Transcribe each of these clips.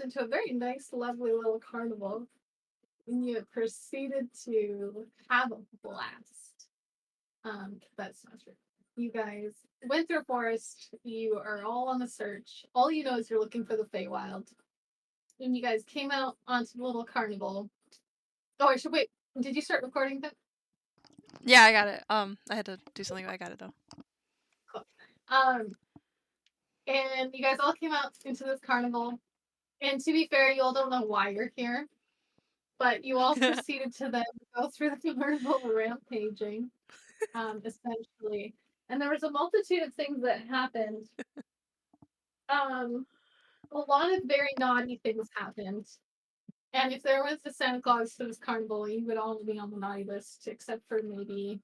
into a very nice, lovely little carnival, and you proceeded to have a blast. That's not true. You guys went through a forest. You are all on the search. All you know is you're looking for the Feywild. And you guys came out onto the little carnival. Oh, I should wait. Did you start recording that? Yeah, I got it. I had to do something, but I got it though. Cool. And you guys all came out into this carnival. And to be fair, you all don't know why you're here, but you all proceeded to then go through the carnival rampaging, essentially. And there was a multitude of things that happened. A lot of very naughty things happened. And if there was a Santa Claus to this carnival, you would all be on the naughty list, except for maybe,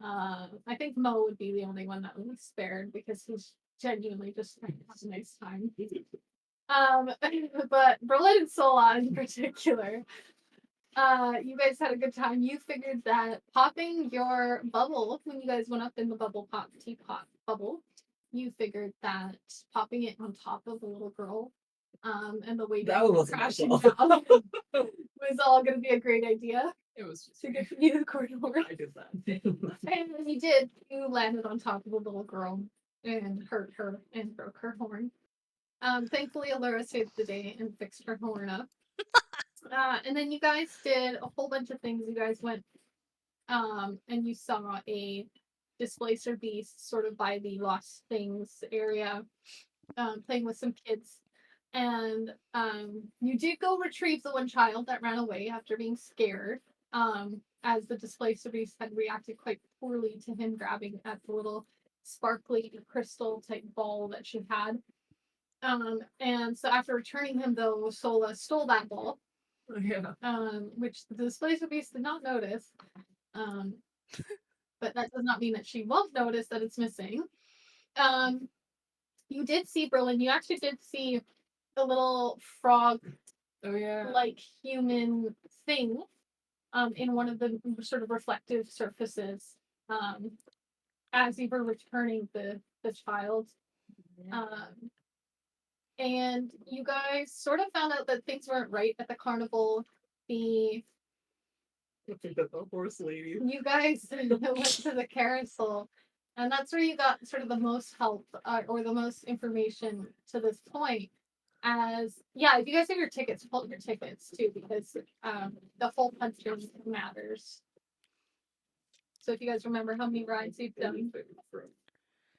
I think Mo would be the only one that would be spared because he's genuinely just trying to have a nice time. But Berlin and Sola in particular, you guys had a good time. You figured that popping your bubble when you guys went up in the bubble pop teapot bubble, you figured that popping it on top of the little girl, and the way that was crashing down was all going to be a great idea. It was just to get you the corridor. I did that. And you did. You landed on top of a little girl and hurt her and broke her horn. Thankfully, Allura saved the day and fixed her horn up. And then you guys did a whole bunch of things. You guys went and you saw a displacer beast sort of by the lost things area, playing with some kids. And you did go retrieve the one child that ran away after being scared, as the displacer beast had reacted quite poorly to him grabbing at the little sparkly crystal type ball that she had. And so after returning him, though, Sola stole that ball, Yeah. which the displacer beast did not notice. But that does not mean that she won't notice that it's missing. You did see Berlin. You actually did see a little frog, Oh yeah. like human thing, in one of the sort of reflective surfaces, as you were returning the child. And you guys sort of found out that things weren't right at the carnival. The horse lady. You guys went to the carousel, and that's where you got sort of the most help, or the most information to this point. As yeah, if you guys have your tickets, pull up your tickets too, because the whole punching matters. So if you guys remember how many rides you've done,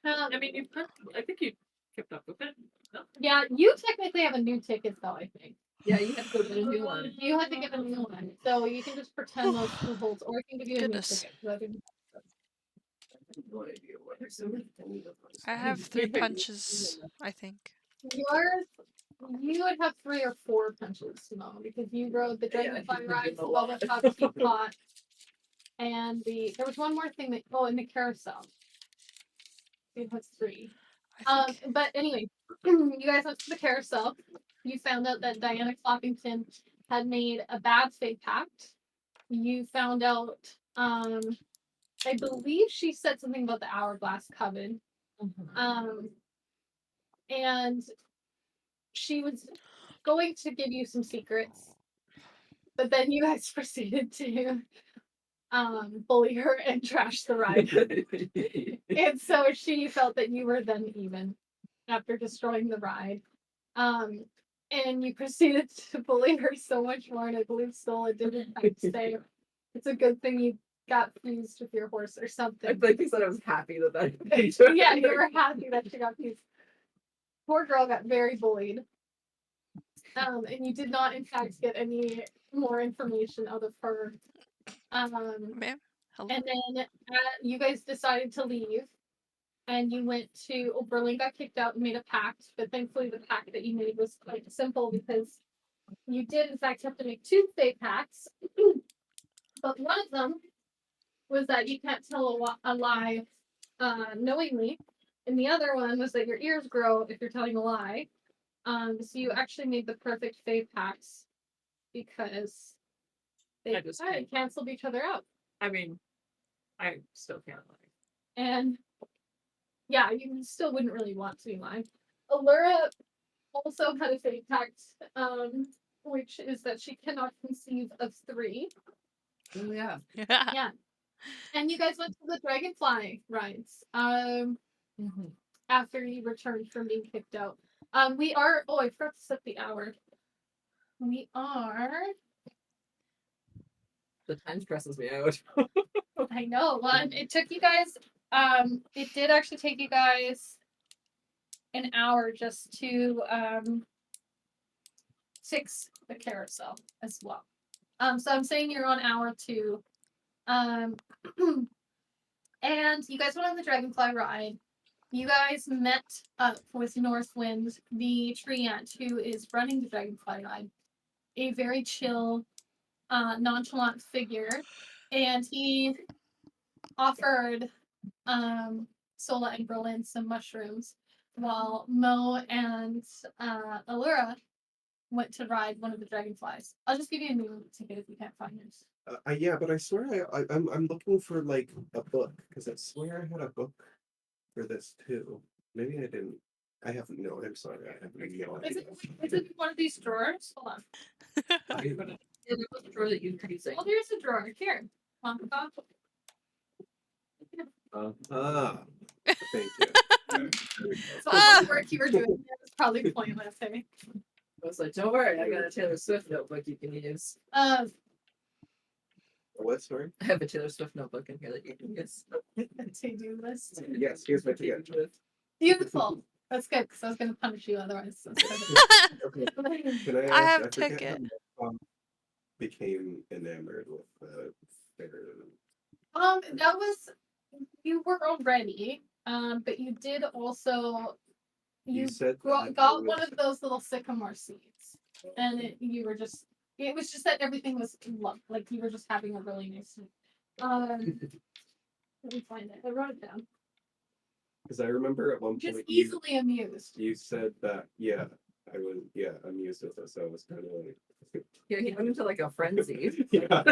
I mean, I think you kept up with it. No? yeah, you technically have a new ticket though. I think. Yeah, you have to go get a new one. You have to get a new one, so you can just pretend those two holds, or you can give you a Goodness. new ticket. I didn't. No idea what I have 3 punches, I think. Yours, you would have 3 or 4 punches, no, because you rode the Dragonfly ride, the Bubble Top Teapot, and there was one more thing that in the carousel. It has 3. I think. But anyway, you guys went to the carousel. You found out that Diana Cloppington had made a bad fate pact. You found out, I believe she said something about the Hourglass Coven. And she was going to give you some secrets, but then you guys proceeded to bully her and trash the ride. And so she felt that you were then even after destroying the ride. And you proceeded to bully her so much more, and I believe Sola didn't say it's a good thing you got fused with your horse or something. I think he said I was happy that Yeah, you were happy that she got fused. Poor girl got very bullied. And you did not, in fact, get any more information out of her. Ma'am? Hello? And then you guys decided to leave, and you went to. Berlin got kicked out and made a pact, but thankfully the pact that you made was quite simple because you did, in fact, have to make 2 fake pacts. But one of them was that you can't tell a lie knowingly, and the other one was that your ears grow if you're telling a lie. So you actually made the perfect fave packs because they canceled each other out. I mean, I still can't lie. And yeah, you still wouldn't really want to be lying. Allura also had a fate pact, which is that she cannot conceive of 3. Oh yeah. Yeah. And you guys went to the dragonfly rides. Mm-hmm. After you returned from being kicked out. We are. Oh, I forgot to set the hour. We are. The time stresses me out. I know. Well, it took you guys. It did actually take you guys an hour just to fix the carousel as well. So I'm saying you're on hour 2. And you guys went on the dragonfly ride. You guys met up with Northwind, the tree ant who is running the dragonfly ride. A very chill, nonchalant figure, and he offered Sola and Berlin some mushrooms, while Mo and Allura went to ride one of the dragonflies. I'll just give you a new ticket if you can't find yours. Yeah, but I swear I'm looking for like a book because I swear I had a book for this too. Maybe I didn't. I haven't. No, I'm sorry. I have no Is idea. it in one of these drawers? Hold on. Yeah, there was a drawer that you were using. Oh, there's a drawer here. On the top. Thank you. So all the work you were doing there was probably pointless. Hey? I was like, don't worry, I got a Taylor Swift notebook you can use. What, sorry? I have a Taylor Swift notebook in here that you can use. To-do list. Yes, here's my ticket. Beautiful. That's good because I was going to punish you otherwise. Okay. Can I I have ask, I forget ticket. how became enamored with figure. That was you were already, but you did also you said got that it one was- of those little sycamore seeds, and you were just it was just that everything was love, like you were just having a really nice. Let me find it. I wrote it down. Because I remember at one Just point easily amused. you said that I was amused with this. So I was kind of like Yeah, he went into like a frenzy. yeah.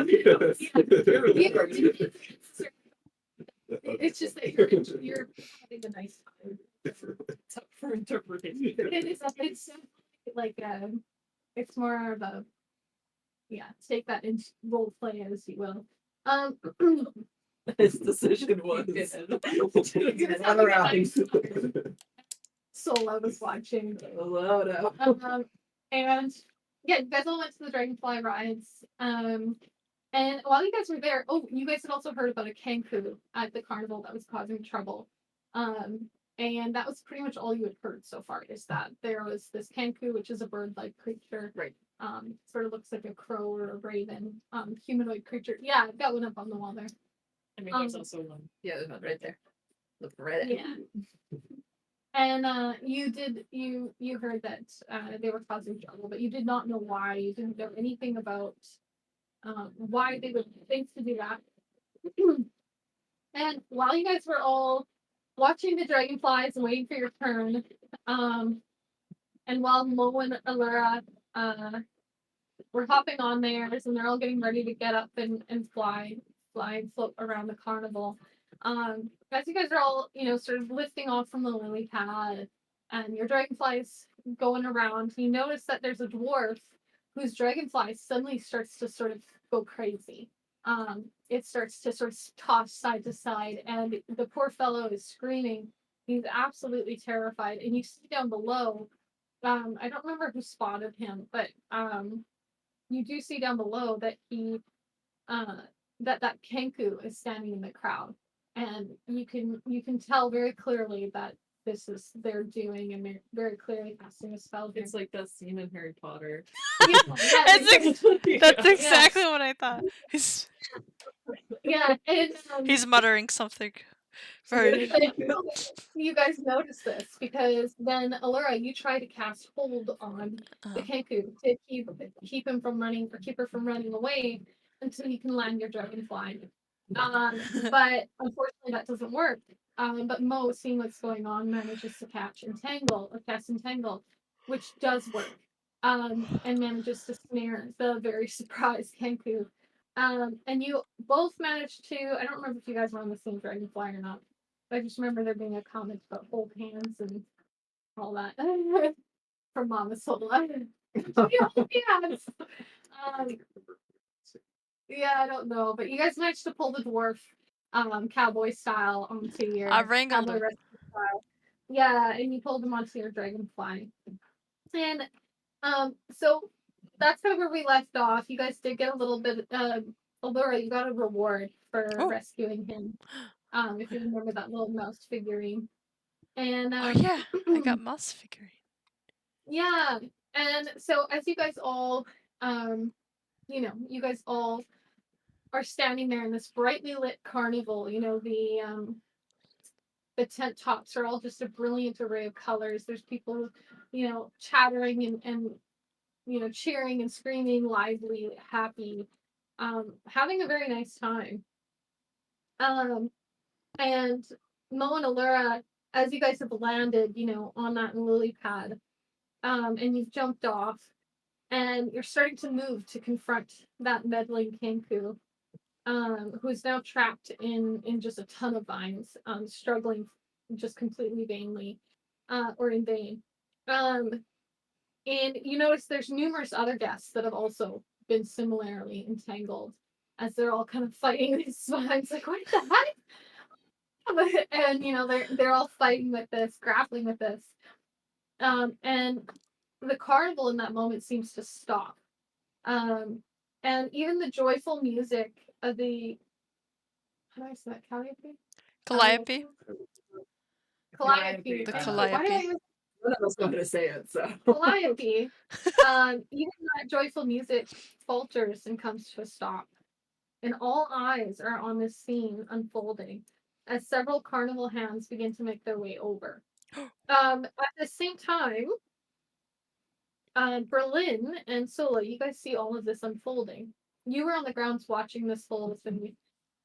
It's just that you're having a nice time. It's up for interpretation. It's like it's more of a take that in role play as you will. His decision was Another round. Solo was watching. And yeah, you guys all went to the dragonfly rides. And while you guys were there, you guys had also heard about a kangaroo at the carnival that was causing trouble. And that was pretty much all you had heard so far, is that there was this kangaroo, which is a bird-like creature. Right. Sort of looks like a crow or a raven. Humanoid creature. Yeah, I've got one up on the wall there. I mean, there's also one. Yeah, there's one right there. Look right at it. Yeah. And you heard that they were causing trouble, but you did not know why. You didn't know anything about why they would think to do that. And while you guys were all watching the dragonflies and waiting for your turn, and while Mo and Allura were hopping on theirs and they're all getting ready to get up and fly and float around the carnival. As you guys are all, sort of lifting off from the lily pad and your dragonflies going around, you notice that there's a dwarf whose dragonfly suddenly starts to sort of go crazy. It starts to sort of toss side to side, and the poor fellow is screaming. He's absolutely terrified, and you see down below. I don't remember who spotted him, but you do see down below that he that Kenku is standing in the crowd, and you can tell very clearly that this is their doing, and they're very clearly casting a spell here. It's like that scene in Harry Potter. That's exactly what I thought. And He's muttering something. Very. you guys notice this because then Allura, you try to cast hold on the Kenku to keep him from running or keep her from running away until you can land your dragonfly. But unfortunately that doesn't work. But Mo, seeing what's going on, manages to cast Entangle, which does work. And manages to snare the very surprised Kenku. And you both managed to, I don't remember if you guys were on the same dragonfly or not. I just remember there being a comment about hold hands and all that. from Mama Sola. Yes. Yeah, I don't know, but you guys managed to pull the dwarf cowboy style onto your I wrangled cowboy him. rescue style. Yeah, and you pulled him onto your dragonfly. And so that's kind of where we left off. You guys did get a little bit Allura, you got a reward for Oh. rescuing him. If you remember that little mouse figurine. And Oh yeah, I got mouse figurine. yeah. And so as you guys all you guys all are standing there in this brightly lit carnival. The tent tops are all just a brilliant array of colors. There's people, chattering and cheering and screaming, lively, happy, having a very nice time. Um, and Mo and Allura, as you guys have landed, on that lily pad, and you've jumped off, and you're starting to move to confront that meddling Kenku, who is now trapped in just a ton of vines, struggling just completely vainly, or in vain. And you notice there's numerous other guests that have also been similarly entangled, as they're all kind of fighting these vines. Like, what the heck? And they're all fighting with this, grappling with this. And the carnival in that moment seems to stop. And even the joyful music of the how do I say that? Calliope? Calliope. Calliope. The Why did I Calliope. even None of us know how to say it, so. Calliope? Even that joyful music falters and comes to a stop. And all eyes are on this scene unfolding as several carnival hands begin to make their way over. At the same time, Berlin and Sola, you guys see all of this unfolding. You were on the grounds watching this whole thing.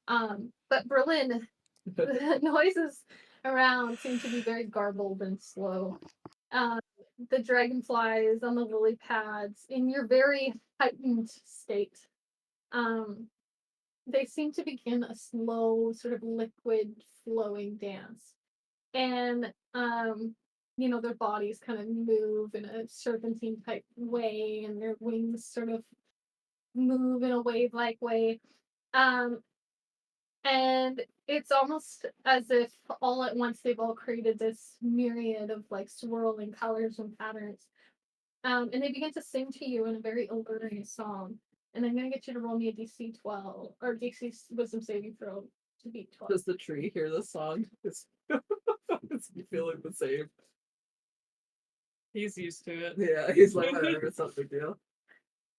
But Berlin, the noises around seem to be very garbled and slow. Um, the dragonflies on the lily pads in your very heightened state. Um, they seem to begin a slow, sort of liquid flowing dance. And their bodies kind of move in a serpentine type way, and their wings sort of move in a wave like way. Um, and it's almost as if all at once they've all created this myriad of like swirling colors and patterns. And they begin to sing to you in a very alluring song. And I'm gonna get you to roll me a DC 12 or DC Wisdom saving throw to beat 12. Does the tree hear the song? Is he feeling the same? He's used to it. Yeah, he's like, whatever, it's not a big deal.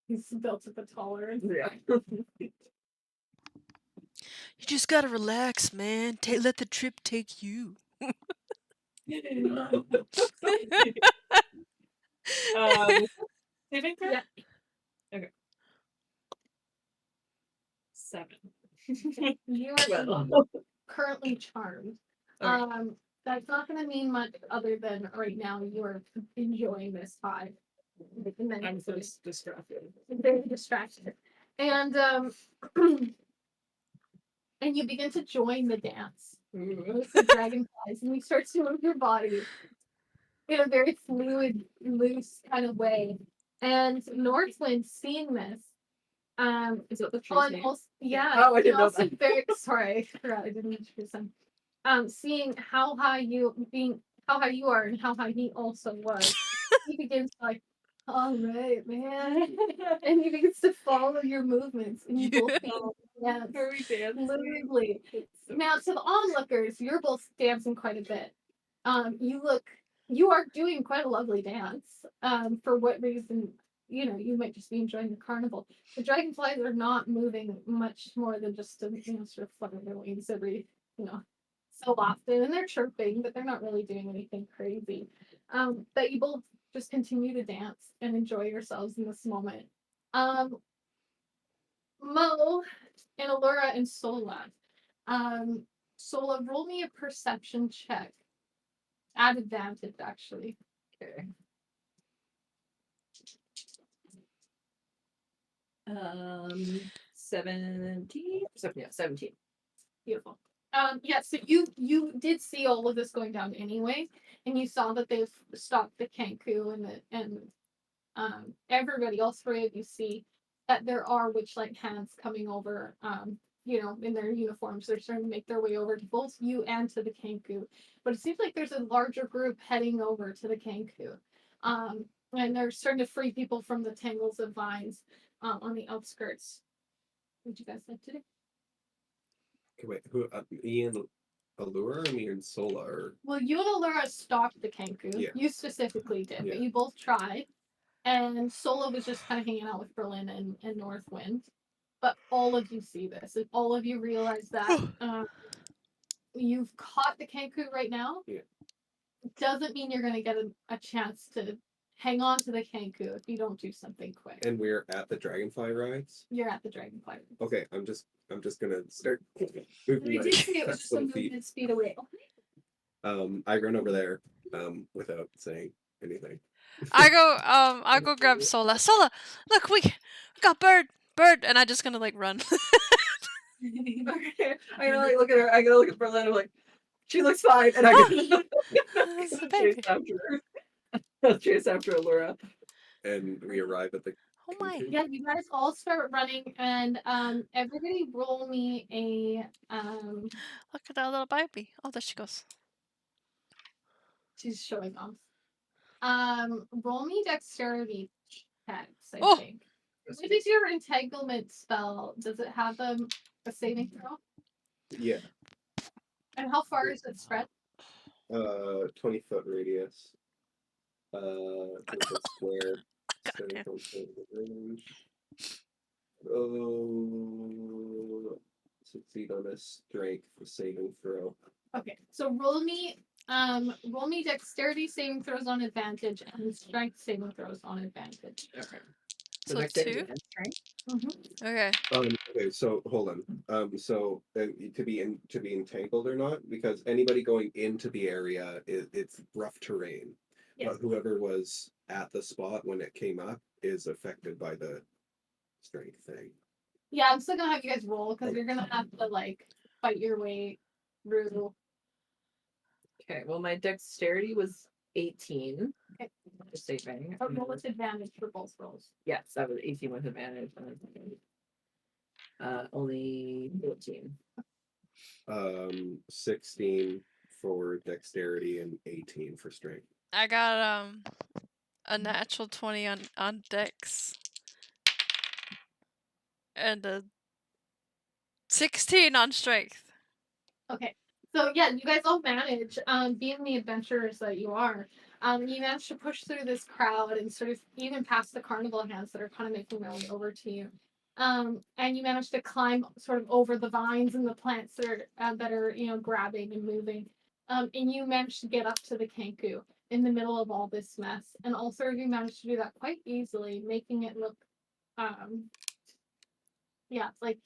He's built up a tolerance. Yeah. You just gotta relax, man. Let the trip take you. Saving throw? Yeah. Okay. 7. You Well. are currently charmed. Okay. That's not going to mean much other than right now you are enjoying this high. I'm just distracted. Very distracted. And and you begin to join the dance with the dragonflies, and you start to move your body in a very fluid, loose kind of way. And Northwind, seeing this, Is it the oh, tree's and name? also, yeah, Oh, I didn't know also that. very sorry, I forgot I didn't introduce him. Seeing how high you are and how high he also was, he begins like, all right, man, and he begins to follow your movements, and you both begin to dance Are we dancing? fluidly. Now, to the onlookers, you're both dancing quite a bit. You are doing quite a lovely dance. For what reason? You might just be enjoying the carnival. The dragonflies are not moving much more than just to, sort of flutter their wings every, so often, and they're chirping, but they're not really doing anything crazy. But you both just continue to dance and enjoy yourselves in this moment. Mo and Allura and Sola. Sola, roll me a perception check. At advantage, actually. Okay. 17? Yeah, 17. Beautiful. Yeah, so you did see all of this going down anyway, and you saw that they've stopped the Kanku and everybody else for it. You see that there are witchlight hands coming over, in their uniforms. They're starting to make their way over to both you and to the Kanku. But it seems like there's a larger group heading over to the Kanku. And they're starting to free people from the tangles of vines on the outskirts. What would you guys like to do? Okay, wait, who? Me and Allura, or me and Sola? Or Well, you and Allura stopped the Kanku. Yeah. You specifically did, Yeah. but you both tried. And Solo was just kind of hanging out with Berlin and Northwind. But all of you see this, and all of you realize that you've caught the Kanku right now. Yeah. Doesn't mean you're going to get a chance to hang on to the Kanku if you don't do something quick. and we're at the Dragonfly rides. You're at the Dragonfly. Okay, I'm just gonna start We moving my did see it was fast just a little feet. movement speed away. I run over there, without saying anything. I go grab Sola. Sola, look, we got bird, and I just gonna like run. Okay. I'm gonna like look at her. I'm gonna look at Berlin. I'm like, she looks fine, and I'm gonna It's the baby. chase after her. I'll chase after Allura. And we arrive at the. Oh my! Kanku. Yeah, you guys all start running, and everybody roll me a Look at that little baby. Oh, there she goes. She's showing off. Roll me dexterity checks, I Oh. think. What is your entanglement spell? Does it have a saving throw? Yeah. And how far is it spread? 20-foot radius. 20-foot square. Goddamn. 7-foot range. Oh, succeed on a strength saving throw. Okay, so roll me dexterity saving throws on advantage and strength saving throws on advantage. Okay. So dexterity 2? and strength. Mm-hmm. Okay. Okay, so hold on. So to be entangled or not, because anybody going into the area, it's rough terrain. Yes. But whoever was at the spot when it came up is affected by the strength thing. Yeah, I'm still gonna have you guys roll because you're gonna have to like fight your way through. Okay. Well, my dexterity was 18. Okay. For saving. But roll with advantage for both rolls. Yes, that was 18 with advantage. Only 14. 16 for dexterity and 18 for strength. I got a natural 20 on Dex. And a 16 on strength. Okay. So yeah, you guys all manage, being the adventurers that you are, you manage to push through this crowd and sort of even past the carnival hands that are kind of making their way over to you. And you manage to climb sort of over the vines and the plants that are grabbing and moving. And you manage to get up to the Kanku in the middle of all this mess. And all three of you managed to do that quite easily, making it look like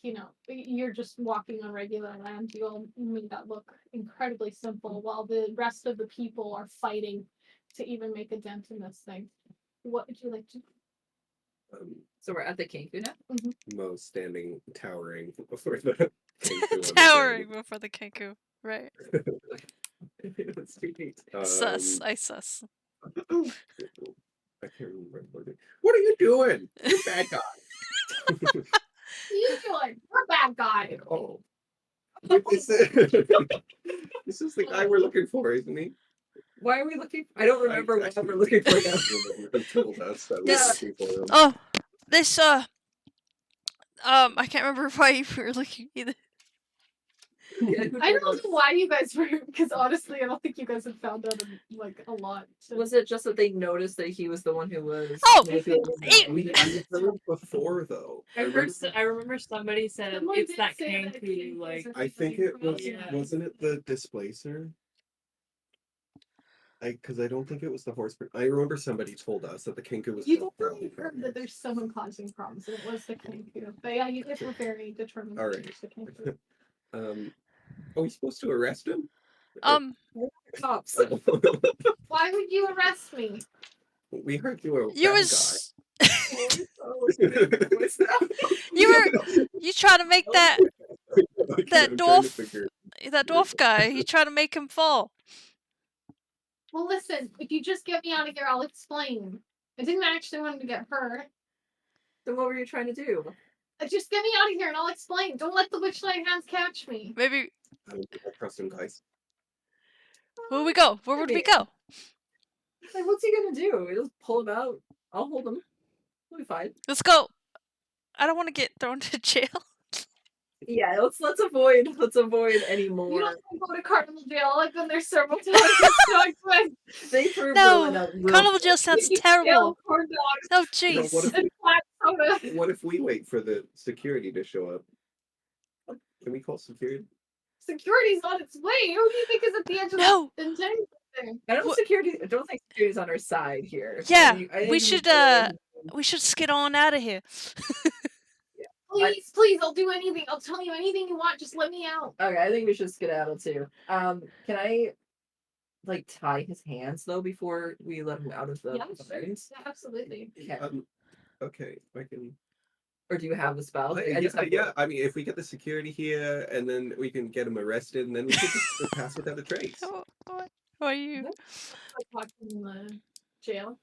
you're just walking on regular land. You all made that look incredibly simple, while the rest of the people are fighting to even make a dent in this thing. What would you like to? So we're at the Kanku now? Mo standing towering before the Towering before the Kanku. Right. It's too neat. Sus. I sus. I can't remember what are you doing? You're a bad guy. You doing? We're bad guy. Oh. This is the guy we're looking for, isn't he? Why are we looking? I don't remember what we're looking for now. They told us that This- we're looking for him. Oh, this I can't remember why we were looking either. Yeah, who I told don't us? know why you guys were, because honestly, I don't think you guys have found out a lot. Was it just that they noticed that he was the one who was? Oh, We heard before though. I remember somebody said Someone it's did that say that it Kanku, came like closer. I think it was. Yeah. Wasn't it the displacer? Because I don't think it was the horse. I remember somebody told us that the Kanku was. You causing definitely heard that problems. there's someone causing problems, and it was the Kanku. But yeah, you guys were very determined. All that right. it was the Kanku. Are we supposed to arrest him? Cops. Why would you arrest me? We heard you were a You bad was What's that? you tried to make that guy. I'm trying to dwarf figure- that dwarf guy. He's trying to make him fall. Well, listen, if you just get me out of here, I'll explain. I didn't actually want him to get hurt. Then what were you trying to do? Just get me out of here and I'll explain. Don't let the witchlight hands catch me. Maybe I don't think I trust him, guys. where would we go? Where would we go? Like, what's he gonna do? He'll just pull him out. I'll hold him. We'll be fine. Let's go. I don't want to get thrown to jail. Yeah, let's avoid any more. You don't want to go to Carnival jail. I've been there several times. It's so exciting. They threw No, Berlin out real Carnival quick. jail sounds You terrible. jail, corn dogs, Oh what jeez. if- and flat soda. What if we wait for the security to show up? Can we call security? Security's on its way. Who do you think is at the edge of No. the entanglement there? I don't think security's on our side here. Yeah, I think we should we should skid on out of here. Please, I'll do anything. I'll tell you anything you want. Just let me out. Okay, I think we should skedaddle too. Can I like tie his hands though before we let him out of the Yeah, sure. vines? Yeah, absolutely. Okay. Okay, I can. Or do you have the spell? Yeah, I mean, if we get the security here, and then we can get him arrested, and then we can just pass without a trace. What are you? Like watching in the jail.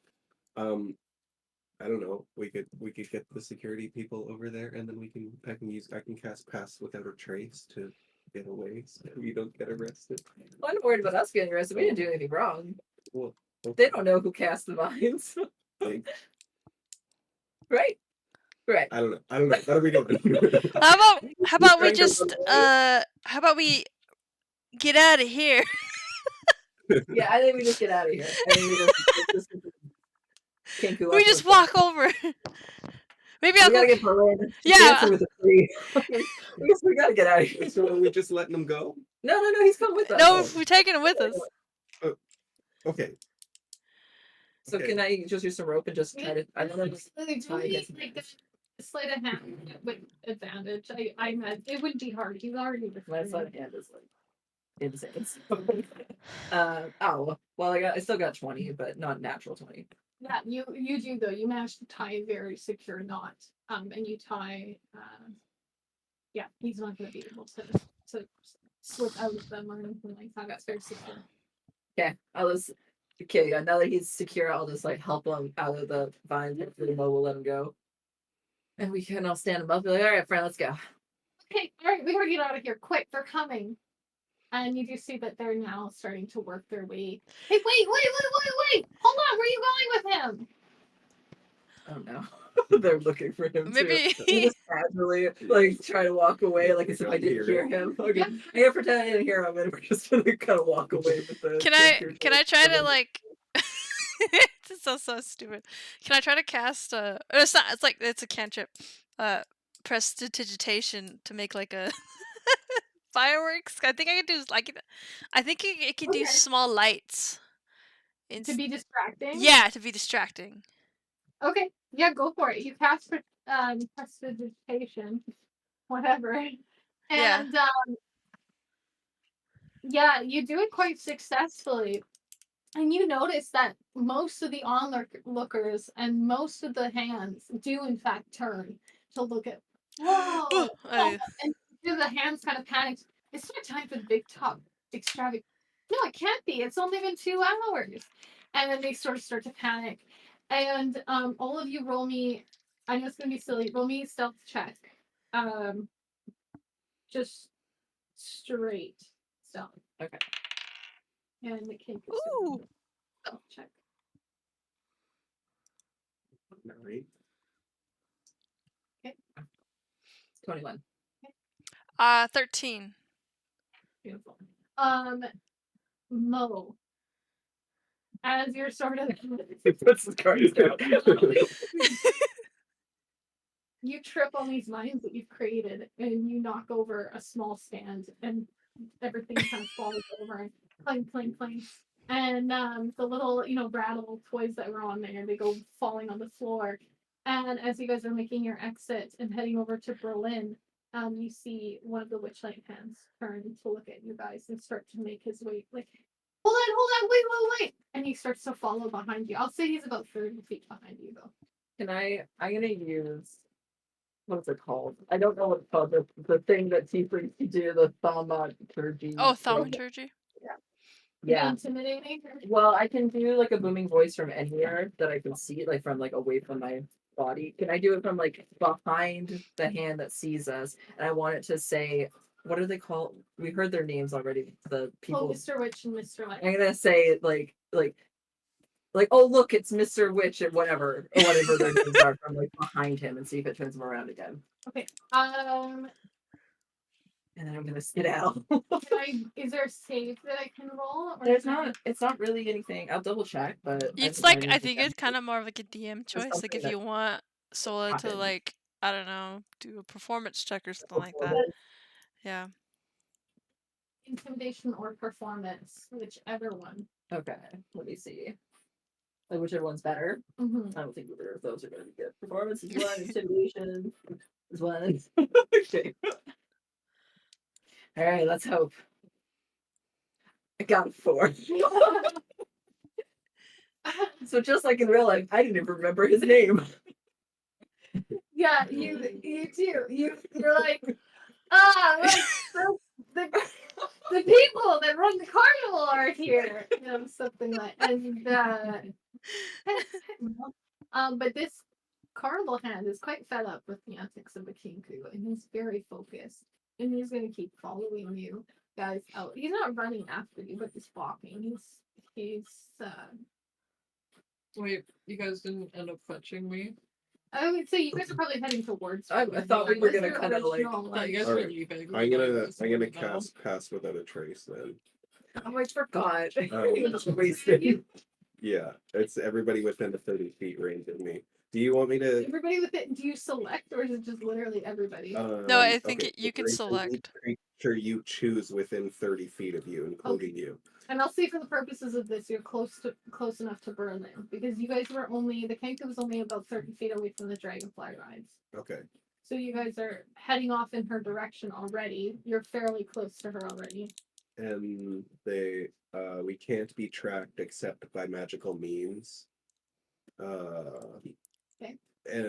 I don't know. We could get the security people over there, and then I can cast pass without a trace to get away, so we don't get arrested. I'm not worried about us getting arrested. We didn't do anything wrong. Well, They don't know who cast the vines. okay. Right? Right. I don't know. What are we doing? How about we trying to just run how about we get out of here? Yeah, I think we just get out of here. I think we just can't go We up just with walk over. Maybe that. I'll We gotta go. get Berlin. Yeah. Dancer with a tree. we gotta get out of here. So are we just letting them go? No, he's come with us. No, we're taking it with us. Okay. So okay. can I just use some rope and just try to? I don't know. Absolutely. tie his hands. Sleight of hand with advantage. I meant it wouldn't be hard. He's already My before sleight of you. hand is like insane. Well, I still got 20, but not natural 20. Yeah, you do though. You managed to tie a very secure knot. And you tie. Yeah, he's not going to be able to slip out of them or anything like that. That's very secure. Okay, yeah, now that he's secure, I'll just like help him out of the vines. Hopefully Mo will let him go. And we can all stand him up and be like, all right, friend, let's go. Okay, all right, we gotta get out of here. Quick, they're coming. And you do see that they're now starting to work their way. Hey, wait! Hold on, where are you going with him? Oh no. They're looking for him Maybe- too. We just casually like try to walk away like as if I didn't hear him. Okay. Yeah. I'm gonna pretend I didn't hear him and we're just gonna kind of walk away with the Can I try to like this is so stupid. Can I try to cast it's not it's like it's a cantrip. Prestidigitation to make like a fireworks. I think I could do like I think it could do Okay. small lights. To be distracting? Yeah, to be distracting. Okay, yeah, go for it. You cast prestidigitation, whatever. And yeah, you do it quite successfully. And you notice that most of the onlookers and most of the hands do in fact turn to look at. Whoa! Oh. And the hands kind of panicked. It's not time for the big top extravagant. No, it can't be. It's only been 2 hours. And then they sort of start to panic. And all of you roll me. I know it's gonna be silly. Roll me a stealth check. Just straight stealth. Okay. And the cake is Ooh. stealth check. Alright. 21. 13. Beautiful. Mo. As you're sort of He puts his cards down. you trip on these mines that you've created and you knock over a small stand and everything kind of falls over and clang, clang, clang. And the little, rattle toys that were on there, they go falling on the floor. And as you guys are making your exit and heading over to Berlin, you see one of the witchlight hands turn to look at you guys and start to make his way, like, hold on, wait. And he starts to follow behind you. I'll say he's about 30 feet behind you, though. I'm gonna use what's it called? I don't know what it's called. The thing that tieflings can do, the thaumaturgy. Oh, thaumaturgy. Yeah. Intimidating. Well, I can do like a booming voice from anywhere that I can see, like from like away from my body. Can I do it from like behind the hand that sees us? And I want it to say, what are they called? We heard their names already. The Oh, people. Mr. Witch and Mr. Light. I'm gonna say like oh look, it's Mr. Witch and whatever their names are from like behind him and see if it turns him around again. Okay. And then I'm gonna skedaddle. Is there a save that I can roll? Or There's not. It's not really anything. I'll double check, but It's like I think it's kind of more of like a DM choice. Like something if that you want Sola to happened. like I don't know do a performance check or something like that. Yeah. Intimidation or performance, whichever one. Okay, let me see. Like whichever one's better. Mm-hmm. I don't think either of those are going to be good. Performance is one. Intimidation is one. Okay. All right. Let's hope. I got a 4. So just like in real life, I didn't even remember his name. Yeah, you too. You're like, like the people that run the carnival are here. You know, something like and but this carnival hand is quite fed up with the antics of the Kinku, and he's very focused. And he's gonna keep following you guys out. He's not running after you, but he's walking. He's Wait, you guys didn't end up fetching me? I would say you guys are probably heading towards. I thought we were gonna kind of like. I thought you guys All were right. leaving. I'm gonna No. cast Pass Without a Trace then. Oh, I forgot. Um, Wasted. Yeah, it's everybody within the 30 feet range of me. Do you want me to? Everybody with it, do you select or is it just literally everybody? No, I think okay, you can create a new select. creature you choose within 30 feet of you, including you. And I'll say for the purposes of this, you're close enough to Berlin because you guys were the Kenku was only about 30 feet away from the Dragonfly rides. Okay. So you guys are heading off in her direction already. You're fairly close to her already. And we can't be tracked except by magical means. Okay.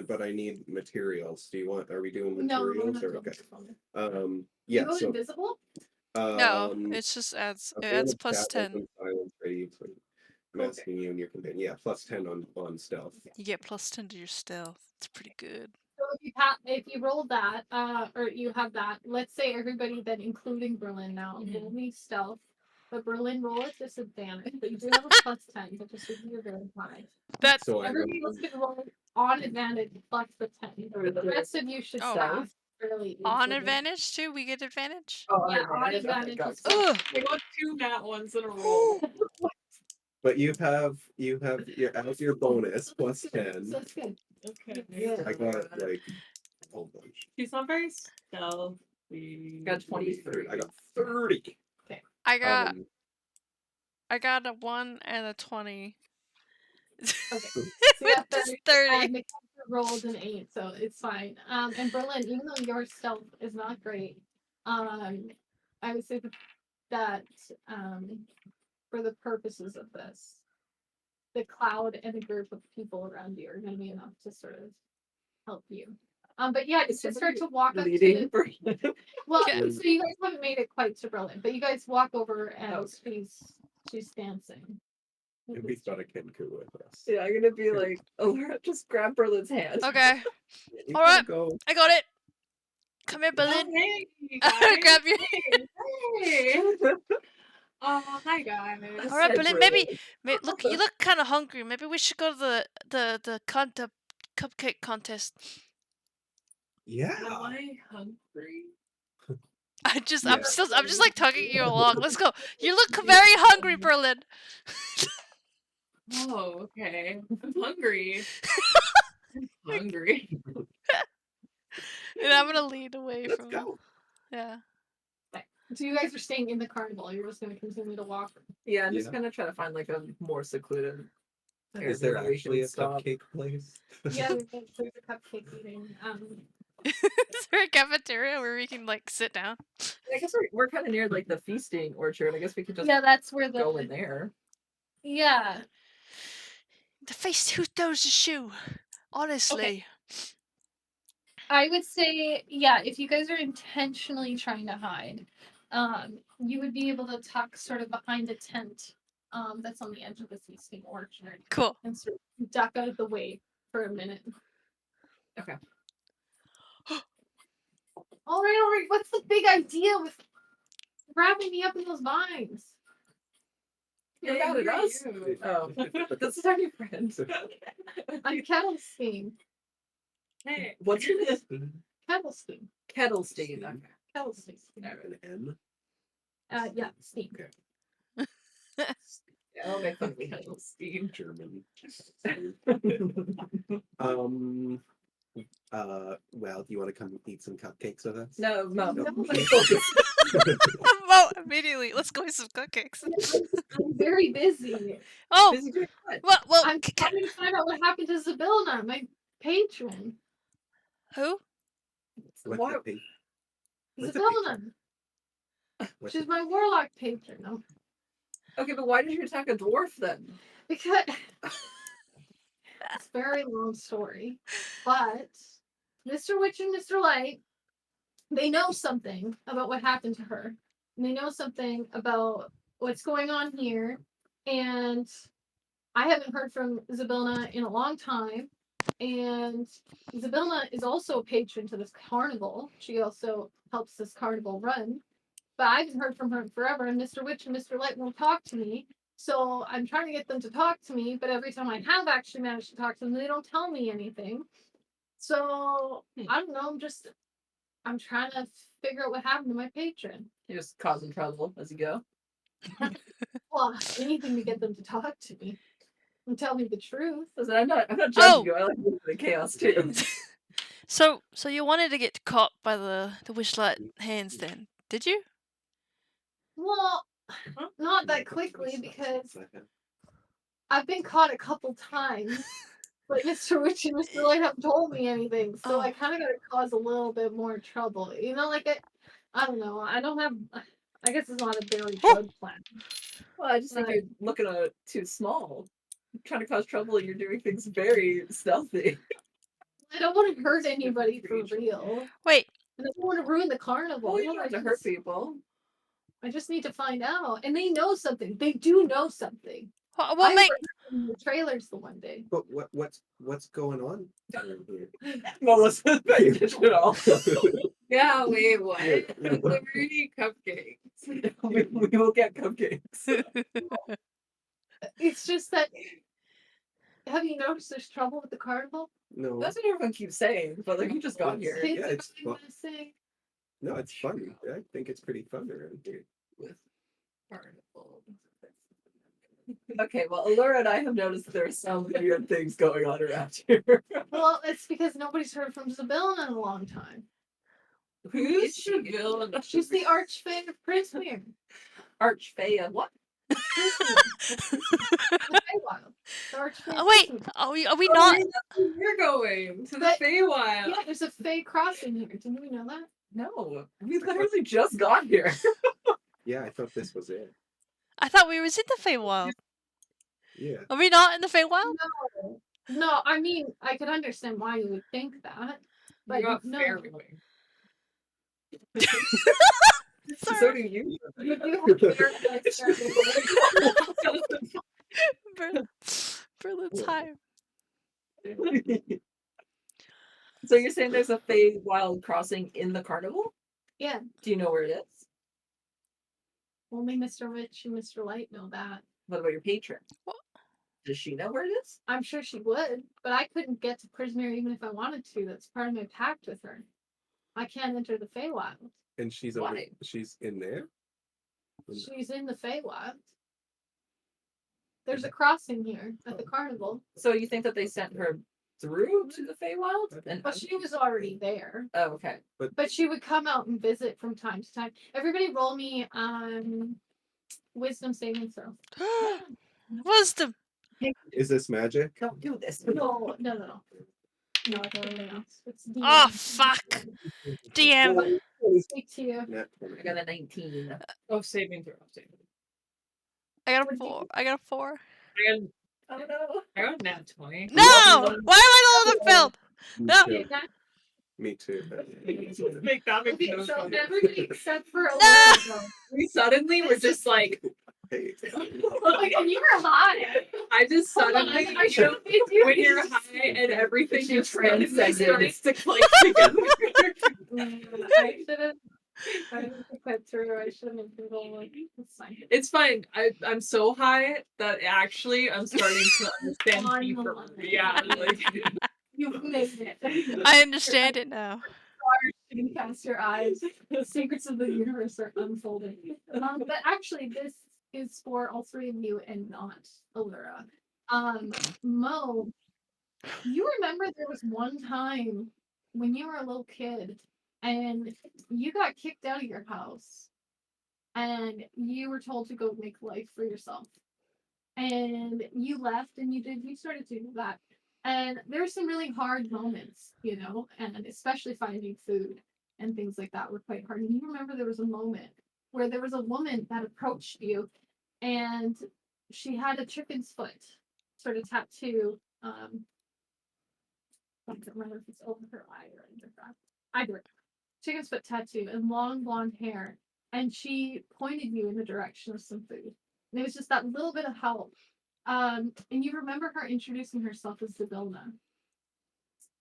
But I need materials. Are we doing No, materials no, or okay? You Yeah. go So invisible? No, it's just adds it adds plus 10. Silence, radiance, masking you and your companion. Yeah, plus 10 on stealth. You get plus 10 to your stealth. It's pretty good. So if you roll that, or you have that, let's say everybody then, including Berlin now, roll me stealth. But Berlin roll at disadvantage, but you do have a plus 10, but just you're very high. That's So Everybody else can roll on advantage plus the 10. The rest of you should Oh, staff wow. fairly on easily. advantage too. We get advantage. Oh, Yeah, on advantage. Okay, Ugh. I got 2 nat ones in a row. But you have as your bonus plus 10. So it's good. Okay. I got like a whole bunch. He's not very stealthy. Got 23. I got 30. I got Um, I got a 1 and a 20. Okay. So you have Just 30. 30. And rolled an 8, so it's fine. And Berlin, even though your stealth is not great, I would say that for the purposes of this, the cloud and the group of people around you are going to be enough to sort of help you. But yeah, you start to walk up to Leading. well, Okay. so you guys haven't made it quite to Berlin, but you guys walk over and she's dancing. and we got a Kenku with us. Yeah, I'm gonna be like, Laura, just grab Berlin's hand. Okay. You All right. can go. I got it. Come here, Berlin. Hey, Grab your. Hey. Hi guys. All right, Said Berlin. Berlin. Maybe look. You look kind of hungry. Maybe we should go to the cupcake contest. Yeah. Am I hungry? I'm just Yeah. like tugging you along. Let's go. You look very hungry, Berlin. Oh, okay. I'm hungry. I'm hungry. And I'm gonna lead away Let's from. go. Yeah. So you guys are staying in the carnival. You're just going to continue to walk. Yeah, I'm just Yeah. gonna try to find like a more secluded. Is there area where we actually a can stop. cupcake place? Yeah, there's a cupcake eating. Is there a cafeteria where we can like sit down? I guess we're kind of near like the feasting orchard. I guess we could just Yeah, that's where go in there. Yeah. The face who throws a shoe. Honestly. I would say, yeah, if you guys are intentionally trying to hide, you would be able to tuck sort of behind a tent that's on the edge of the feasting orchard Cool. and sort of duck out of the way for a minute. Okay. All right. What's the big idea with wrapping me up in those vines? You're mad at us? Oh, this is our new friend. I'm Kettlestein. Hey. What's your name? Kettlestein. Kettlestein. Okay. Kettlestein. An M. Yeah, Steam. Okay. Yeah, I'll make fun of Kettlestein. German. Well, do you want to come eat some cupcakes with us? No. Mo, immediately. Let's go eat some cupcakes. I'm very busy. Oh, Busy doing what? well, I'm trying to find out what happened to Zabilna, my patron. who? What's Why- the pink? What's the Zabilna. What's She's the- my warlock patron. No, Okay, but why did you attack a dwarf then? because it's a very long story. But Mr. Witch and Mr. Light, they know something about what happened to her. And they know something about what's going on here. And I haven't heard from Zabilna in a long time. And Zabilna is also a patron to this carnival. She also helps this carnival run. But I haven't heard from her in forever. And Mr. Witch and Mr. Light won't talk to me. So I'm trying to get them to talk to me. But every time I have actually managed to talk to them, they don't tell me anything. So I don't know. I'm trying to figure out what happened to my patron. You're just causing trouble as you go. Well, anything to get them to talk to me and tell me the truth. Listen, I'm not judging Oh. you. I like the chaos too. So you wanted to get caught by the wishlight hands then, did you? Well, not that quickly because I've been caught a couple times. But Mr. Witch and Mr. Light haven't told me anything, so I kind of got to cause a little bit more trouble. You know, like I don't know. I don't have. I guess it's not a very good plan. Well, I just think you're looking at it too small. You're trying to cause trouble and you're doing things very stealthy. I don't want to hurt anybody for real. Wait, And I don't want to ruin the carnival. Well, you don't have to hurt people. I just need to find out. And they know something. They do know something. what I make? heard in the trailers the one day. But what's going on down here? Melissa, paying attention at all. Yeah, wait, what? Yeah. Liberty cupcakes. we will get cupcakes. It's just that. Have you noticed there's trouble with the carnival? No, That's what everyone keeps saying, but like you just got here. Kids, yeah, it's anybody fun. want to say? no, it's fun. I think it's pretty fun around here. With carnival. Okay, well, Allura and I have noticed that there are some weird things going on around here. Well, it's because nobody's heard from Zabilna in a long time. Who's Seville? She's the archfey of Prismere. Archfey of what? The Feywild. The archfey of Wait, Prismere. are we not? We're going to the But- Feywild. Yeah, there's a Fey crossing here. Didn't we know that? No, we literally just got here. Yeah, I thought this was it. I thought we was in the Feywild. Yeah. Are we not in the Feywild? No, I mean, I could understand why you would think that. But You got no. fair going. So do you. You do have fair sex. Berlin's high. So you're saying there's a Feywild crossing in the carnival? Yeah, Do you know where it is? only Mr. Witch and Mr. Light know that. What about your patron? What? Does she know where it is? I'm sure she would, but I couldn't get to Prismere even if I wanted to. That's part of my pact with her. I can't enter the Feywild. And she's Why? she's in there. She's in the Feywild. There's a crossing here at the carnival. So you think that they sent her through to the Feywild? And Well, she was already there, oh, okay. but she would come out and visit from time to time. Everybody roll me wisdom saving throw. Wisdom. Is this magic? Don't do this. No. No, it's anything else. It's DM. Oh fuck. DM. Speak to you. Nat I 20. got a 19. Oh, saving throw. Saving. I got a 4. I got a 4. Oh no. I got nat 20. No! Why am I the one that failed? No. Okay, Me too. Make that make Okay, no so sense. everybody except for No! Alyssa, though. We suddenly were just like, Hey, Like, and you were high. I just Hold on, suddenly, I should have been doing when you're this. high and everything She just transcended transcended. to like together. I should have. I didn't think that through. I should have been like, it's fine. It's fine. I'm so high that actually I'm starting to understand people. Yeah, like You've made it. I understand it now. Shooting past your eyes. The secrets of the universe are unfolding. But actually, this is for all three of you and not Allura. Mo, you remember there was one time when you were a little kid and you got kicked out of your house and you were told to go make life for yourself. And you left and you started to do that. And there were some really hard moments, you know, and especially finding food and things like that were quite hard. And you remember there was a moment where there was a woman that approached you and she had a chicken's foot sort of tattoo. I don't remember if it's over her eye or under that. Either way, chicken's foot tattoo and long blonde hair. And she pointed you in the direction of some food. And it was just that little bit of help. And you remember her introducing herself as Sibilna.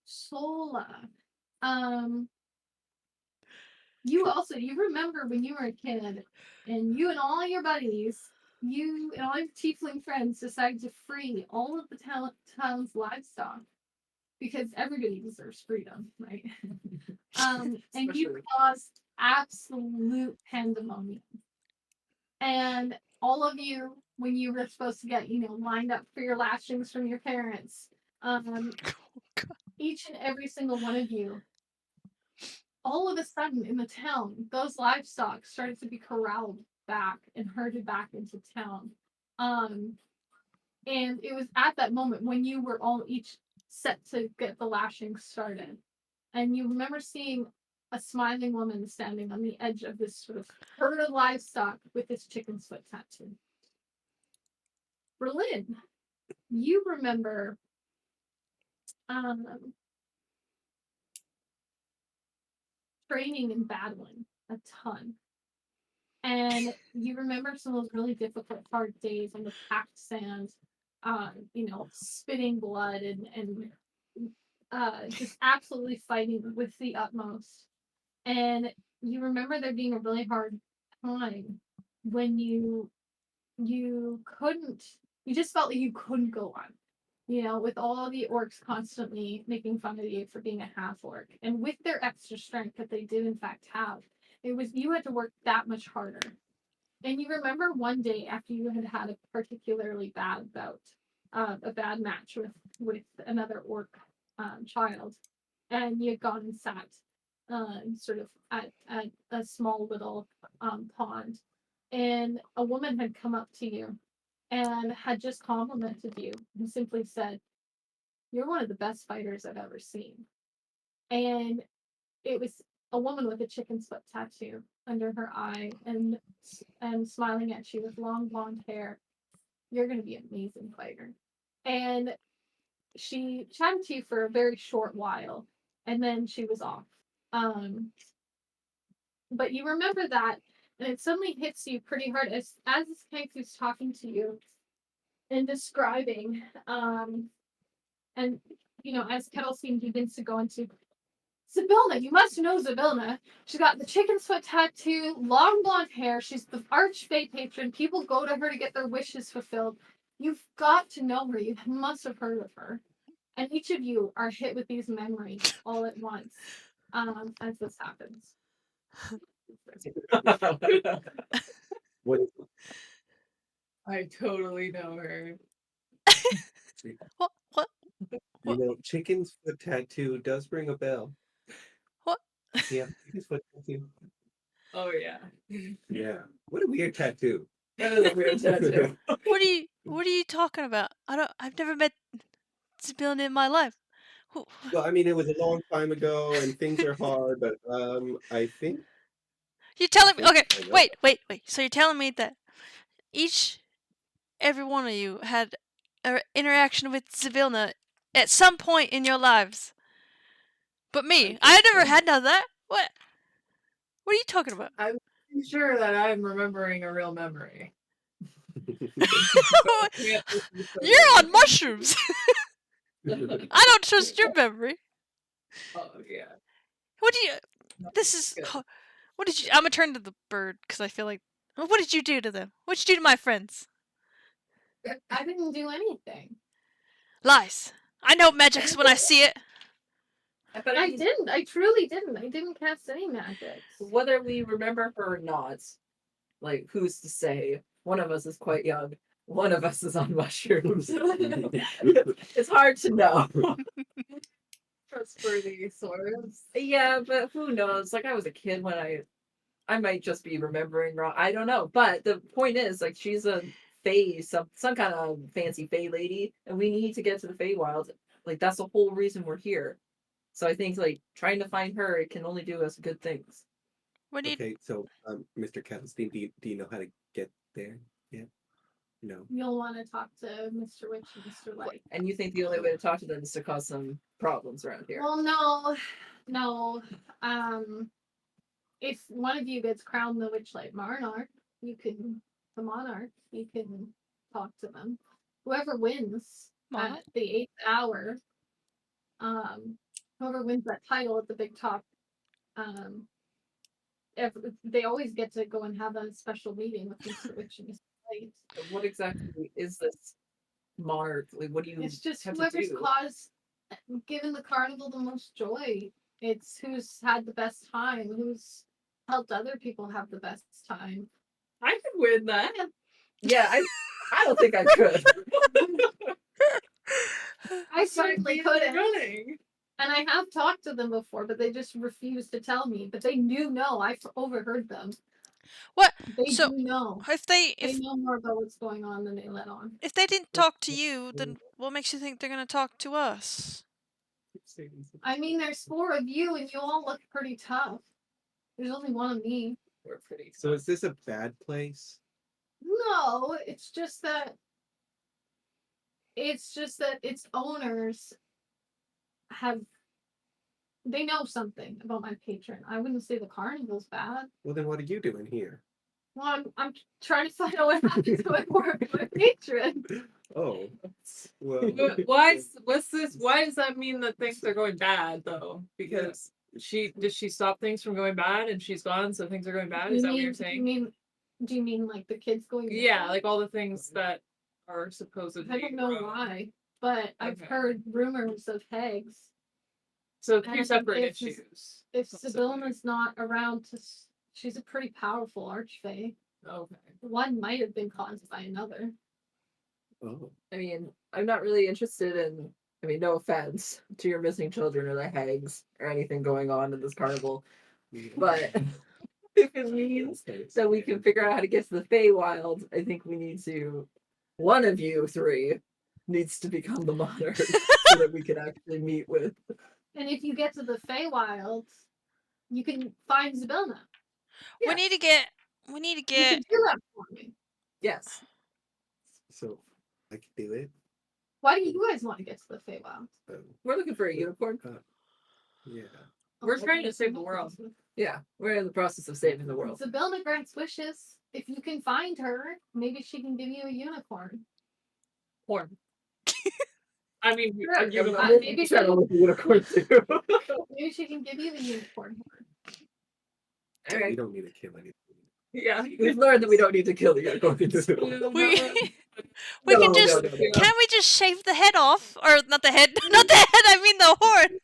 Sola. You remember when you were a kid and you and all your buddies, you and all your tiefling friends decided to free all of the town's livestock because everybody deserves freedom, right? And you caused absolute pandemonium. And all of you, when you were supposed to get, lined up for your lashings from your parents, each and every single one of you, all of a sudden in the town, those livestock started to be corralled back and herded back into town. And it was at that moment when you were all each set to get the lashings started. And you remember seeing a smiling woman standing on the edge of this sort of herd of livestock with this chicken's foot tattoo. Berlin, you remember training and battling a ton. And you remember some of those really difficult, hard days on the packed sand, spitting blood and just absolutely fighting with the utmost. And you remember there being a really hard time when you just felt like you couldn't go on. With all the orcs constantly making fun of you for being a half orc, and with their extra strength that they did in fact have, you had to work that much harder. And you remember one day after you had had a particularly bad bout, a bad match with another orc child, and you had gone and sat sort of at a small little pond, and a woman had come up to you and had just complimented you and simply said, "You're one of the best fighters I've ever seen." And it was a woman with a chicken's foot tattoo under her eye and smiling at you with long blonde hair. "You're going to be an amazing fighter." And she chatted to you for a very short while, and then she was off. But you remember that, and it suddenly hits you pretty hard as this Kanku's talking to you and describing, and as Kettlestein begins to go into Sibilna, you must know Sibilna. She's got the chicken's foot tattoo, long blonde hair. She's the archfey patron. People go to her to get their wishes fulfilled. You've got to know her. You must have heard of her. And each of you are hit with these memories all at once as this happens. what? I totally know her. What? Chicken's foot tattoo does ring a bell. What? Yeah, chicken's foot tattoo. Oh yeah. Yeah. What a weird tattoo. That is a weird tattoo. What are you talking about? I've never met Sibilna in my life. Well, I mean, it was a long time ago, and things are hard, but I think. You're telling me? I Okay, know. wait. So you're telling me that every one of you had an interaction with Sibilna at some point in your lives. But me, I never had none of that. What? What are you talking about? I'm sure that I'm remembering a real memory. You're on mushrooms. I don't trust your memory. Oh yeah. What do you? No, This is. good. What did you? I'm gonna turn to the bird because I feel like. What did you do to them? What'd you do to my friends? I didn't do anything. Lies. I know magics when I see it. But I didn't. I truly didn't. I didn't cast any magics. whether we remember her or not, like who's to say? One of us is quite young. One of us is on mushrooms. It's hard to know. Trustworthy source. Yeah, but who knows? Like I was a kid when I might just be remembering wrong. I don't know. But the point is, like, she's a fae, some kind of fancy fae lady, and we need to get to the Feywild. Like that's the whole reason we're here. So I think like trying to find her, it can only do us good things. What do you? Okay, so Mr. Katzenstein, do you know how to get there? Yeah. No. You'll want to talk to Mr. Witch and Mr. Light. And you think the only way to talk to them is to cause some problems around here? Well, no. If one of you gets crowned the Witchlight Monarch, the monarch, you can talk to them. Whoever wins Monarch? at the 8th hour, whoever wins that title at the big top, they always get to go and have a special meeting with Mr. Witch and Mr. Light. What exactly is this monarch? Like, what do you It's just have to whoever's do? caused, given the carnival the most joy. It's who's had the best time, who's helped other people have the best time. I could win that. Yeah, I don't think I could. I certainly couldn't. Running. And I have talked to them before, but they just refused to tell me. But they do know. I overheard them. What? They So, do know. If they They know more about what's going on than they let on. if they didn't talk to you, then what makes you think they're gonna talk to us? I mean, there's 4 of you, and you all look pretty tough. There's only one of me. We're pretty. So is this a bad place? No, it's just that its owners they know something about my patron. I wouldn't say the carnival's bad. Well, then what are you doing here? Well, I'm trying to find out what happened to my patron. Oh, well. Why does that mean that things are going bad though? Because did she stop things from going bad and she's gone, so things are going bad? Is that what you're saying? Do you mean like the kids going? Yeah, missing? like all the things that are supposedly. I don't know wrong. why, but I've Okay. heard rumors of hags. So And 2 separate if issues. If Something. Sibylna's not around she's a pretty powerful archfey. Okay. One might have been caused by another. Oh. I mean, I'm not really interested in. I mean, no offense to your missing children or the hags or anything going on in this carnival, but if it means that we can figure out how to get to the Feywild, I think we need to. One of you 3 needs to become the monarch so that we can actually meet with. And if you get to the Feywild, you can find Sibylna. Yeah. We need to get. You can do that for me. Yes. So I could do it. Why do you guys want to get to the Feywild? We're looking for a unicorn. Yeah. We're trying to save the world. Yeah, we're in the process of saving the world. Sibylna grants wishes. If you can find her, maybe she can give you a unicorn. Porn. I mean, Sure. a unicorn. Maybe Try to look at unicorn too. Maybe she can give you the unicorn horn. All We right. don't need to kill anything. Yeah. We've learned that we don't need to kill the unicorns. We can No, just. no, no. Can't we just shave the head off? Or not the head? Not the head. I mean the horn.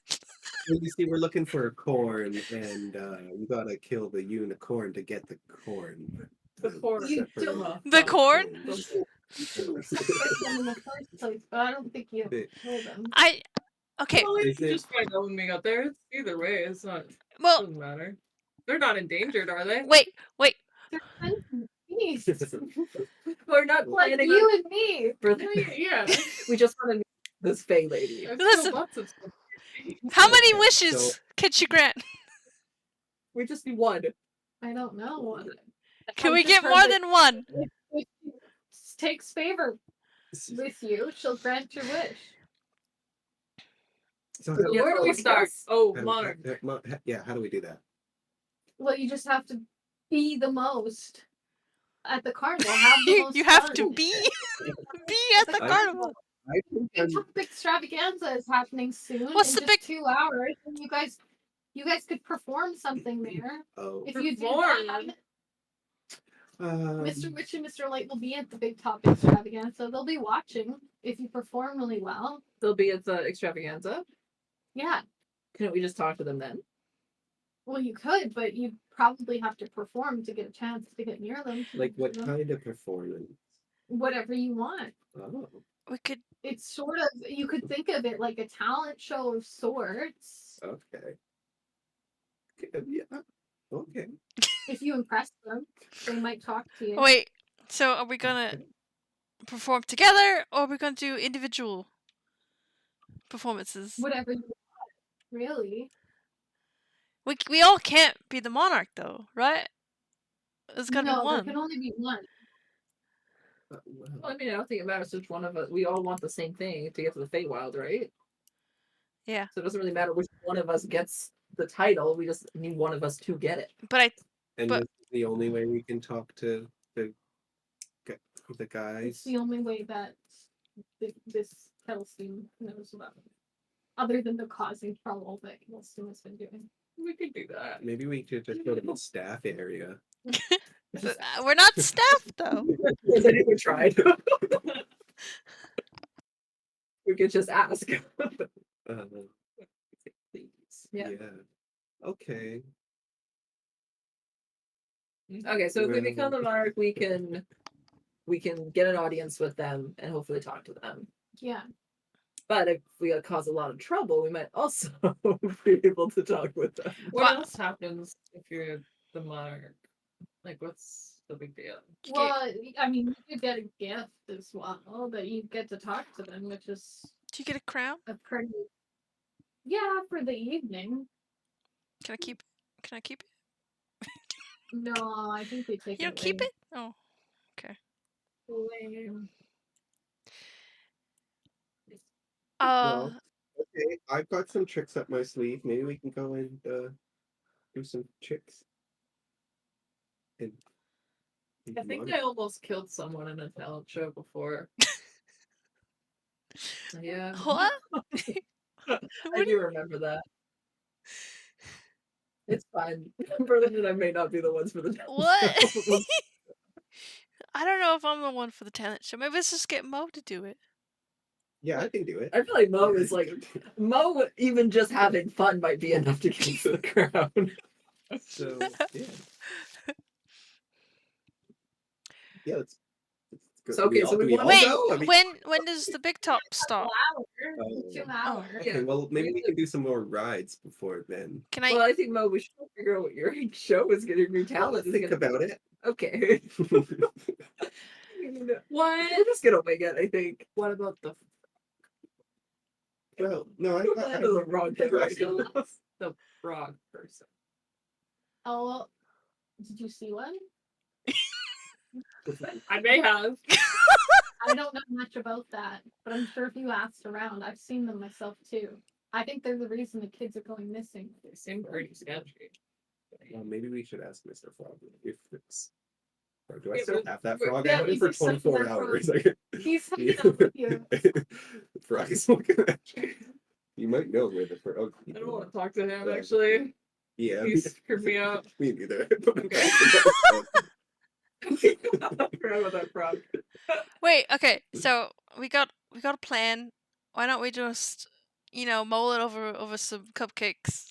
Well, you see, we're looking for corn, and you gotta kill the unicorn to get the corn. The corn. You Separate don't- The corn. corns. Separate them in the first place, but I don't think you have to Bit. kill them. Okay. Well, we Is can it- just find out when we got there. It's either way, it's not. Well, Doesn't matter. They're not endangered, are they? wait. They're kind of beasts. We're not Like planning you on and me. for Yeah. We just want to meet this Fey lady. I've Listen. killed lots of stuff. How many Okay, wishes so- can she grant? We just need one. I don't know. Can I've we just get heard more that than one? if she takes favor with you, she'll grant your wish. So So where do we start? Oh, how do- monarch. yeah, how do we do that? Well, you just have to be the most at the carnival. Have the most You have fun. to be at the I- carnival. I think Big Top Extravaganza is happening soon What's in the just big- 2 hours, and you guys could perform something there. Oh, If you do Perform? that, um, Mr. Witch and Mr. Light will be at the Big Top Extravaganza. They'll be watching if you perform really well. They'll be at the extravaganza. Yeah. Couldn't we just talk to them then? Well, you could, but you probably have to perform to get a chance to get near them. like what them. kind of performance? Whatever you want. Oh, We could. It's sort of, you could think of it like a talent show of sorts. okay. Yeah. Okay. If you impress them, they might talk to you. Wait. So are we gonna perform together, or are we gonna do individual performances? Whatever you want, really. We all can't be the monarch though, right? There's gotta be No, there one. can only be one. Well, Well, I mean, I don't think it matters which one of us. We all want the same thing to get to the Feywild, right? Yeah. So it doesn't really matter which one of us gets the title. We just need one of us to get it. But and but- this is the only way we can talk to the It's guys. the only way that this Kettlestein knows about it. Other than the causing trouble that Kettlestein has been doing. We could do that. Maybe we could just go to the staff area. we're not staff though. Has anyone tried? We could just ask. Uh, Please. yeah. Okay. Okay, so if we Well- become the monarch, we can get an audience with them and hopefully talk to them. Yeah. But if we cause a lot of trouble, we might also be able to talk with them. What Well- else happens if you're the monarch? Like, what's the big deal? Well, I mean, you could get a gift as well that you get to talk to them, which is Do you get a crown? a pretty. Yeah, for the evening. Can I keep it? No, I think they take You it don't keep away. it? Oh. Lame. Uh, Okay, I've got some tricks up my sleeve. Maybe we can go and do some tricks. And I think I almost killed someone in a talent show before. Yeah, what? I What do remember that. It's fine. Berlin and I may not be the ones for the What? show. I don't know if I'm the one for the talent show. Maybe let's just get Mo to do it. Yeah, I can do it. I feel like Mo is like Mo. Even just having fun might be enough to keep the crown. So yeah. Yeah, let's go. So, Do okay, so do we all Wait, go? I mean, when does the big top stop? Hour, Oh. 2 hours. okay, Yeah. well maybe we can do some more rides before then. Can I? Well, I think Mo, we should figure out what your show is going to be. Talent. Let's think about it. Okay. What? We're just gonna wing it. I think. What about the Well, no, That is a wrong thing, right? the frog person? Oh, well, did you see one? I may have. I don't know much about that, but I'm sure if you asked around, I've seen them myself too. I think they're the reason the kids are going missing. They seem pretty sketchy. Well, maybe we should ask Mr. Frog if it's. Or do I Yeah, still but- have that but- frog? yeah, I had it he's for a secular 24 frog. hours. He's hanging out with you. Frog is looking at you. You might know where the frog. I don't want to talk to him Yeah. actually. Yeah, He screwed me up. Me neither. I forgot about that frog. Wait. Okay. So we got a plan. Why don't we just, mull it over some cupcakes?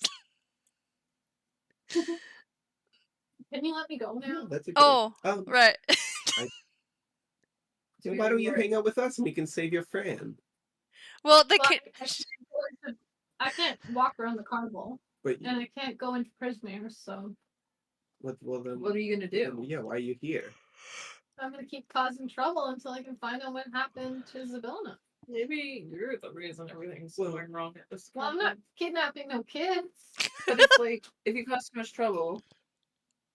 Can you let me go Yeah, now? that's a good. Oh, Um, right. so why don't you hang out with us and we can save your friend? Well, they But can. I can't walk around the carnival, But and I can't go into Prismare, so well then. What are you gonna do? Yeah, why are you here? I'm gonna keep causing trouble until I can find out what happened to Zabilna. Maybe you're the reason everything's going wrong at this Well, I'm not kidnapping no kids. But it's like if you cause too much trouble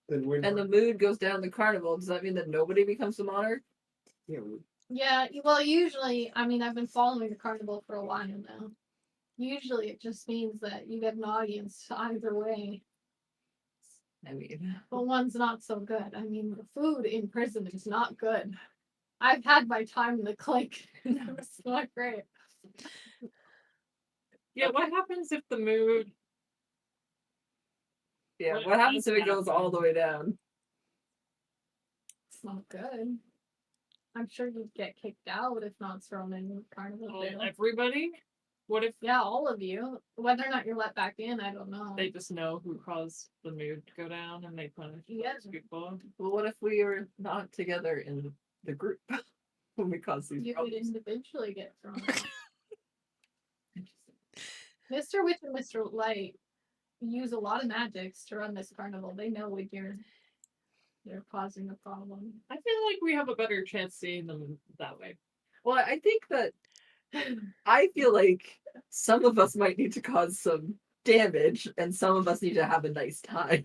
Then we're and the mood goes down the carnival, does that mean that nobody becomes the monarch? yeah, Yeah, well, usually, I mean, I've been following the carnival for a while now. Usually it just means that you get an audience either way. I mean, But one's not so good. I mean, the food in prison is not good. I've had my time in the clique. It was not great. Yeah, what happens if the mood? yeah. What What happens if it happens? goes all the way down? It's not good. I'm sure you'd get kicked out if not thrown in Carnival jail. Everybody? What if Yeah, all of you. Whether or not you're let back in, I don't know. they just know who caused the mood to go down and they punish Yeah. those people? Well, what if we are not together in the group when we cause these You would problems? individually get thrown out. Mr. Witch and Mr. Light use a lot of magics to run this carnival. They know when they're causing a problem. I feel like we have a better chance seeing them that way. Well, I think that I feel like some of us might need to cause some damage, and some of us need to have a nice time.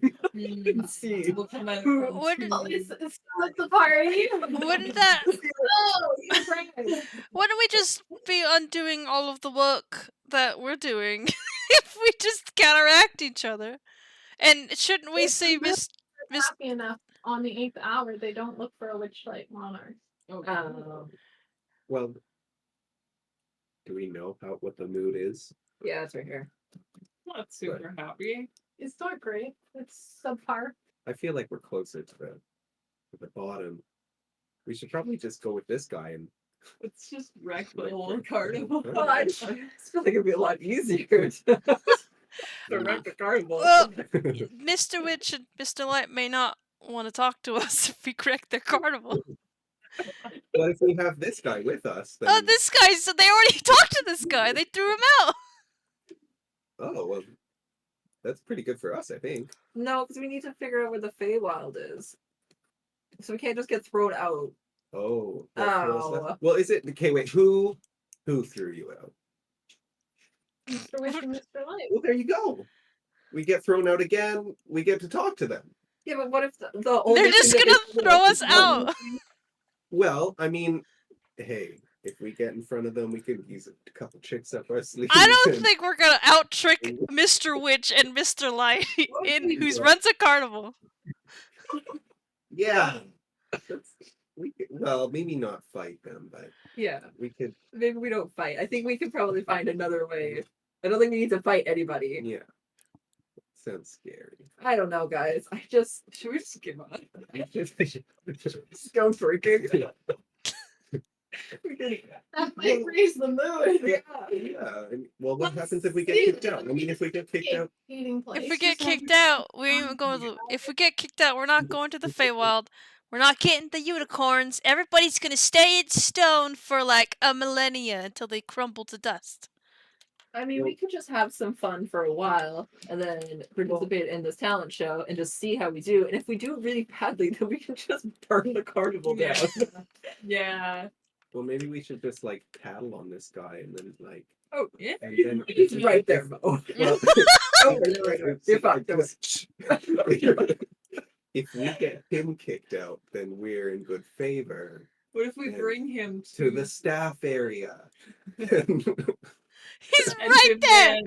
See. We'll come out Would- from Oh, it's the party. Wouldn't that? Oh, you're right. Wouldn't we just be undoing all of the work that we're doing if we just counteract each other? And shouldn't we If see the Miss? Happy enough on the 8th hour, they don't look for a witchlight monarch. Well, do we know what the mood is? Yeah, it's right here. not super happy. It's not great. It's subpar. I feel like we're closer to the bottom. We should probably just go with this guy and Let's just wreck the whole carnival. Well, I just feel like it'd be a lot easier to wreck the carnival. Well, Mr. Witch and Mr. Light may not want to talk to us if we wreck their carnival. But if we have this guy with us, then Oh, this guy! So they already talked to this guy. They threw him out. oh well, that's pretty good for us, I think. No, because we need to figure out where the Feywild is. So we can't just get thrown out. Oh, Oh. well, is it okay? Wait, who threw you out? Mr. Witch and Mr. Light. Well, there you go. We get thrown out again. We get to talk to them. Yeah, but what if the only They're just thing that gonna they throw know us is out. Well, I mean, hey, if we get in front of them, we can use a couple tricks up our sleeves. I don't and- think we're gonna out trick Mr. Witch and Mr. Light in who runs a carnival. Yeah. Well, maybe not fight them, but Yeah, we could. maybe we don't fight. I think we could probably find another way. I don't think we need to fight anybody. Yeah. Sounds scary. I don't know, guys. Should we just give up? Just Go for it. That might raise the mood. Yeah. Well, what Let's happens if we get see. kicked out? I mean, if we get kicked out, Eating place. If we get kicked out, we ain't even going to. If we get kicked out, we're not going to the Feywild. We're not getting the unicorns. Everybody's gonna stay in stone for like a millennia until they crumble to dust. I mean, we could just have some fun for a while and then participate in this talent show and just see how we do. And if we do really badly, then we can just burn the carnival down. Yeah. well, maybe we should just like tattle on this guy and then like. Oh, Yeah. And then he's right there, Mo. Well, You're fine, don't if we get him kicked out, then we're in good favor What if we And bring him to the staff area. He's and right there.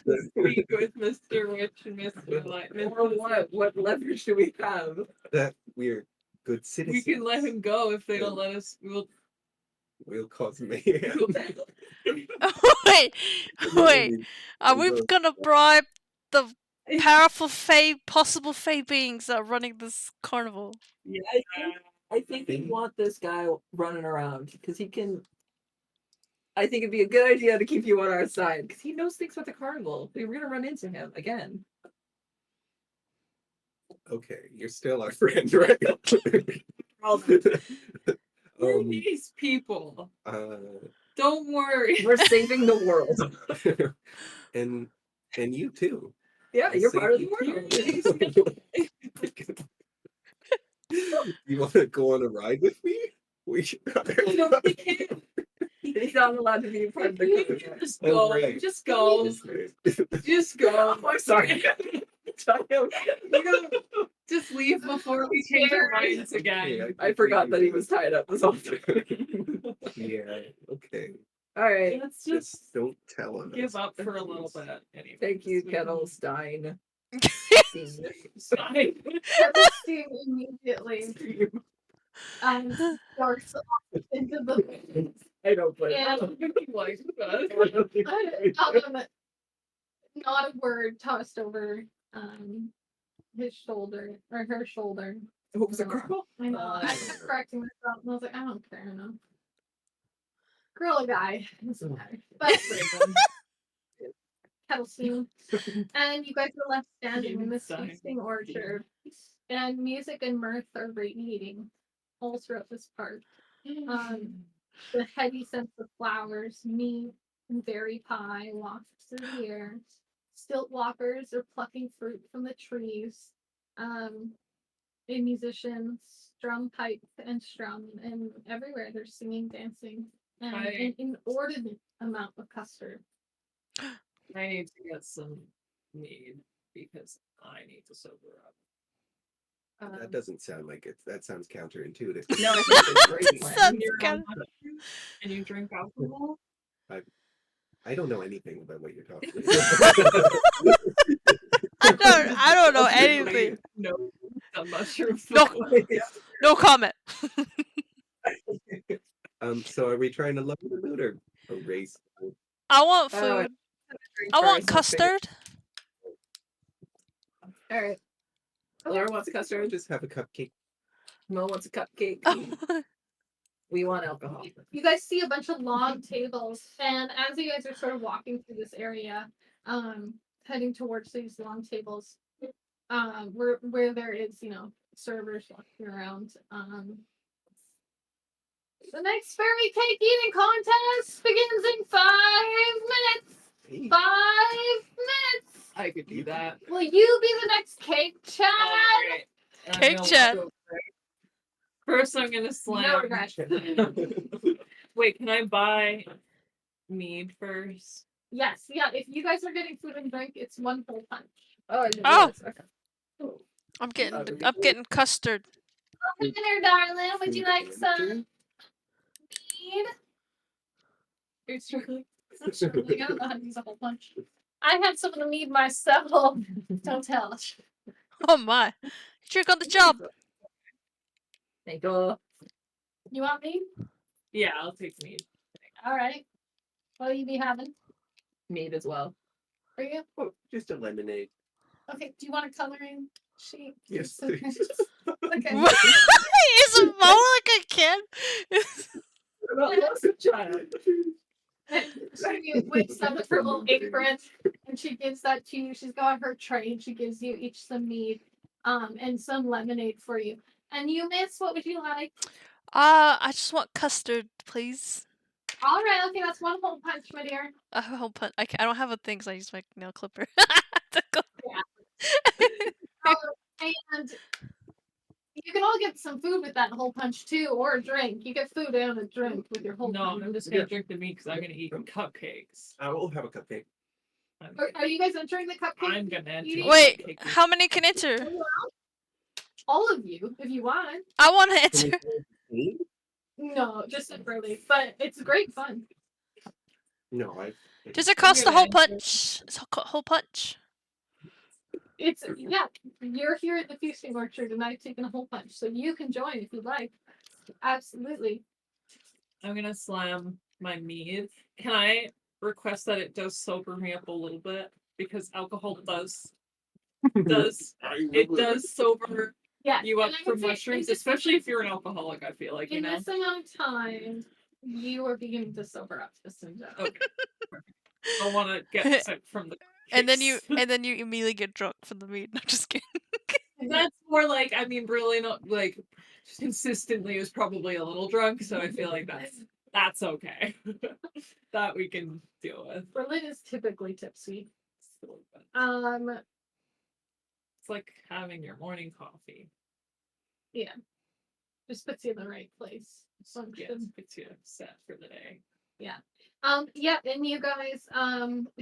then speak with Mr. Witch and Mr. Light? Or what? What leverage do we have? that we're good citizens. We can let him go if they don't let us. We'll cause mayhem. Wait. Are we gonna bribe the powerful possible Fey beings that are running this carnival? Yeah. I think we want this guy running around because he can. I think it'd be a good idea to keep you on our side because he knows things about the carnival. We're gonna run into him again. Okay, you're still our friend, right? We're these people. uh, Don't worry. We're saving the world. and you too. Yeah, I'll you're save part of the you world. You want to go on a ride with me? We should. No, we can't. He's not allowed to be part of the You group. can just Oh, go. right. Just go. Just go. I'm sorry. Just leave before we change our minds again. I forgot that he was tied up this whole time. Yeah. Okay. All right. Let's Just just don't tell on give us. up for a little bit. Anyway. Thank you, Kettlestein. Stein. Steam immediately starts off into the I don't play. and Like that. not a word tossed over his shoulder or her shoulder. What was a girl? I know. I kept correcting myself and I was like, I don't care enough. Girl or guy, doesn't matter. But kettle steam. And you guys are left standing in this feasting orchard. And music and mirth are radiating all throughout this park. The heady scent of flowers, meat, and berry pie wafts through the air. Stilt walkers are plucking fruit from the trees. And musicians strum pipe and strum, and everywhere they're singing, dancing, and an inordinate amount of custard. I need to get some mead because I need to sober up. That doesn't sound like it. That sounds counterintuitive. No, I think it's a great plan. Sounds You're good. on and you drink alcohol? I don't know anything about what you're talking about. I don't know anything. No, I'm not sure. No. No comment. So are we trying to lower the mood or raise? I want food. I want custard. All right. Laura wants custard. Just have a cupcake. Mo wants a cupcake. We want alcohol. You guys see a bunch of long tables, and as you guys are sort of walking through this area, heading towards these long tables, where there is, servers walking around. The next fairy cake eating contest begins in 5 minutes. 5 minutes. I could do that. Will you be the next cake, Chad? Alright. I'm Cake gonna Chad. walk over. First, I'm gonna No slam. regret. Wait, can I buy mead first? Yes, yeah. If you guys are getting food and drink, it's 1 full punch. Oh, I didn't Oh. realize. Okay. I'm getting custard. Welcome dinner, darling. Would you like some mead? You're struggling. I'm struggling. I don't know how to use a whole punch. I had some of the mead myself. Don't tell. Oh my. Trick on the job. Thank you. You want mead? Yeah, I'll take mead. All right. What'll you be having? Mead as well. For you? Oh, just a lemonade. Okay. Do you want a coloring sheet? Yes, Okay. please. Okay. Is Mo like a kid? That's a child. She wakes up with her little apron and she gives that to you. She's got her tray and she gives you each some mead, and some lemonade for you. And you, miss, what would you like? I just want custard, please. All right, okay, that's 1 whole punch, my dear. A whole punch. I don't have a thing, so I use my nail clipper. And you can all get some food with that whole punch too, or a drink. You get food and a drink with your whole No, punch. I'm just gonna drink the mead because I'm gonna eat cupcakes. I will have a cupcake. Are you guys entering the cupcake? I'm gonna enter. Eating? Wait, cupcake. how many can enter? All of you, if you want. I want to enter. No, just separately, but it's great fun. No, I. Does it cost the whole gonna enter. punch? It's a whole punch. It's you're here at the feasting orchard and I've taken a whole punch, so you can join if you'd like. Absolutely. I'm gonna slam my mead. Can I request that it does sober me up a little bit? Because alcohol does sober Yeah. you up and I for would say mushrooms, in this- especially if you're an alcoholic, I feel like, you in know. this amount of time, you are beginning to sober up just in general. Okay. I wanna get sick from the And then case. you immediately get drunk from the meat. No, just kidding. That's more like, I mean, really not like consistently is probably a little drunk, so I feel like that's okay. That we can deal with. Berlin is typically tipsy. It's like having your morning coffee. Yeah. Just puts you in the right place. Yes, gets you set for the day. Yeah, and you guys,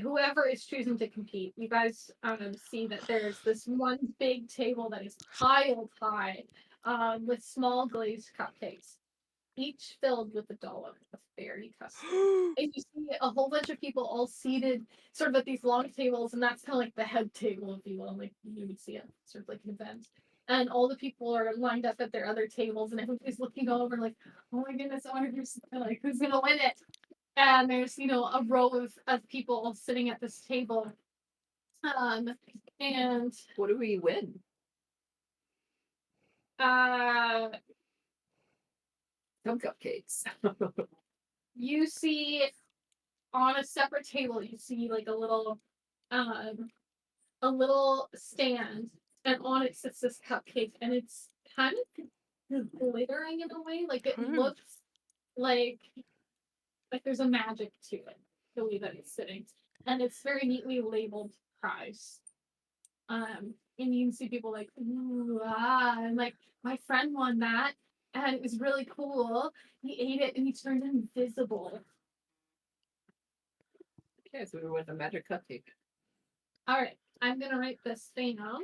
whoever is choosing to compete, you guys see that there's this one big table that is piled high, with small glazed cupcakes. each filled with a dollop of fairy custard. And you see a whole bunch of people all seated sort of at these long tables, and that's kind of like the head table, if you will, like you would see it sort of like an event. And all the people are lined up at their other tables, and everybody's looking over like, oh my goodness, I wonder like who's gonna win it. And there's a row of people sitting at this table. And What do we win? Some cupcakes. You see on a separate table, you see like a little stand, and on it sits this cupcake, and it's kind of glittering in a way, like it looks like there's a magic to it, the way that it's sitting, and it's very neatly labeled prize. And you can see people like, ooh, and like my friend won that, and it was really cool. He ate it and he turned invisible. Okay, so we went a magic cupcake. All right, I'm gonna write this thing down.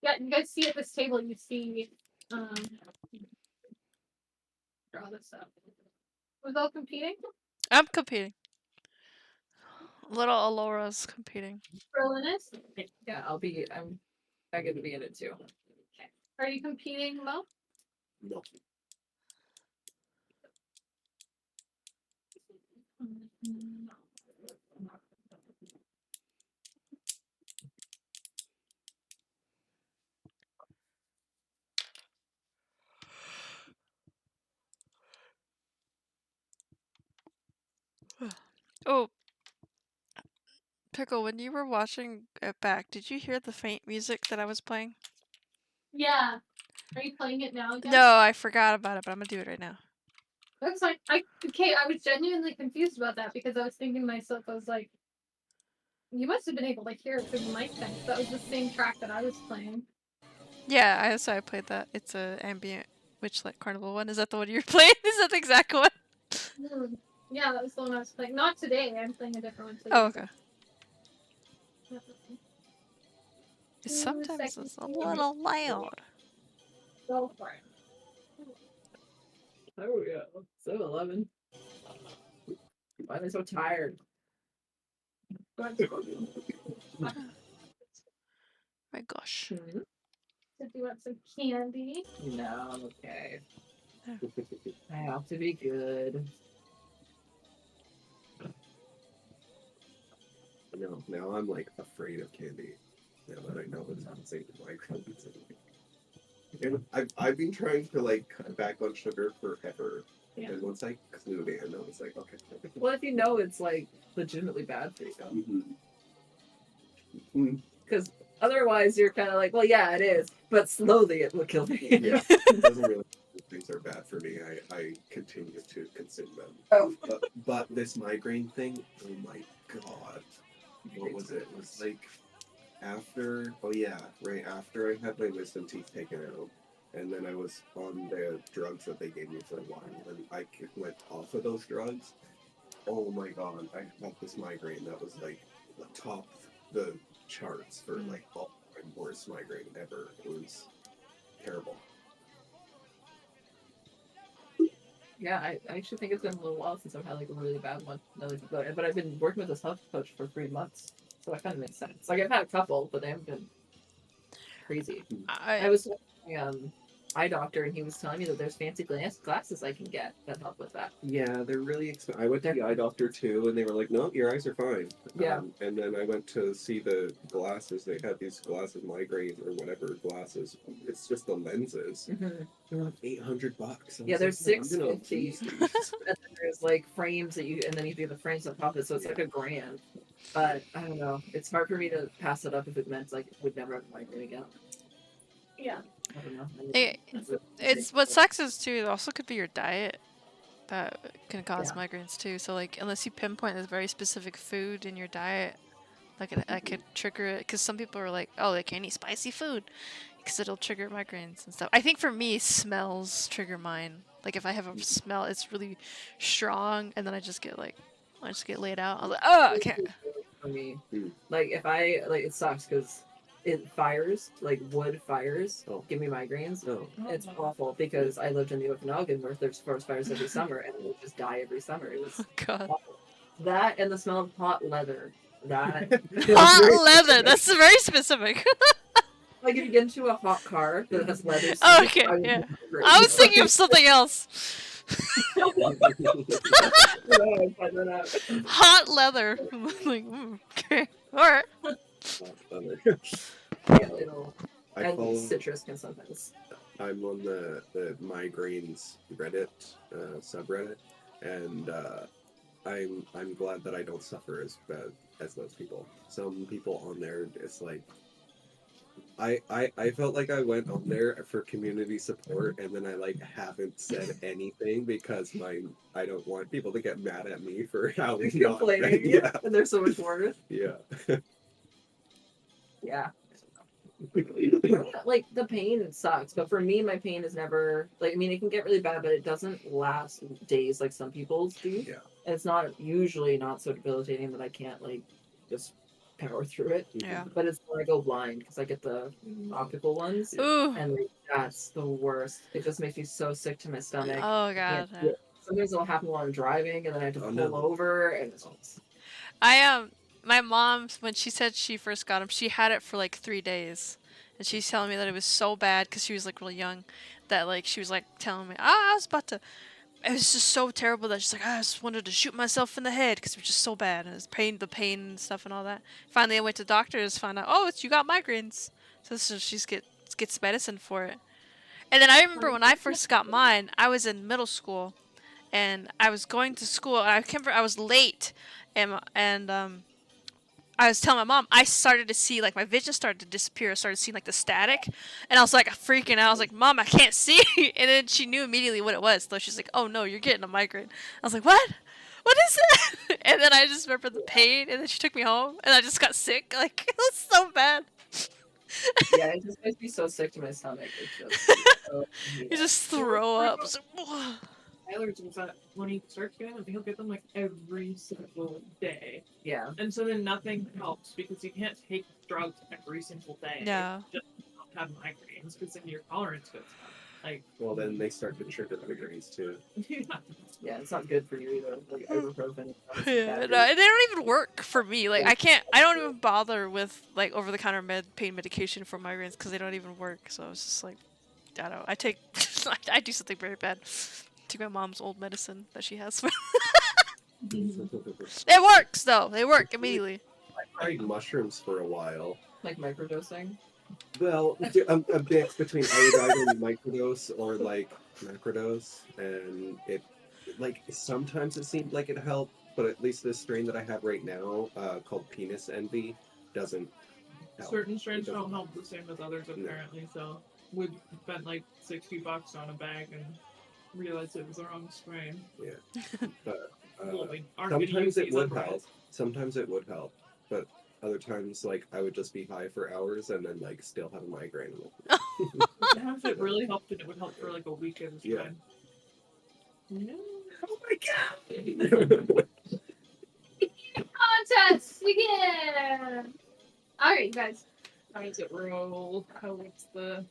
Yeah, you guys see at this table, you see, draw this up. Was all competing? I'm competing. Little Alora's competing. Berlinus? Yeah, I get to be in it too. Okay. Are you competing, Mo? No. Oh, Pickle, when you were watching it back, did you hear the faint music that I was playing? Yeah. Are you playing it now again? No, I forgot about it, but I'm gonna do it right now. That's like I was genuinely confused about that because I was thinking to myself, I was like, you must have been able to hear it through the mic then. That was the same track that I was playing. Yeah, that's why I played that. It's a ambient Witchlight Carnival one. Is that the one you're playing? Is that the exact one? Yeah, that was the one I was playing. Not today. I'm playing a different one today. Oh, okay. Two Sometimes seconds it's a here. little loud. Go for it. Oh yeah, 7-Eleven. Why are they so tired? My gosh. So do you want some candy? No, I'm okay. I have to be good. No, now I'm like afraid of candy. Now that I know it's causing migraines. And I've been trying to like cut back on sugar forever. Yeah. And once I clued in, I was like, okay. Well, if you know it's like legitimately bad for you, Mhm. because otherwise you're kind of like, well, yeah, it is, but slowly it will kill me. Yeah, it doesn't really. Things are bad for me. I continue to consume them. Oh. But this migraine thing, oh my god. What was it? It was like right after I had my wisdom teeth taken out. And then I was on the drugs that they gave me for a while. And I went off of those drugs. Oh my god, I had this migraine that was like the top of the charts for like all time worst migraine ever. It was terrible. Yeah, I actually think it's been a little while since I've had like a really bad one. But I've been working with this health coach for 3 months, so that kind of makes sense. Like I've had a couple, but they haven't been crazy. I was talking eye doctor, and he was telling me that there's fancy glasses I can get that help with that. Yeah, they're really expensive. I went to the eye doctor too, and they were like, "No, your eyes are fine." Yeah. And then I went to see the glasses. They had these glasses, migraine or whatever glasses. It's just the lenses. Mm-hmm. They're like $800. Yeah, there's like, no, I'm gonna $650. use these. And then there's like frames and then you do the frames on top of it, so it's like $1,000. But I don't know. It's hard for me to pass it up if it meant like would never have a migraine again. Yeah. I don't know. It's what sucks is too. It also could be your diet that can cause Yeah. migraines too. So like, unless you pinpoint a very specific food in your diet, like that could trigger it. Because some people are like, oh, they can't eat spicy food because it'll trigger migraines and stuff. I think for me, smells trigger mine. Like if I have a smell, it's really strong, and then I just get laid out. I'm like, oh, I can't. For me, Mm. like if I like it sucks because it fires, like wood fires, Oh. give me migraines. No. It's awful because I lived in the Okanagan where there's forest fires every summer and I would just die every summer. It was Oh God. awful. That and the smell of hot leather. That Hot leather. That's very specific. like if you get into a hot car that has leather seats, Okay, I would yeah. never- I was thinking of something else. No, I find that out. Hot leather. Like, okay. Alright. It'll, I and follow. citrus can sometimes. I'm on the migraines Reddit subreddit, and I'm glad that I don't suffer as bad as those people. Some people on there, it's like I felt like I went on there for community support, and then I like haven't said anything because I don't want people to get mad at me for how They're not complaining, yeah and there's so much worse. yeah. Yeah. Like the pain sucks, but for me, my pain is never like. I mean, it can get really bad, but it doesn't last days like some people's do. Yeah. And it's not usually not so debilitating that I can't like just power through it. Yeah. But it's when I go blind because I get the optical ones, Ooh. and like, that's the worst. It just makes me so sick to my stomach. Oh God. And sometimes it'll happen while I'm driving, and then I have to Oh, pull no. over, and it's My mom, when she said she first got him, she had it for like 3 days, and she's telling me that it was so bad because she was like really young, that like she was like telling me, I was about to. It was just so terrible that she's like, I just wanted to shoot myself in the head because it was just so bad, and it was the pain and stuff and all that. Finally, I went to doctors, found out, you got migraines, so she's gets medicine for it. And then I remember when I first got mine, I was in middle school, and I was going to school, and I was late, and I was telling my mom, I started to see, like, my vision started to disappear. I started seeing, like, the static. And I was, like, freaking out. I was like, Mom, I can't see. And then she knew immediately what it was. So she's like, oh, no, you're getting a migraine. I was like, what? What is that? And then I just remember the pain. And then she took me home. And I just got sick. Like, it was so bad. yeah, it just makes me so sick to my stomach. It's just You just throw up. I was like, "Whoa." Tyler's was that when he starts getting them, he'll get them like every single day. yeah. And so then nothing helps because you can't take drugs every single day. Yeah. Just don't have migraines because then your tolerance goes up. Like, Well, then they start to trigger migraines too. Yeah, it's not good for you either. Like ibuprofen. Yeah, no, and they don't even work for me. Like, I don't even bother with, like, over-the-counter pain medication for migraines because they don't even work. So it's just like, I don't know. I do something very bad. Take my mom's old medicine that she has. It works, though. They work immediately. I tried mushrooms for a while. Like microdosing. Well, a mix between iodine and microdose or like macrodose, and it like sometimes it seemed like it helped, but at least this strain that I have right now, called Penis Envy, doesn't help. certain strains It doesn't don't help the same as others apparently. So we spent like $60 on a bag and realized it was the wrong strain. Yeah, but Well, we aren't gonna sometimes use it these would otherwise. help. Sometimes it would help, but other times like I would just be high for hours and then like still have a migraine. Sometimes it really helped and it would help for like a week at a Yeah. time. No. Oh my god! Contest begin. All right, you guys. How does it roll? How what's the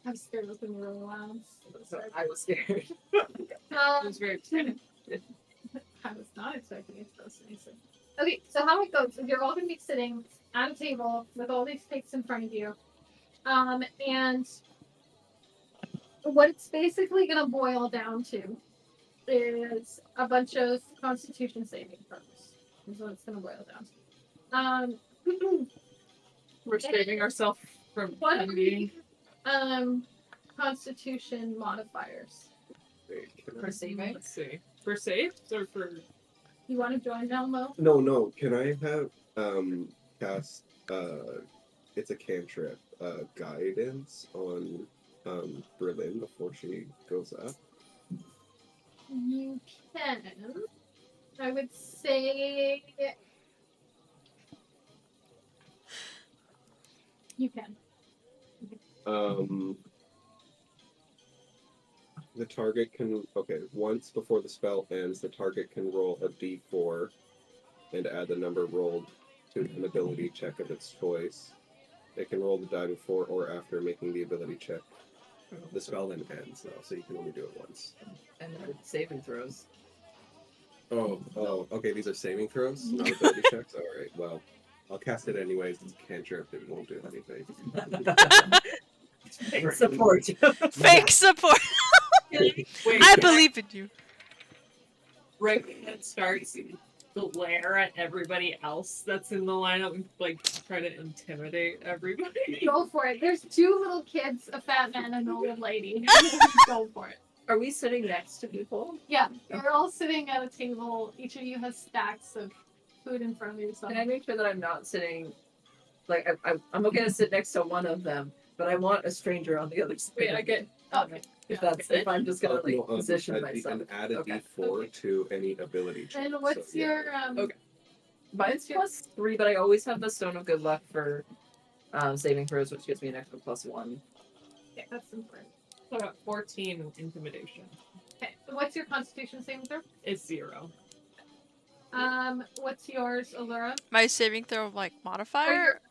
I'm scared it was gonna be really loud. So I was scared. it was very exciting. I was not expecting it to go so nicely. Okay, so how it goes is you're all gonna be sitting at a table with all these stakes in front of you. And what it's basically gonna boil down to is a bunch of constitution saving throws. Is what it's gonna boil down to. We're saving ourselves from What are being the constitution modifiers? For saving? Let's see. For saves or for You want to join Elmo? No. Can I have cast it's a cantrip guidance on Berlin before she goes up? You can. I would say you can. The target can once before the spell ends, the target can roll a d4 and add the number rolled to an ability check of its choice. It can roll the die before or after making the ability check. The spell then ends though, so you can only do it once. And then saving throws. Oh, okay, these are saving throws, not ability checks? Alright, well, I'll cast it anyways. It's a cantrip, it won't do anything. Thanks, support. Fake support. Wait, I can believe in you. right when it starts, glare at everybody else that's in the lineup and like try to intimidate everybody. Go for it. There's 2 little kids, a fat man, and an old lady. Go for it. Are we sitting next to people? Yeah, you're all sitting at a table. Each of you has stacks of food in front of you. So Can I make sure that I'm not sitting? Like I'm okay to sit next to one of them, but I want a stranger on the other side. Wait, I get okay. If I'm just gonna like position And myself. add a Okay. d4 to any ability check. And what's So, yeah. your Okay. Mine's +3, but I always have the Stone of Good Luck for saving throws, which gives me an extra +1. Okay, that's important. I got 14 intimidation. Okay, what's your Constitution saving throw? It's 0. What's yours, Allura? My saving throw like Or modifier.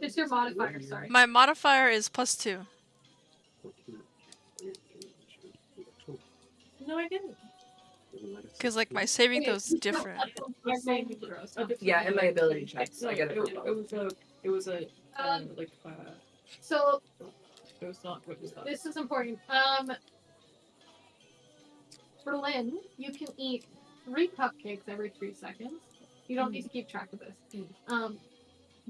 just your modifier. Sorry. My modifier is +2. No, I didn't. Cause like my saving Okay, throw's so different. your saving throws. Yeah, and my ability checks. No, I get it. it was a like So it was not what was that? this is important. Berlin, you can eat 3 cupcakes every 3 seconds. You don't need to keep track of this.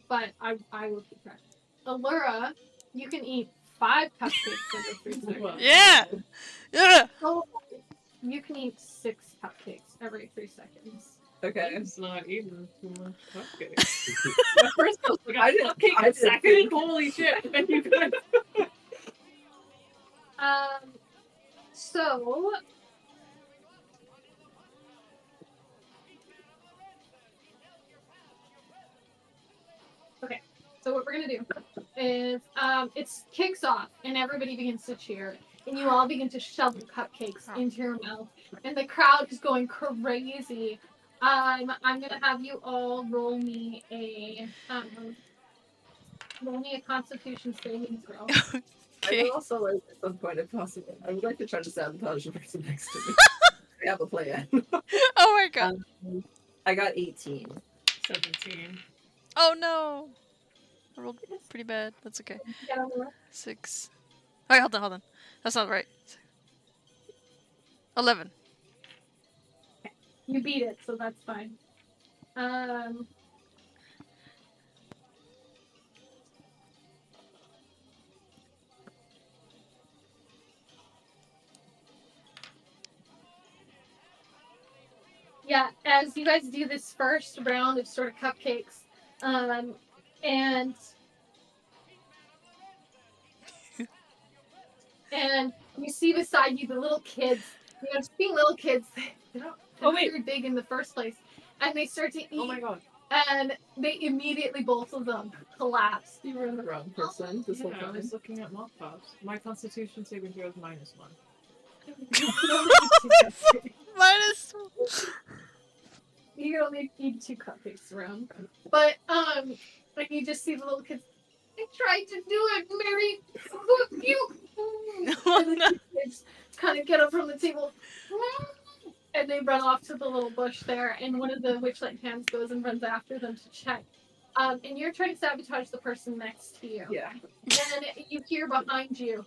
But I will keep track. Allura, you can eat 5 cupcakes every 3 seconds. Yeah. Yeah. So you can eat 6 cupcakes every 3 seconds. Okay. It's not eating too much cupcakes. At first, I didn't cupcake I a didn't second. think- Holy shit! And you guys. So okay. So what we're gonna do is it kicks off and everybody begins to cheer and you all begin to shovel cupcakes into your mouth and the crowd is going crazy. I'm gonna have you all roll me a Constitution saving throw. I Okay. would also like at some point, if possible, I would like to try to sabotage the person next to me. I have a plan. Oh my god. I got 18. 17. Oh no. I rolled pretty bad. That's okay. Get on the roll. 6. Alright, hold on. That's not right. 11. You beat it, so that's fine. Yeah, as you guys do this first round of sort of cupcakes, and you see beside you the little kids. You know, just being little kids, they don't very big in the first place, and they start to eat. Oh my god. And they immediately, both of them, collapse. You were the wrong person this whole I time. was looking at mock pops. My Constitution saving throw is -1. Minus. You can only eat 2 cupcakes around. But, like, you just see the little kids, I tried to do it, Mary! Look, you! And the kids kind of get up from the table, and they run off to the little bush there, and one of the witchlight hands goes and runs after them to check. And you're trying to sabotage the person next to you. Yeah. And you hear behind you,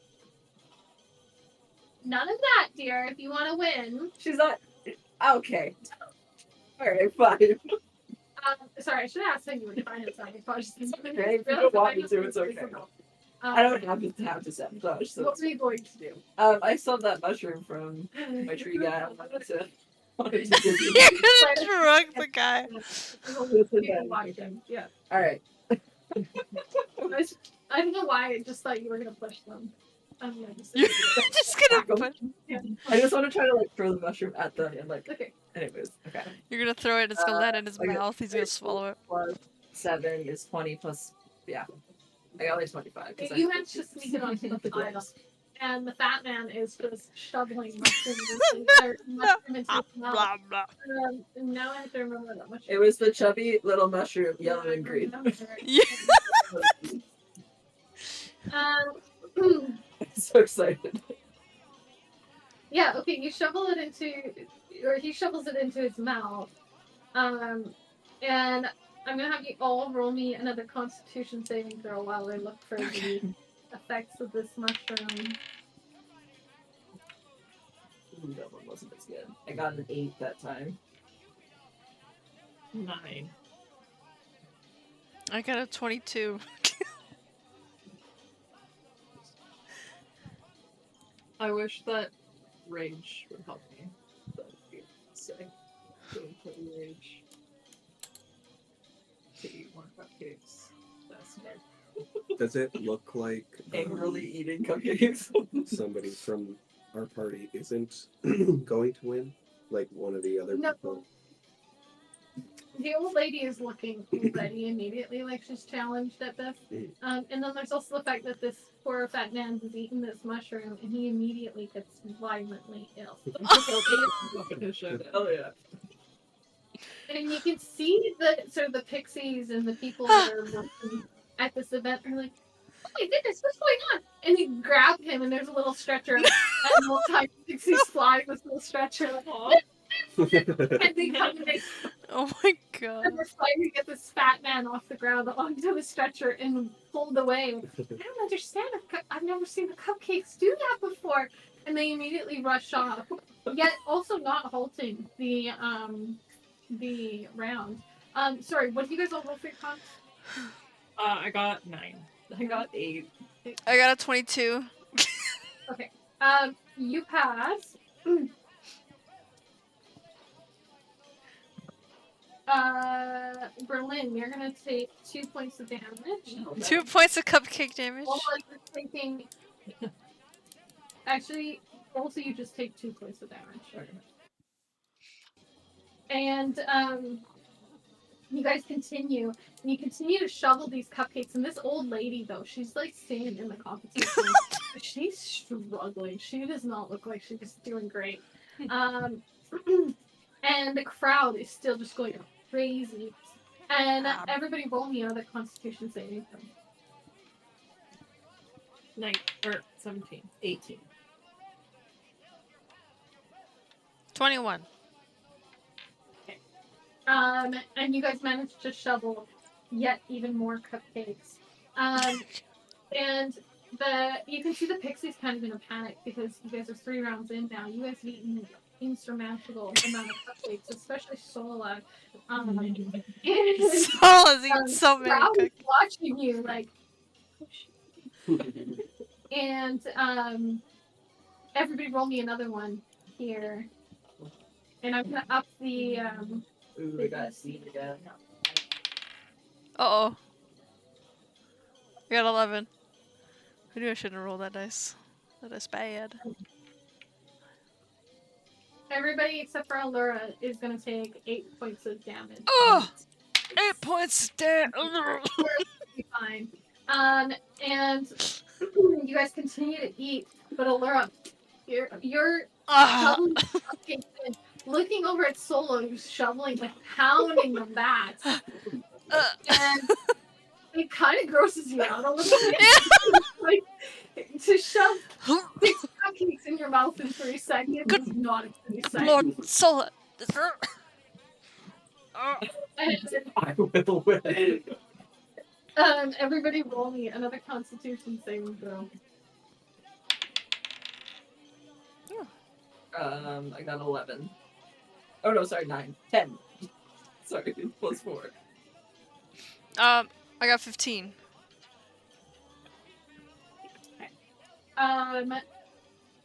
none of that, dear, if you want to win. She's not. Okay. Alright, fine. Sorry, I should have asked how you were defining sabotage. Okay, if you don't want me to, it's okay. I don't have to sabotage. So What were you going to do? I saw that mushroom from my tree guy. I wanted to give you. You're gonna drug the guy. Yeah. Alright. I don't know why. I just thought you were gonna push them. You're just gonna put. I just want to try to like throw the mushroom at them and like. Okay. Anyways, okay. You're gonna throw it. It's gonna land in his I got mouth. He's gonna swallow it. Plus 7 is 20 plus. Yeah. I got like 25. 'cause You I- managed to sneak it onto the pile, and the fat man is just shoveling mushrooms into his mouth. Blah blah. Now I have to remember that mushroom. It was the chubby little mushroom, yellow and green. Yeah. so excited. Yeah, okay, you shovel it into, or he shovels it into his mouth. And I'm gonna have you all roll me another Constitution saving throw while I look for the effects of this mushroom. Ooh, that one wasn't as good. I got an 8 that time. 9. I got a 22. I wish that rage would help me. That would be sick. Going for the rage. To eat more cupcakes. That's good. Does it look like Angrily eating cupcakes. somebody from our party isn't going to win? Like one of the other No. people? The old lady is looking ready immediately, like she's challenged at this. And then there's also the fact that this poor fat man has eaten this mushroom and he immediately gets violently ill. Hell yeah. And you can see the sort of the pixies and the people that are working at this event are like, oh my goodness, what's going on? And you grab him and there's a little stretcher and little tiny pixies fly with the stretcher like, and they come and they Oh my god. and we're trying to get this fat man off the ground onto the stretcher and pulled away. I don't understand. I've never seen the cupcakes do that before. And they immediately rush off, yet also not halting the round. Sorry, what did you guys all roll for your cons? I got 9. I got 8. I got a 22. Okay. You pass. Berlin, you're gonna take 2 points of damage. 2 points of cupcake damage. Well, you're taking. Actually, also you just take 2 points of damage. And you guys continue, and you continue to shovel these cupcakes. And this old lady, though, she's like staying in the competition. She's struggling. She does not look like she's doing great. And the crowd is still just going crazy. And everybody roll me another Constitution saving throw. 9 or 17. 18. 21. And you guys managed to shovel yet even more cupcakes. And you can see the pixies kind of in a panic because you guys are 3 rounds in now. You guys have eaten an insurmountable amount of cupcakes, especially Sola. And Sola's eating so many crowd is cookies. watching you like. And everybody roll me another one here. And I'm gonna up the Ooh, I got C again. Uh-oh. I got 11. I knew I shouldn't roll that dice. That is bad. everybody except for Allura is gonna take 8 points of damage. Oh! 8 points damage! Be fine. And you guys continue to eat, but Allura, you're shoveling cupcakes and looking over at Solo, who's shoveling, like pounding them back. And it kind of grosses you out a little bit. Like, to shove 6 cupcakes in your mouth in 3 seconds is not a pretty sight. Lord Sola! And, I will win. everybody roll me another Constitution saving throw. I got 11. Oh no, sorry, 9. 10. Sorry, plus 4. I got 15.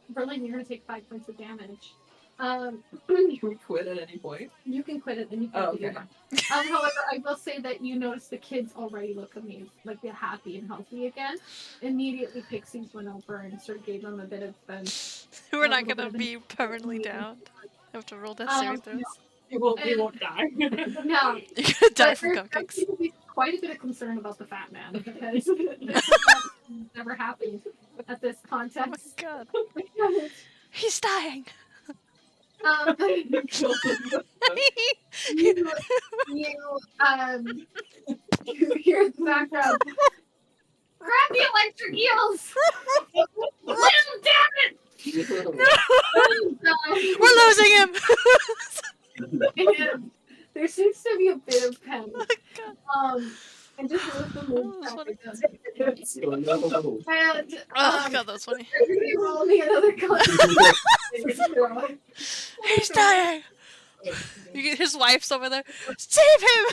Berlin, you're gonna take 5 points of damage. Can we quit at any point? You can quit it and you can Oh, do okay. it. However, I will say that you notice the kids already look amazing, like they're happy and healthy again. Immediately, Pixies went over and sort of gave them a bit of We're not little gonna bit of be permanently down. I have to roll death saving throws. We won't die. no. You're gonna die But from there cupcakes. seems to be quite a bit of concern about the fat man because this never happened at this Oh my context. god. He's dying! You hear the background. Grab the electric eels! Lift We're losing him. And there seems to be a bit of panic. God. And just as the moon Oh, that's funny. and Oh god, that was funny. everybody roll me another con. He's dying. You get his wife's over there. Save him.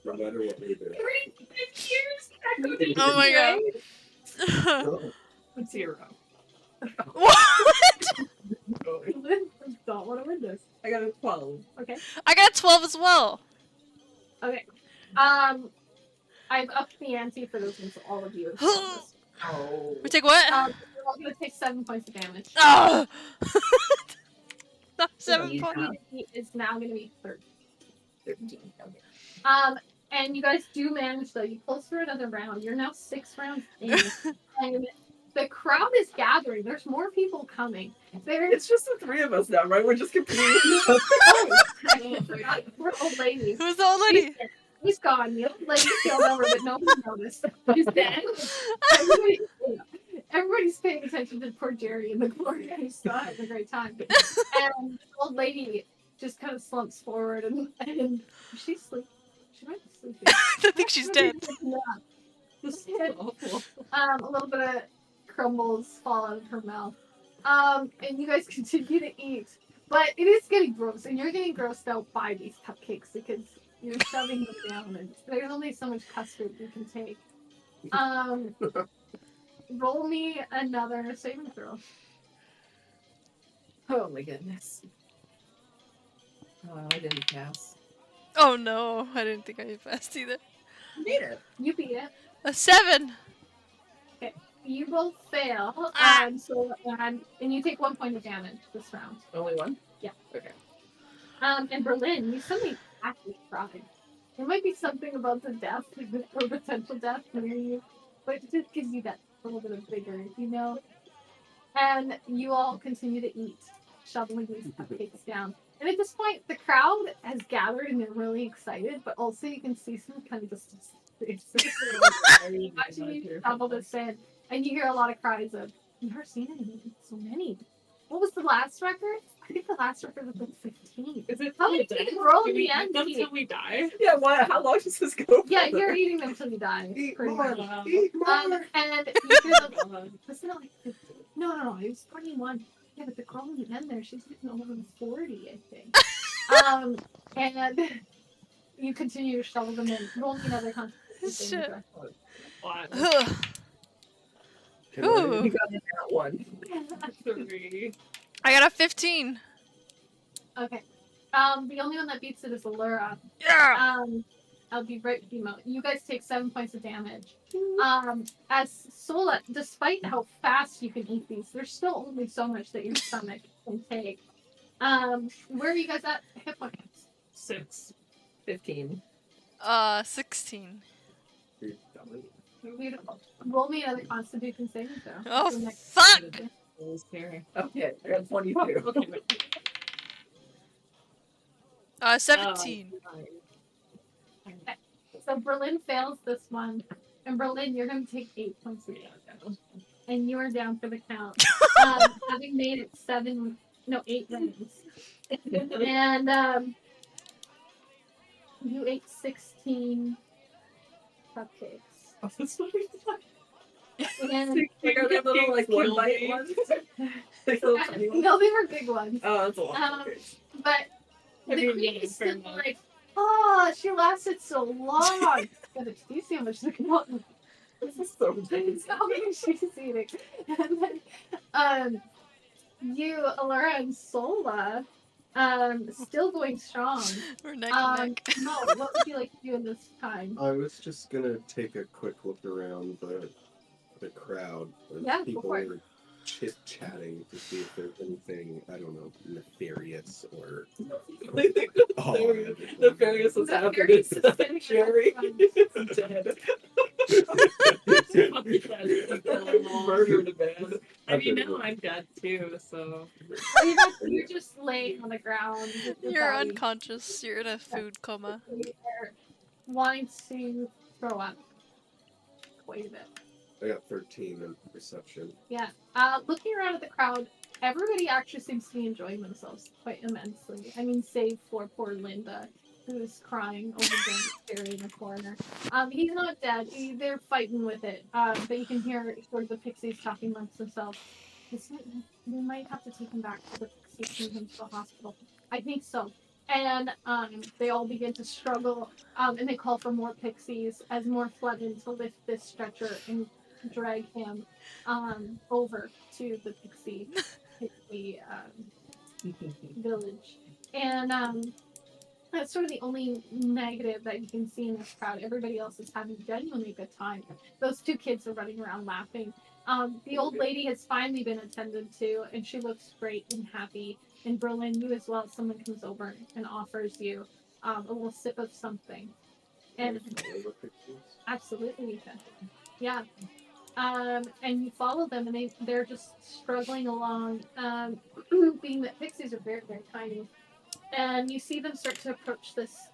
No matter what we do. Oh my god. Oh, 0. What? Don't want to win this. I got a 12. Okay. I got 12 as well. Okay. I've upped the ante for this one, so all of you. Oh. We take what? You're all gonna take 7 points of damage. Oh. Not Yeah. 7 points. It's now gonna be 13. 13. Okay. And you guys do manage though. You close for another round. You're now 6 rounds in, and the crowd is gathering. There's more people coming. It's just the 3 of us now, right? We're just competing. We're old ladies. Who's the old lady? He's gone. The old lady killed over, but nobody noticed. He's dead. Everybody's paying attention to poor Jerry in the corner. He's still having a great time. And the old lady just kind of slumps forward and she's sleeping. She might be sleeping. I think she's dead. Yeah. A little bit of crumbles fall out of her mouth. And you guys continue to eat. But it is getting gross, and you're getting grossed out by these cupcakes because you're shoving them down, and there's only so much custard you can take. Roll me another saving throw. Oh my goodness. I didn't pass. Oh no, I didn't think I passed either. Made it. You beat it. A 7. You both fail. And you take 1 point of damage this round. Only one? Yeah. Okay. In Berlin, you suddenly actually cried. There might be something about the death, or potential death near you, but it just gives you that little bit of vigor, you know? And you all continue to eat, shoveling these cupcakes down. And at this point, the crowd has gathered and they're really excited, but also you can see some kind of just watching you shovel this in, and you hear a lot of cries of, "I've never seen anything so many." What was the last record? I think the last record was like 15. Is it How many till people we roll die? in Do we the end? eat them till we die? Yeah, why? How long does this go? Yeah, for? you're eating them till you die. eat pretty more. much. Eat more. And you hear them, wasn't it like 15? No, it was 21. Yeah, but the girl in the end there, she's getting over 40, I think. And you continue to shovel them in. Roll me another constitution. Shit. What? Ugh. Can Ooh. You got that one. 3. I got a 15. Okay. The only one that beats it is Allura. Yeah. I'll be right with you, Mo. You guys take 7 points of damage. As Sola, despite how fast you can eat these, there's still only so much that your stomach can take. Where are you guys at hit points? 6. 15. 16. Beautiful. Roll me another Constitution saving throw. Oh, The next- fuck! It was scary. Okay, I got 22. Okay, wait. 17. So Berlin fails this one. And Berlin, you're going to take 8 points of damage. And you are down for the count. Having made it 8 rounds. And you ate 16 cupcakes. Oh, that's what we And Like, are they little, like, one bite ones? Like, little tiny ones? no, they were big ones. Oh, that's a lot. Um, Okay. But I the mean, queen yeah, is fair still enough. like, oh, she lasted so long. Do you see how much the come This is so good. how many she's eating? And then, you, Allura and Sola, still going strong. We're neck and neck. No, what would you like to do in this time? I was just gonna take a quick look around the crowd. And Yeah, go people for it. were chit chatting to see if there's anything, I don't know, nefarious or odd. Nefarious has happened. It's Jerry is dead. Murdered a man. I mean, now I'm dead too, so. You're just laying on the ground. with your You're belly. unconscious. You're in a food coma. You are wanting to throw up quite a bit. I got 13 in perception. Yeah. Looking around at the crowd, everybody actually seems to be enjoying themselves quite immensely. I mean, save for poor Linda, who's crying over James Terry in the corner. He's not dead. They're fighting with it. But you can hear sort of the pixies talking amongst themselves. We might have to take him back to the pixie kingdom to the hospital. I think so. And they all begin to struggle. And they call for more pixies as more flood in to lift this stretcher and drag him over to the pixie village. And that's sort of the only negative that you can see in this crowd. Everybody else is having genuinely a good time. Those two kids are running around laughing. The old lady has finally been attended to, and she looks great and happy. In Berlin, you as well, someone comes over and offers you a little sip of something. And absolutely, you can. Yeah. And you follow them, and they're just struggling along. Being that pixies are very, very tiny, and you see them start to approach this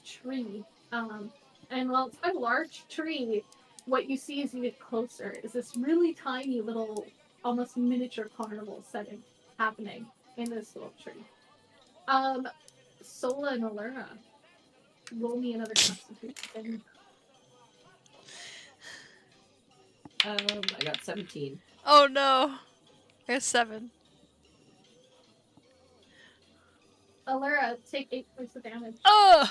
tree. And while it's quite a large tree, what you see as you get closer is this really tiny little, almost miniature carnival setting happening in this little tree. Sola and Allura, roll me another constitution. I got 17. Oh no. I got 7. Allura, take 8 points of damage. Oh!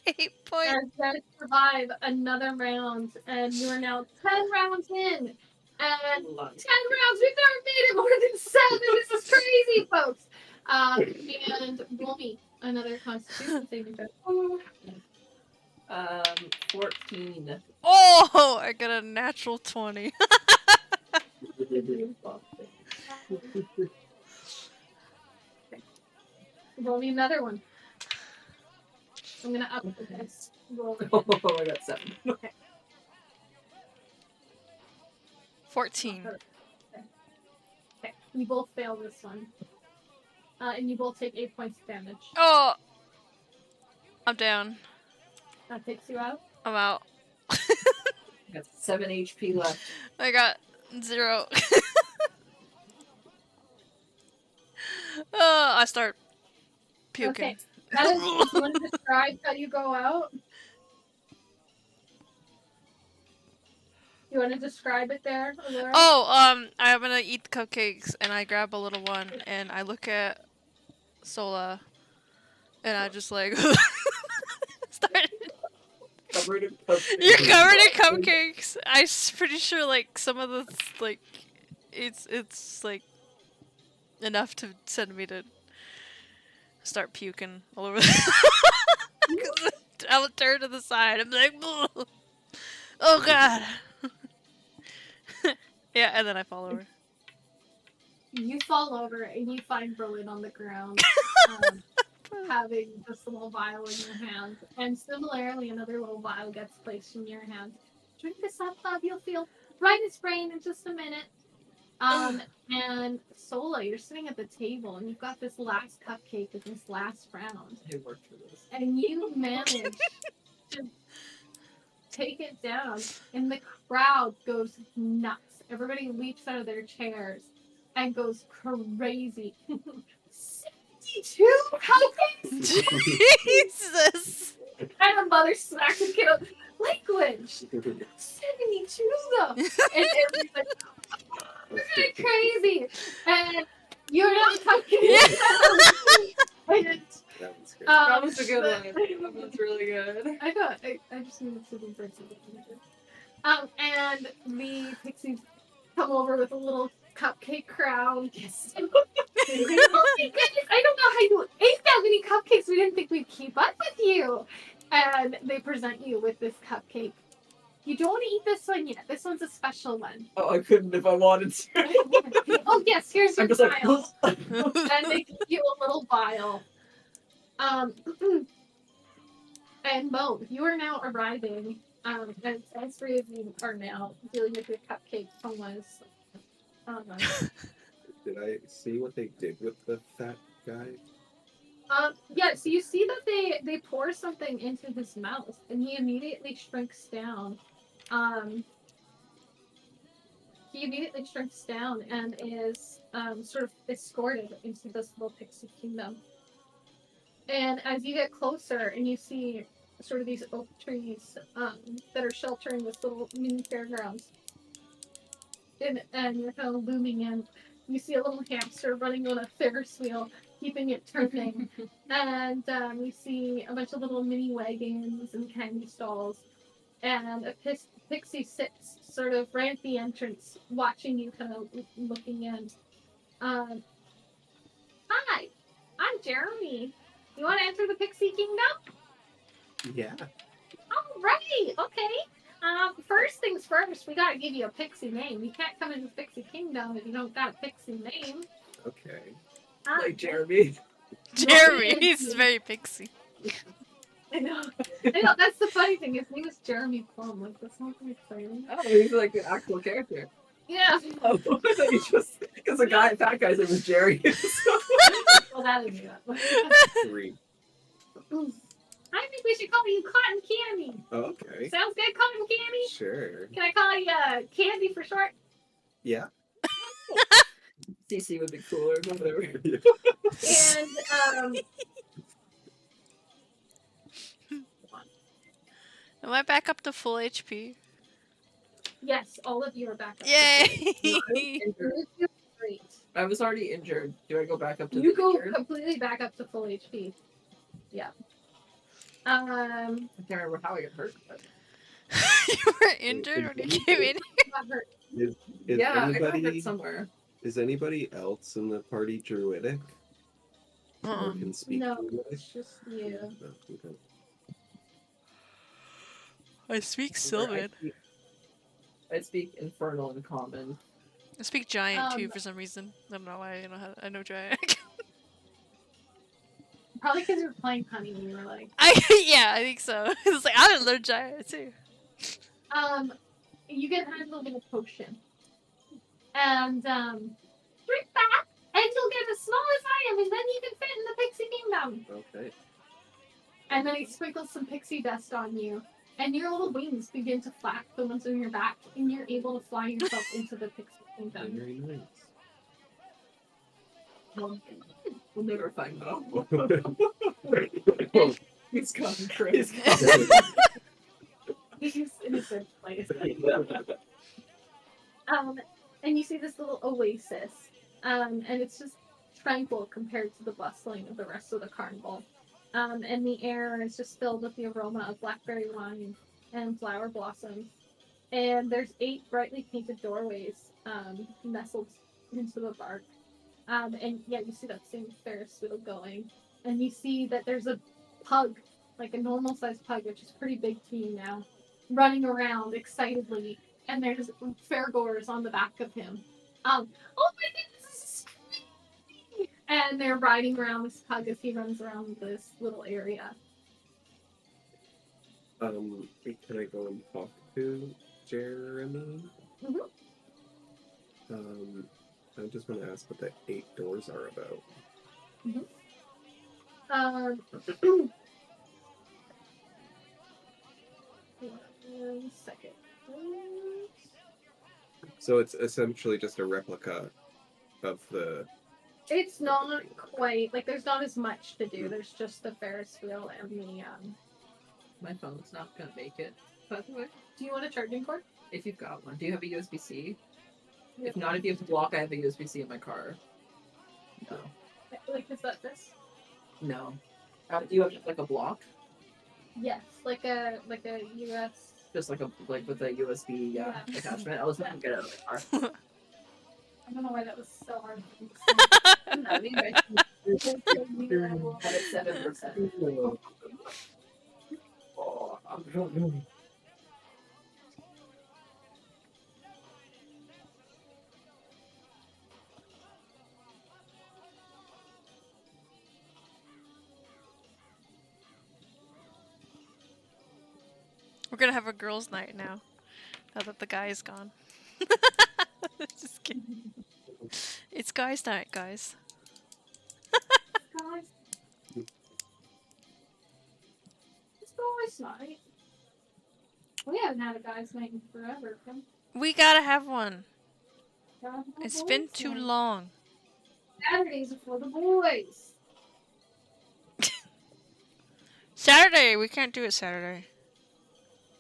8 points. And then survive another round, and you are now 10 rounds in. And 10 rounds, we've never made it more than 7. This is crazy, folks. And roll me another constitution saving throw. 14. Oh! I got a natural 20. Roll me another one. I'm gonna up this. Roll again. Oh, I got 7. 14. Okay, you both fail this one. And you both take 8 points of damage. Oh! I'm down. That takes you out. I'm out. I got 7 HP left. I got 0. Oh, I start puking. Okay. Do you want to describe how you go out? You want to describe it there, Allura? Oh, I'm gonna eat the cupcakes, and I grab a little one, and I look at Sola, and I just like start. Covered in cupcakes. You're covered in cupcakes. I'm pretty sure like some of the like, it's like enough to send me to start puking all over. I'll turn to the side. I'm like, "Ugh. Oh god." Yeah, and then I fall over. You fall over and you find Berlin on the ground, having this little vial in your hand. And similarly, another little vial gets placed in your hand. Drink this up, love. You'll feel right as rain in just a minute. And Sola, you're sitting at the table and you've got this last cupcake in this last round. I worked for this. And you manage to take it down, and the crowd goes nuts. Everybody leaps out of their chairs and goes crazy. 72 cupcakes! Jesus! And the mother smacks the kid up. Language! 72 though! And everybody's like, we're going crazy! And you're not cupcakes! And That was good. That was a good one. That was really good. I just needed to be person. And the pixies come over with a little cupcake crown. Yes. Oh my goodness, I don't know how you ate that many cupcakes. We didn't think we'd keep up with you. And they present you with this cupcake. You don't want to eat this one yet. This one's a special one. Oh, I couldn't if I wanted to. Oh yes, here's your I'm just like, vial. And they give you a little vial. And Mo, you are now arriving. And all 3 of you are now dealing with your cupcake homeless. Did I see what they did with the fat guy? Yeah, so you see that they pour something into his mouth, and he immediately shrinks down He immediately shrinks down and is sort of escorted into this little pixie kingdom. And as you get closer and you see sort of these oak trees that are sheltering this little mini fairgrounds, and you're kind of looming in, you see a little hamster running on a Ferris wheel, keeping it turning. And you see a bunch of little mini wagons and candy stalls. And a pixie sits sort of right at the entrance, watching you, kind of looking in. Hi, I'm Jeremy. You want to enter the Pixie Kingdom? Yeah. All right, okay. First things first, we gotta give you a pixie name. You can't come into the Pixie Kingdom if you don't got a pixie name. Okay. Like Jeremy. Jeremy, he's very pixie. I know. I know. That's the funny thing. His name is Jeremy Plum. Like, that's not very exciting. Oh, he's like an actual character. Yeah. Oh, I thought you just because the guy, fat guy's name was Jerry. Well, that is that. 3. I think we should call you Cotton Candy. Okay. Sounds good, Cotton Candy? Sure. Can I call you Candy for short? Yeah. CC would be cooler, whatever. And Am I back up to full HP? yes, all of you are back up. Yay! Great. I was already injured. Do I go back up to You the go injured? completely back up to full HP. Yeah. I can't remember how I got hurt. But... You were injured when you came in. Got hurt. Is yeah, I got anybody hurt somewhere. is anybody else in the party druidic? Or can speak No, druidic? it's just you. No, okay. I speak I Sylvan. I speak Infernal and Common. I speak Giant too Um, for some reason. I don't know why. I know Giant. Probably because you were playing Honey and you were like, Yeah, I think so. It's like I didn't learn Giant too. you get handed a little potion. And, drink that, and you'll get as small as I am, and then you can fit in the Pixie Kingdom. Okay. And then he sprinkles some pixie dust on you, and your little wings begin to flap, the ones on your back, and you're able to fly yourself into the Pixie Kingdom. Very nice. We'll never find out. Well, He's gone crazy. He's in a good place. And you see this little oasis, and it's just tranquil compared to the bustling of the rest of the carnival. And the air is just filled with the aroma of blackberry wine and flower blossoms. And there's 8 brightly painted doorways nestled into the bark. And yeah, you see that same Ferris wheel going. And you see that there's a pug, like a normal sized pug, which is pretty big to you now, running around excitedly. And there's fairgoers on the back of him. Oh my goodness, this is crazy! And they're riding around this pug as he runs around this little area. can I go and talk to Jeremy? Mhm. I just want to ask what the 8 doors are about. One second. So it's essentially just a replica of the. It's not quite like there's not as much to do. There's just the Ferris wheel and the My phone's not gonna make it, by the way. Do you want a charging cord? If you've got one. Do you have a USB-C? If not, if you have to block, I have a USB-C in my car. No. Like is that this? No. Do you have like a block? Yes, like a US. Just like with a USB Yeah. attachment? I was not gonna get it out of my car. I don't know why that was so hard. I mean, right. 7%. Oh, I'm We're gonna have a girls' night now. Now that the guy is gone. Just kidding. It's guys' night, guys. Guys. It's always night. We haven't had a guys' night in forever. Kim. We gotta have one. Gotta have a It's been boys' too night. long. Saturdays are for the boys. Saturday, we can't do it Saturday.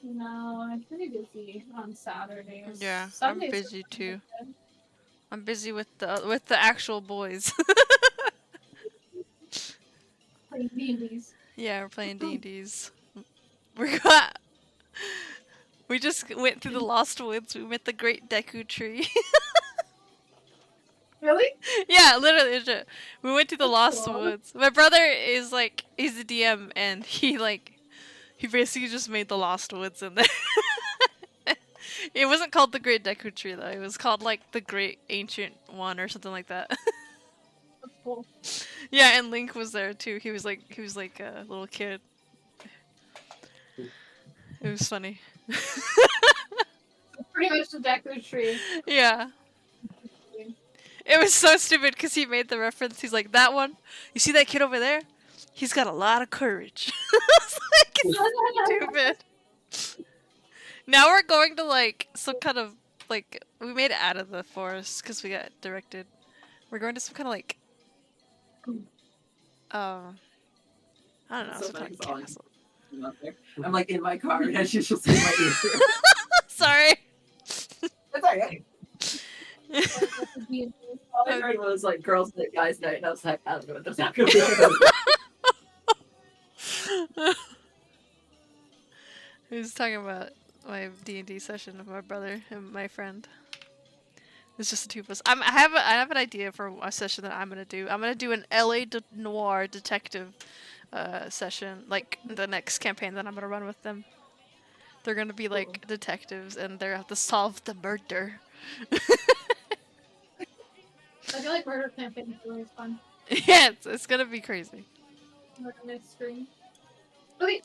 No, I'm pretty busy on Saturdays. Yeah, I'm Sundays are busy pretty too. good. I'm busy with the actual boys. Playing D&Ds. Yeah, we're playing Oh. D&Ds. We just went through the Lost Woods. We met the Great Deku Tree. Really? Yeah, literally. Legit. We went to the That's Lost cool. Woods. My brother is like, he's a DM, and he basically just made the Lost Woods in there. It wasn't called the Great Deku Tree though. It was called like the Great Ancient One or something like that. That's cool. Yeah, and Link was there too. He was like a little kid. It was funny. Pretty much the Deku tree. Yeah. It was so stupid because he made the reference. He's like, that one? You see that kid over there? He's got a lot of courage. It's like, it's stupid. Now we're going to like some kind of like, we made it out of the forest because we got directed. We're going to some kind of like, I don't know, So some kind of funny, castle. I'm like in my car and she's just in my ear. Sorry. It's alright. All I heard was like girls' night, guys' night, and I was like, I don't know what that's not gonna be. He was talking about my D&D session with my brother and my friend. It's just the two of us. I have an idea for a session that I'm gonna do. I'm gonna do an LA noir detective session, like the next campaign that I'm gonna run with them. They're gonna be like detectives, and they have to solve the murder. I feel like murder campaign is always fun. Yeah, it's gonna be crazy. Murder mystery. Okay.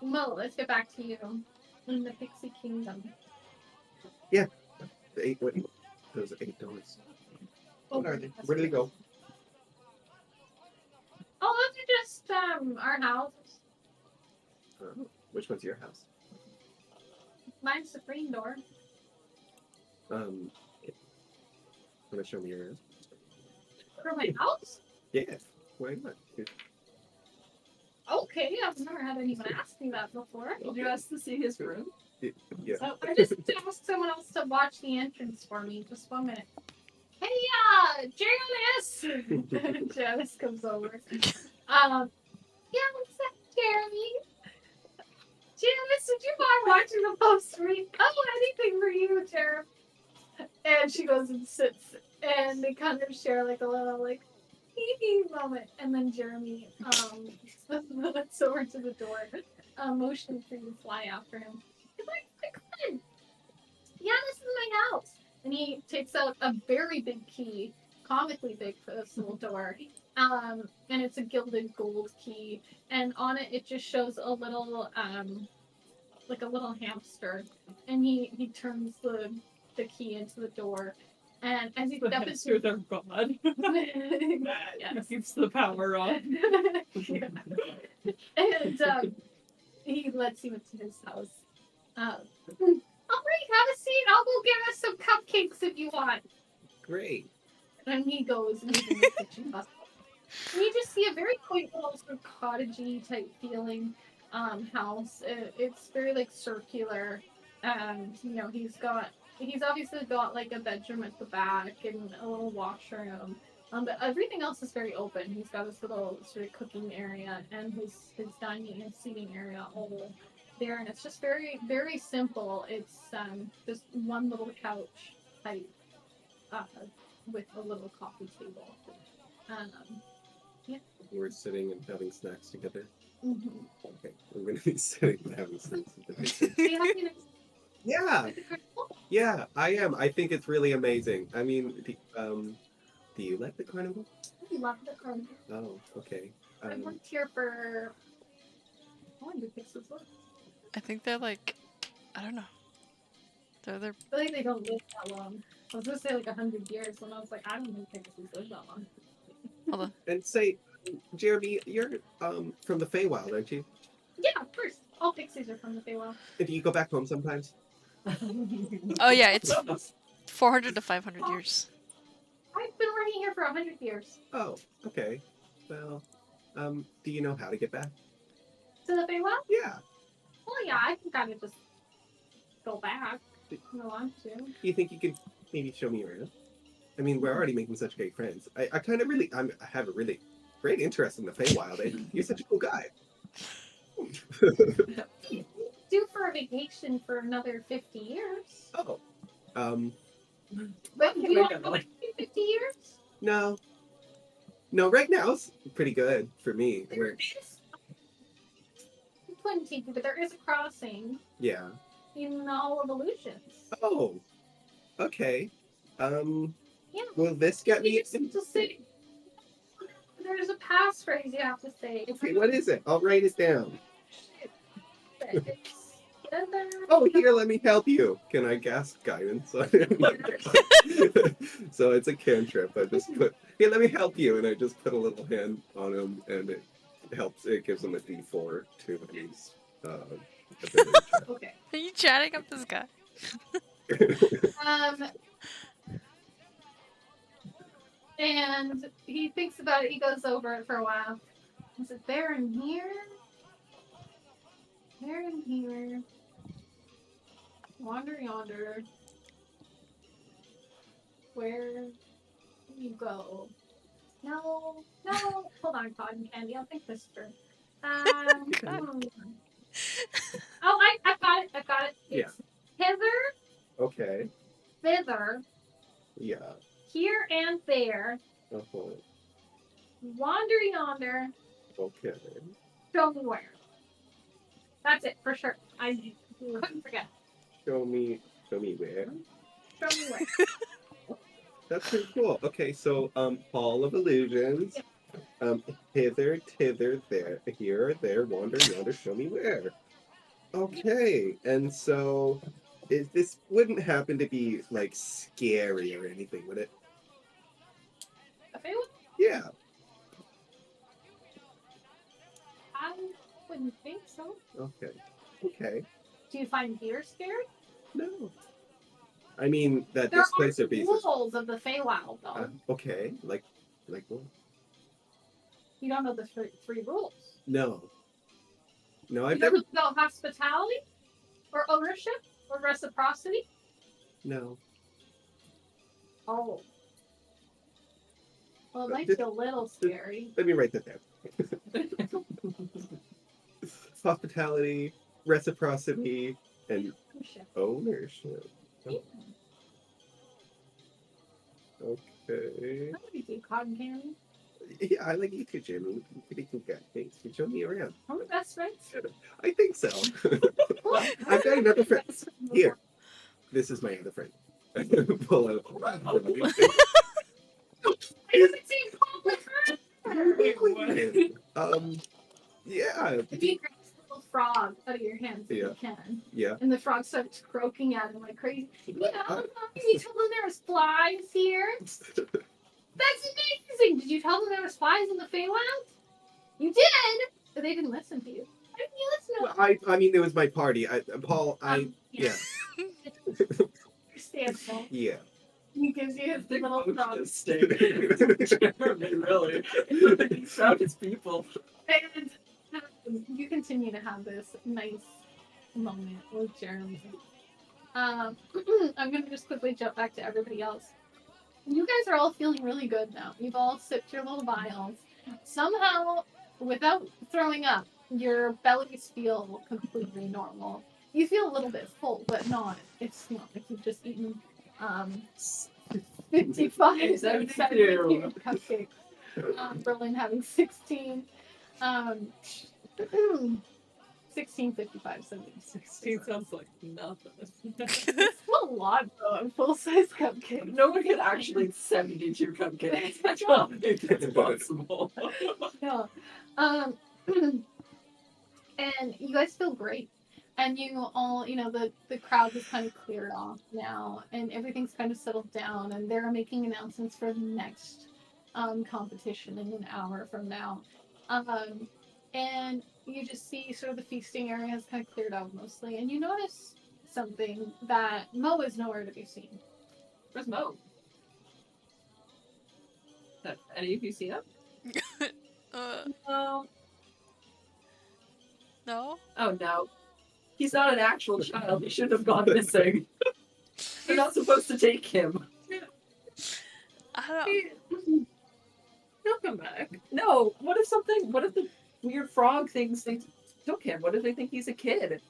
Mo, let's get back to you in the Pixie Kingdom. The 8, wait, those 8 doors. What are they? Where do they go? Oh, those are just our houses. Which one's your house? Mine's the green door. Want to show me yours? For my house? Yeah. Why not? Okay, I've never had anyone ask me that before. Did you ask to see his room? Yeah. So I just asked someone else to watch the entrance for me. Just 1 minute. Hey, Janice! Janice comes over. Yeah, what's that, Jeremy? Janice, would you mind watching the post read? Oh, anything for you, Jeremy. And she goes and sits, and they kind of share like a little like hee moment, and then Jeremy looks over to the door, motioning for you to fly after him. He's like, come on. Yeah, this is my house. And he takes out a very big key, comically big for this little door. And it's a gilded gold key, and on it it just shows a little like a little hamster, and he turns the key into the door, and as he The steps hamster, their god. yes. Keeps the power on. Yeah. And he lets you into his house. All right, have a seat. I'll go get us some cupcakes if you want. Great. And he goes and he's in the kitchen bustle. And you just see a very quaint little sort of cottagey type feeling house. It's very like circular, and you know he's obviously got like a bedroom at the back and a little washroom. But everything else is very open. He's got this little sort of cooking area and his dining and seating area all there, and it's just very very simple. It's just one little couch type with a little coffee table. We're sitting and having snacks together. Mm-hmm. Okay. We're going to be sitting and having snacks together. Do you have any Yeah. Yeah, I am. I think it's really amazing. I mean, do you like the carnival? I love the carnival. Oh, okay. I worked here for. How long do Pixies live? I think they're like, I don't know. They're I feel like they don't live that long. I was gonna say like 100 years, when I was like, I don't think Pixies live that long. hold on. And say, Jeremy, you're from the Feywild, aren't you? Yeah, of course. All pixies are from the Feywild. Do you go back home sometimes? Oh yeah, it's 400 to 500 years. I've been working here for 100 years. Oh, okay. Well, do you know how to get back? To the Feywild? Yeah. Well, yeah, I can kind of just go back if I want to. You think you could maybe show me around? I mean, we're already making such great friends. I kind of really, I have a really great interest in the Feywild. You're such a cool guy. Due for a vacation for another 50 years. Oh, But Make you want it to like- 50 years? no. No, right now it's pretty good for me. There is 20, but there is a crossing Yeah. in all of Illusions. Oh, okay. Yeah. Will this get You me? just have to say. There's a passphrase you have to say. Okay, what is it? I'll write it down. It's Oh, here, let me help you. Can I cast guidance? So it's a cantrip. I just put, here, let me help you. And I just put a little hand on him, and it helps. It gives him a d4 to his ability check. Okay. Are you chatting up this guy? And he thinks about it. He goes over it for a while. Is it there in here? There in here. Wander yonder. Where do you go? No, no. Hold on, Cotton Candy. I'll think this through. Oh, I got it. I got it. Yeah. It's hither, Okay. thither, Yeah. here and there. Uh-huh. Wander yonder. Okay. Show me where. That's it for sure. I couldn't forget. Show me where. Show me where. That's pretty cool. Okay, so Hall of Illusions. Hither, tither, there, here, there, wander, yonder, show me where. Okay, and so this wouldn't happen to be like scary or anything, would it? A Feywild? Yeah. I wouldn't think so. Okay. Okay. Do you find deer scary? No. I mean that There this are place would be. rules of the Feywild, though. Okay, like what? You don't know the three rules. No. No, You I've don't never. know about hospitality, or ownership, or reciprocity. No. Oh. Well, it But might this- be a little scary. Let me write that down. Hospitality, reciprocity, and Ownership. ownership. Okay. How do you do cotton candy? Yeah, I like you too, Jimmy. Pretty cool guy. Thanks for showing me around. Are we best friends? I think so. I've got another friend. Here. This is my other friend. Pull out. Yeah. If you grab this little frog out of your hands, if Yeah. you can, Yeah. and the frog starts croaking at him like crazy. You told them there was flies here. That's amazing. Did you tell them there was flies in the Feywild? You did, but they didn't listen to you. Why didn't you listen to Well, them? I mean, it was my party. Paul, yeah. Understandable. Yeah. He gives you his little frog. Really? He's found his people. And you continue to have this nice moment with Jeremy. I'm gonna just quickly jump back to everybody else. You guys are all feeling really good now. You've all sipped your little vials. Somehow, without throwing up, your bellies feel completely normal. You feel a little bit full, but not. It's not like you've just eaten 55, 72 cupcakes. Berlin having 16. 16, 55, 76. 16 sounds like nothing. It's a lot though, a full-size cupcake. Nobody could actually eat 72 cupcakes. I don't think that's possible. Yeah. And you guys feel great. And you all, the crowd has kind of cleared off now, and everything's kind of settled down, and they're making announcements for the next competition in an hour from now. And you just see sort of the feasting area has kind of cleared out mostly, and you notice something that Mo is nowhere to be seen. Where's Mo? Have any of you seen him? No. No. No? Oh no. He's not an actual child. He shouldn't have gone missing. They're not supposed to take him. I don't. He'll come back. No. What if the weird frog things they took him? What if they think he's a kid?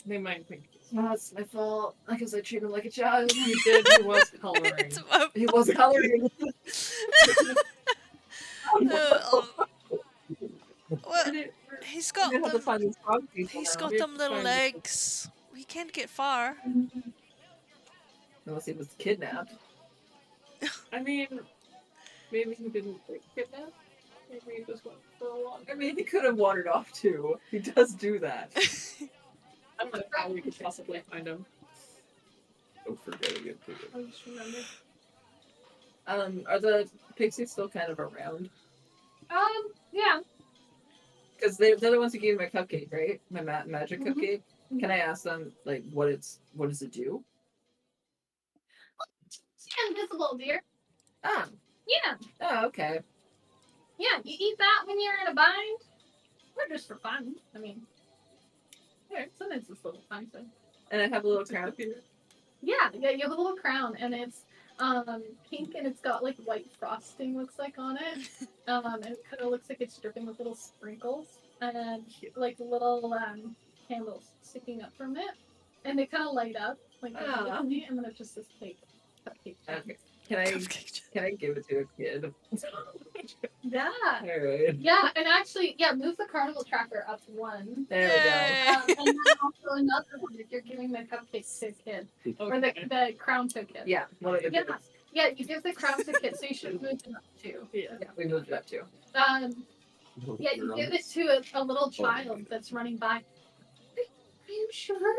They might think Oh, it's my fault. Because I treat him like a child. he did. He was coloring. It's my He was coloring. well, he's got We're gonna have to them. find these frog people He's now. got We have them to little find- legs. He can't get far. Unless he was kidnapped. I mean, maybe he didn't get kidnapped. Maybe he just went for a walk. I mean, he could have wandered off too. He does do that. I don't know how we could possibly find him. Don't forget it. I just remember. Are the pixies still kind of around? Yeah. Because they're the ones who gave me my cupcake, right? My magic Mhm. cupcake. Can I ask them like what does it do? It's invisible, dear. Ah, Yeah. oh, okay. Yeah, you eat that when you're in a bind, or just for fun. I mean, yeah, sometimes it's a little fun thing. And I have a little crown. Yeah, you have a little crown, and it's pink, and it's got like white frosting, looks like, on it. And it kind of looks like it's dripping with little sprinkles, and like little candles sticking up from it, and they kind of light up like Ah. and then it just says cupcake. Okay. Can I give it to a kid? Yeah. All right. Yeah, and actually, move the carnival tracker up one. There we go. And then also another one if you're giving the cupcakes to a kid. Or the crown to a kid. Yeah, one of the Yeah. kids. Yeah, you give the crown to a kid, so you should move them up too. Yeah. Yeah, we moved it up too. Yeah, you give it to a little child that's running by. Are you sure?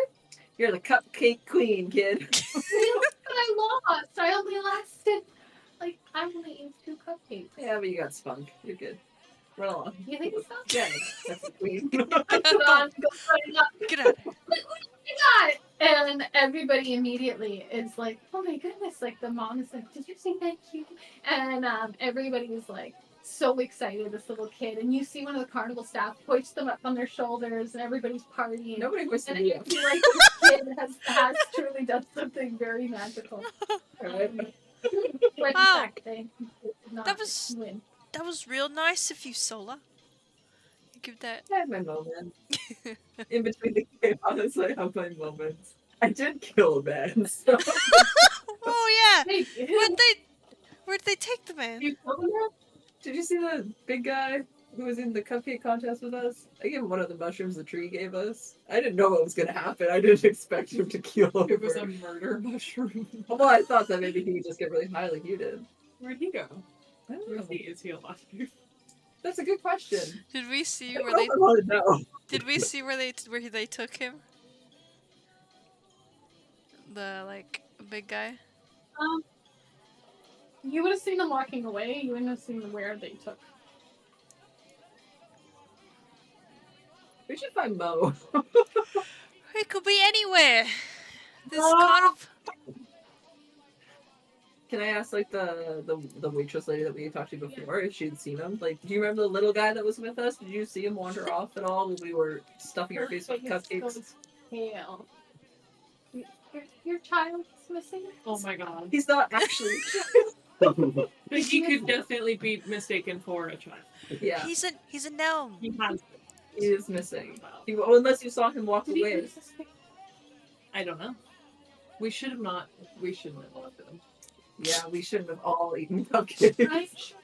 You're the cupcake queen, kid. I lost. I only lasted, I only ate 2 cupcakes. Yeah, but you got spunk. You're good. Run along. You think so? Yeah, that's the queen. Go on, go find out. Get out. God! And everybody immediately is like, oh my goodness, like the mom is like, did you say thank you? And everybody is like so excited, this little kid. And you see one of the carnival staff hoist them up on their shoulders and everybody's partying. Nobody was to And me I up. feel like this kid has truly done something very magical. Right? When Wow. in fact they did not That was- win. That was real nice of you, Sola. You give that. I had my moment. In between the chaos, I have my moments. I did kill a man, so. Oh yeah. Thank you. Where'd they take the man? You killed him? Did you see the big guy who was in the cupcake contest with us? I gave him one of the mushrooms the tree gave us. I didn't know what was gonna happen. I didn't expect him to kill him. It was a murder mushroom. Well, I thought that maybe he would just get really high like you did. Where'd he go? I don't Where know. is he? Is he alive? That's a good question. Did we see I where don't they? know if I want to know. Did we see where they took him? The big guy. You would have seen them walking away. You wouldn't have seen where they took. We should find Mo. It could be anywhere. This Ah. kind of. Can I ask like the waitress lady that we talked to before if she'd seen him? Like, do you remember the little guy that was with us? Did you see him wander off at all when we were stuffing our face with cupcakes? Pale. Your child's missing? Oh my god. He's not actually. But he could definitely be mistaken for a child. Yeah, He's a gnome. He has. he is missing. Well, unless you saw him walk Did he away. lose his face? I don't know. We should have not. We shouldn't have left him. Yeah, we shouldn't have all eaten cupcakes. I'm sure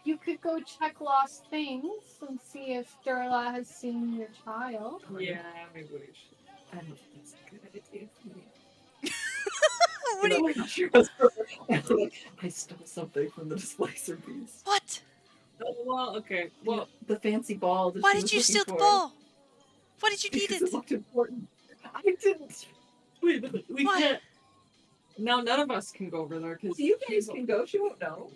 you could go check lost things and see if Durla has seen your child. Yeah, maybe we should. I don't think that's a good idea for me. What do you? I stole something from the displacer piece. What? Oh, well, okay. Well, The fancy ball. That Why she did was you looking steal the for. ball? Why did you need Because it? it looked important. I didn't. wait, we Why? can't. Now none of us can go over there because You guys can go. She won't know.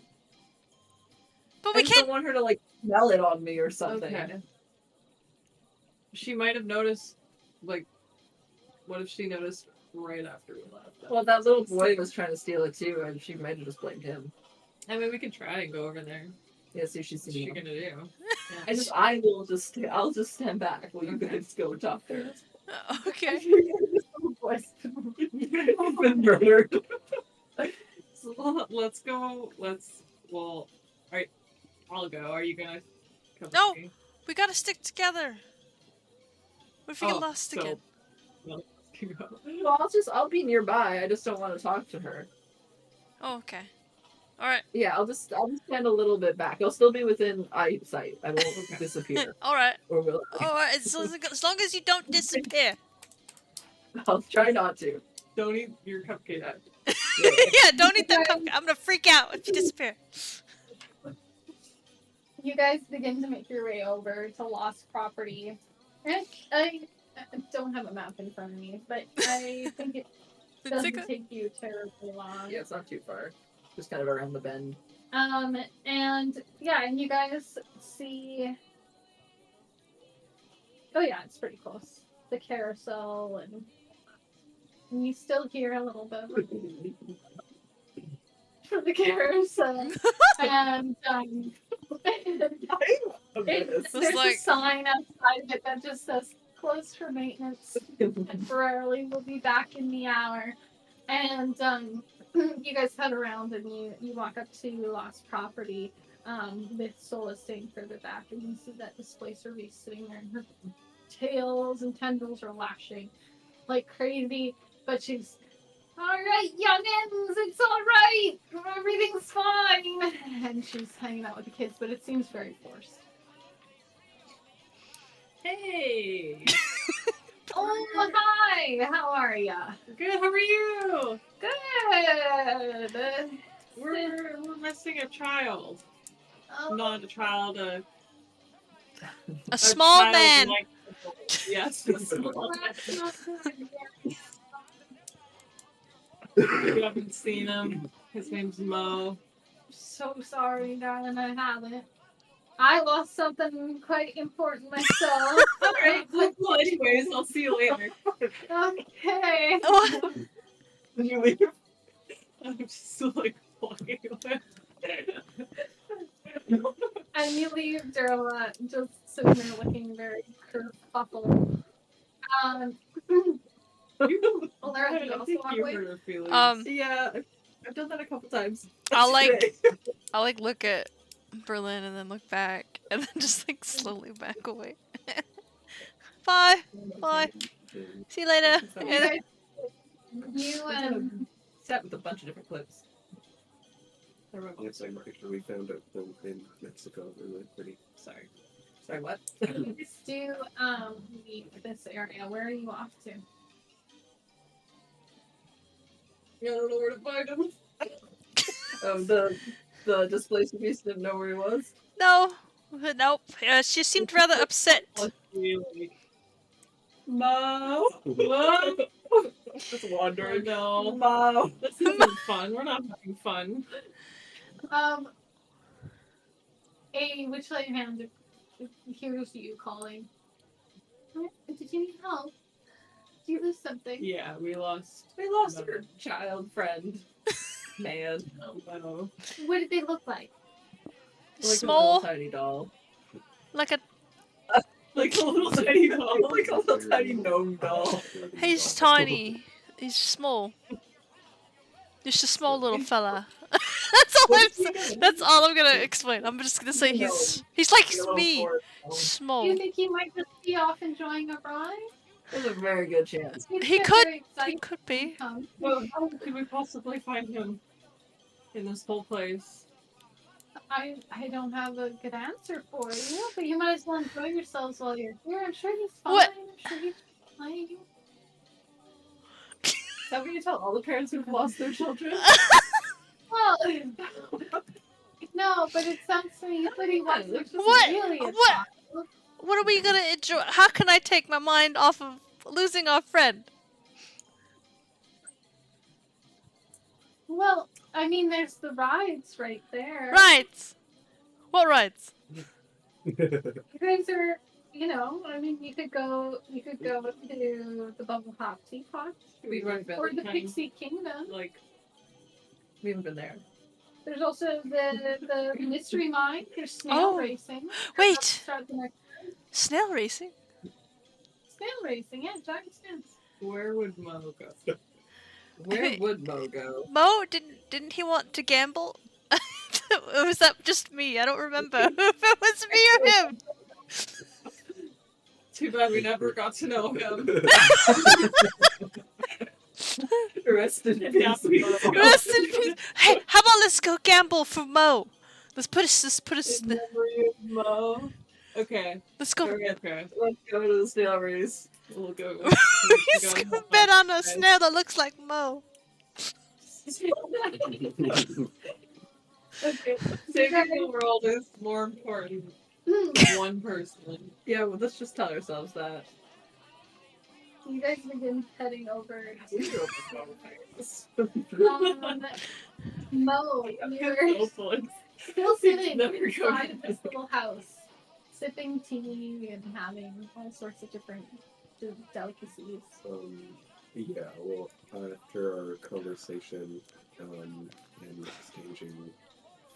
But I we just don't can't. want her to like smell it on me or something. Okay. She might have noticed. Like, what if she noticed right after we left? Well, that little boy was trying to steal it too, and she might have just blamed him. I mean, we can try and go over there. Yeah, see if she's What's she seen gonna do? I'll just stand back while you guys go talk to her. Okay. I've been murdered. So let's go. Well, alright. I'll go. Are you gonna come No. with me? We gotta stick together. What if we get lost so- again? No, let's go. Well, I'll be nearby. I just don't want to talk to her. Oh, okay. All right. Yeah, I'll just stand a little bit back. I'll still be within eyesight. I won't Okay. disappear. All right. Or will All right. As long as you don't disappear. I'll try not to. Don't eat your cupcake. Yeah. Don't eat that cupcake. I'm gonna freak out if you disappear. You guys begin to make your way over to lost property. And I don't have a map in front of me, but I think it doesn't take you terribly long. Yeah, it's not too far. Just kind of around the bend. And yeah, and you guys see. Oh yeah, it's pretty close. The carousel, and you still hear a little bit from the carousel, and It's there's like- a sign outside of it that just says "closed for maintenance temporarily. We'll be back in the hour." And you guys head around and you walk up to lost property, with Sola staying further back, and you see that displacer bee sitting there, and her tails and tendrils are lashing like crazy, but she's all right, youngins, it's all right, everything's fine, and she's hanging out with the kids, but it seems very forced. Hey. Oh, hi, how are ya? Good. How are you? Good. We're missing a child. Oh, Not a child. A A small child man. like- yes. a small man. that's not good. You haven't seen him. His name's Mo. So sorry, darling, I haven't. I lost something quite important myself. Alright, well, anyways, I'll see you later. Okay. What? Did you leave? I'm just like walking away. And you leave Darla just sitting there looking very kerfuffled. Lara, I did you don't also think walk you away? hurt her feelings. Yeah, I've done that a couple times. I'll like Today. I'll like look at Berlin and then look back and then just like slowly back away. Bye. Bye. See you later. You guys, you Set with a bunch of different clips. Yes, I'm pretty sure we found it in Mexico. We were pretty. Sorry. Sorry, what? guys do leave this area. Where are you off to? I don't know where to find him. The displaced beast didn't know where he was. No. Nope. She seemed rather upset. Really. Mo. What? Just wandering. No. Mo. This isn't fun. We're not having fun. Which light hand hears you calling? Did you need help? Did you lose something? Yeah, we lost. We lost our child friend. Man. Oh, What did they look like? Like Small, a little tiny doll. like a like a little tiny doll. Like a little tiny gnome doll. he's tiny. He's small. Just a small little fella. That's all I'm gonna explain. I'm just gonna say he's like me, small. Do you think he might just be off enjoying a ride? There's a very good chance. He'd He get could- very He excited could when he be. comes. Well, how could we possibly find him in this whole place? I don't have a good answer for you, but you might as well enjoy yourselves while you're here. I'm sure he's fine. What? I'm sure he's fine. Is that what you tell all the parents who've lost their children? Well, no, but it sounds to me that he wasn't just What? really a What? child. What are we gonna enjoy? How can I take my mind off of losing our friend? Well, I mean, there's the rides right there. Rides. What rides? You guys are, I mean, you could go to the Bubble Hop Teapot We went or the time, Pixie Kingdom. like We haven't been there. There's also the Mystery Mine. There's snail Oh. racing. Wait. Start the next Snail racing. snail racing. Yeah, giant snails. where would Mo go? Where would Mo go? Mo didn't he want to gamble? Or was that just me? I don't remember if it was me or him. Too bad we never got to know him. Rest in Yeah, peace. we- Mo. Rest in peace. Hey, how about let's go gamble for Mo? Let's put a In memory of Mo. Okay. let's go. Okay. Let's go to the snail race. We'll go. He's gonna bet on a snail that looks like Mo. Okay. Saving the world is more important than one person. Yeah, well, let's just tell ourselves that. You guys begin heading over. We go Mo, you're still sitting inside of this little house, sipping tea and having all sorts of different delicacies. Yeah, well, after our conversation and exchanging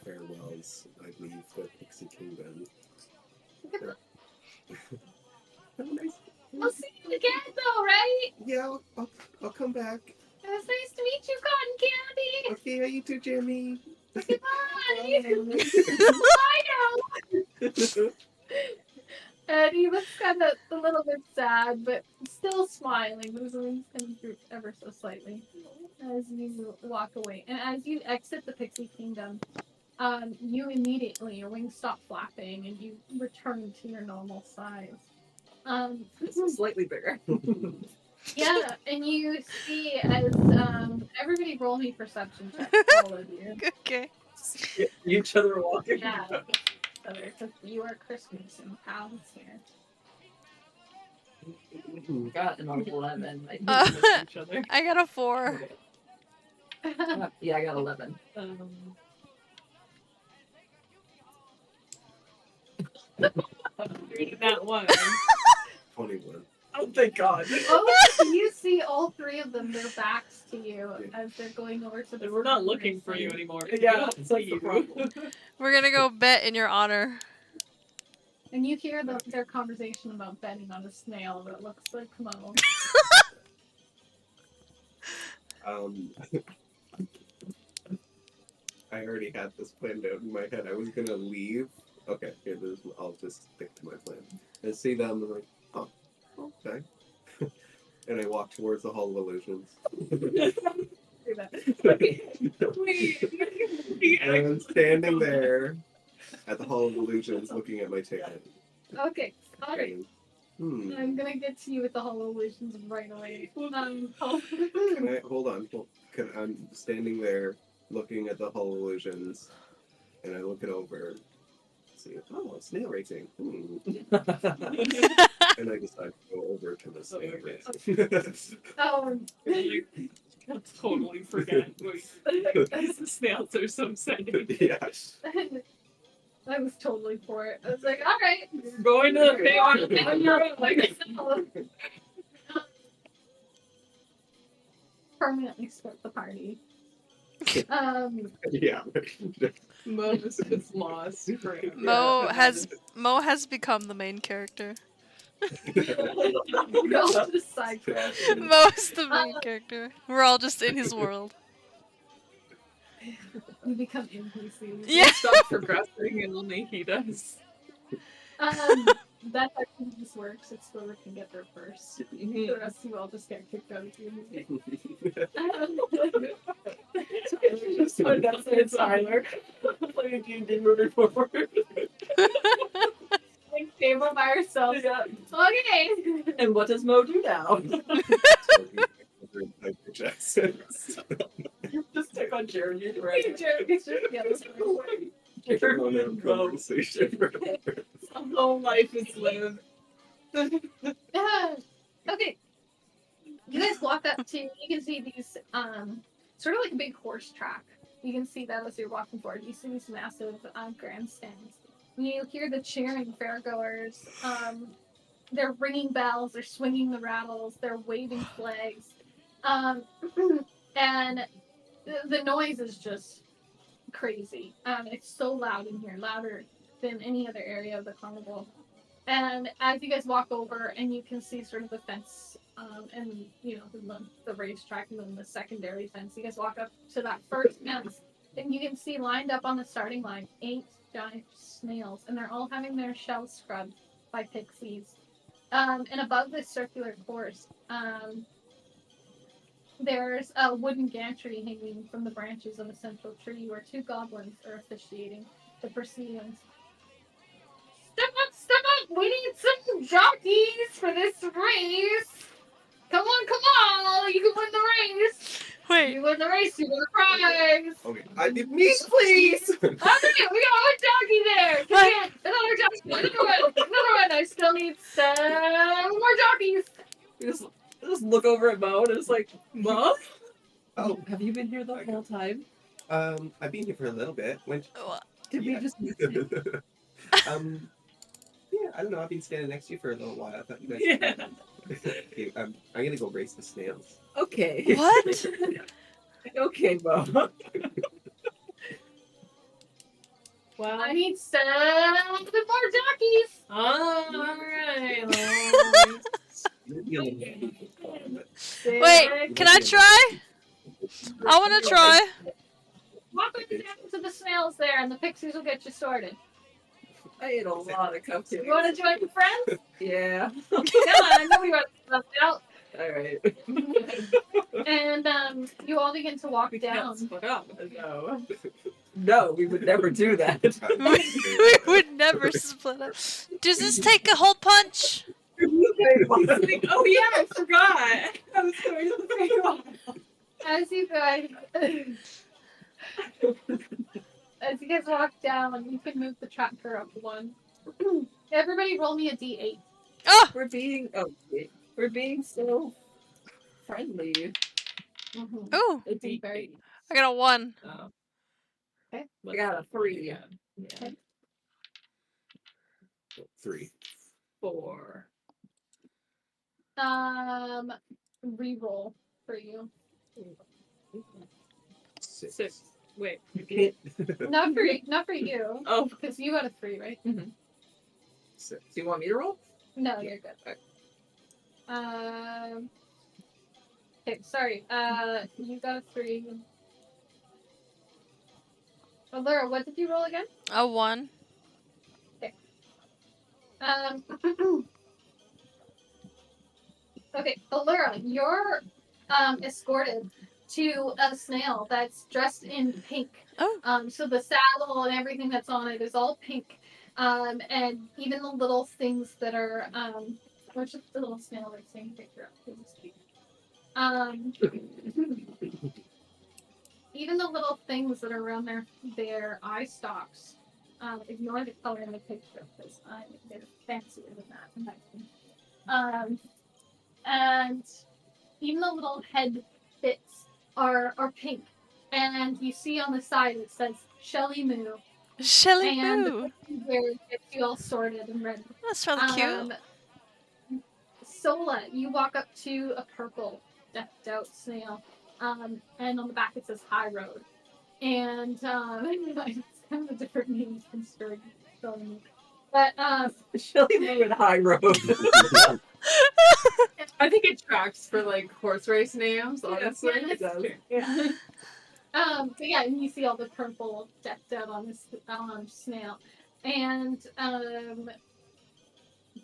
farewells, I leave the Pixie Kingdom. Have a nice. We'll see you again, though, right? Yeah, I'll come back. It was nice to meet you, Cotton Candy. Okay, how you too, Jamie? Goodbye. Bye now. And he looks kind of a little bit sad, but still smiling. His wings kind of droop ever so slightly as you walk away. And as you exit the Pixie Kingdom, you immediately, your wings stop flapping and you return to your normal size. This is slightly bigger. Yeah, and you see as everybody roll me perception checks, all of you. Okay. Each other walking. Yeah, because you are Christmas and pals here. Got an 11. I think Uh, we missed each other. I got a 4. Yeah, I got 11. Reading that one. 21. Oh, thank God. Oh, you see all three of them, their backs to you as they're going over to the. And we're not looking for you anymore. Yeah, We it's like see the problem. We're gonna go bet in your honor. And you hear their conversation about betting on a snail that looks like Mo. I already had this planned out in my head. I was gonna leave. Okay, here, I'll just stick to my plan. I see them, I'm like, oh, okay. And I walk towards the Hall of Illusions. And I'm standing there at the Hall of Illusions looking at my ticket. Okay, alright. I'm gonna get to you with the Hall of Illusions right away. Can I hold on? I'm standing there looking at the Hall of Illusions, and I look it over. See, oh, snail racing. And I decide to go over to the snail racing. I'll totally forget. The snails are so exciting. Yeah. I was totally for it. I was like, alright. We're going to the Permanently split the party. Yeah. Mo is lost. Mo has become the main character. We're all just side quests. Mo's the main character. We're all just in his world. You become NPCs. Yeah. Stop progressing and only he does. That's actually just works. It's whoever can get there first. The rest of you all just get kicked out of the movie. That's it, Tyler. Playing D&D moving forward. Like table by ourselves. Yeah. Okay. And what does Mo do now? Just take on Jeremy. Right? Jeremy's just yeah, this Jeremy and Mo. Conversation. Some whole life is lived. Okay. You guys walk up to, you can see these sort of like a big horse track. You can see that as you're walking forward. You see these massive grandstands. You hear the cheering fairgoers. They're ringing bells. They're swinging the rattles. They're waving flags. And the noise is just crazy. It's so loud in here, louder than any other area of the carnival. And as you guys walk over, and you can see sort of the fence, and the racetrack, and then the secondary fence. You guys walk up to that first fence, and you can see lined up on the starting line 8 giant snails, and they're all having their shells scrubbed by pixies. And above this circular course, there's a wooden gantry hanging from the branches of a central tree where 2 goblins are officiating the proceedings. Step up! We need some jockeys for this race! Come on! You can win the race! Wait, You win the race, you win the prize! Okay, I did me, please. Alright, we got one jockey there! Come on, another jockey! Another one! I still need 7 more jockeys! We just look over at Mo and it's like, Mo? Oh, Have you been here the whole time? I've been here for a little bit. Did we Yeah. just Yeah, I don't know. I've been standing next to you for a little while. I thought you guys. Yeah. Okay, I'm gonna go race the snails. Okay. what? Okay, Mo. Well, I need 7 more jockeys! alright. You're the only one, but Wait, can I try? I want to try. Walk with me down to the snails there, and the pixies will get you sorted. I ate a lot of cupcakes. You want to join your friends? Yeah. Come on, I know we want to help out. Alright. And you all begin to walk We can't down. split up. No. No, we would never do that. We would never split up. Does this take a whole punch? Oh yeah, I forgot. I was going to the big one. As you guys walk down, you can move the tractor up 1. Everybody, roll me a d8. Oh, We're being so friendly. Mm-hmm. ooh, A Being very- D8. I got a 1. Oh. Okay. I got a 3. Yeah. 3. 4. Reroll for you. 6. 6. Wait. Not for you, Oh. because you got a 3, right? 6. Do you want me to roll? No, you're good. Okay, sorry. You got a 3. Laura, what did you roll again? A 1. Okay, Allura, you're escorted to a snail that's dressed in pink. Oh. So the saddle and everything that's on it is all pink. And even the little things that are what's the little snail that's taking a picture of? This is cute. Even the little things that are around their eye stalks. Ignore the color in the picture because they're fancier than that. And even the little head bits are pink. And you see on the side it says Shelly Moo. Shelly And Moo. where gets you all sorted and ready. That's really cute. Sola, you walk up to a purple decked out snail. And on the back it says High Road. And it's kind of a different name than Sturdy. But Shelly Moo and High Road. I think it tracks for like horse race names, honestly. Yeah, that's true. Yeah. But yeah, and you see all the purple decked out on this snail. And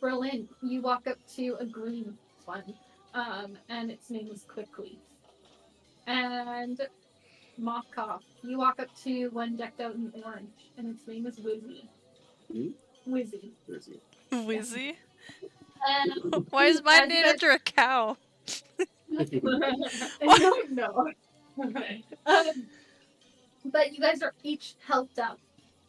Berlin, you walk up to a green one, and its name is Quickly. And Mokkoff, you walk up to one decked out in orange, and its name is Wizzy. Hmm? Wizzy. Wizzy. And Why is mine as you named guys- after a cow? I don't know. But you guys are each helped up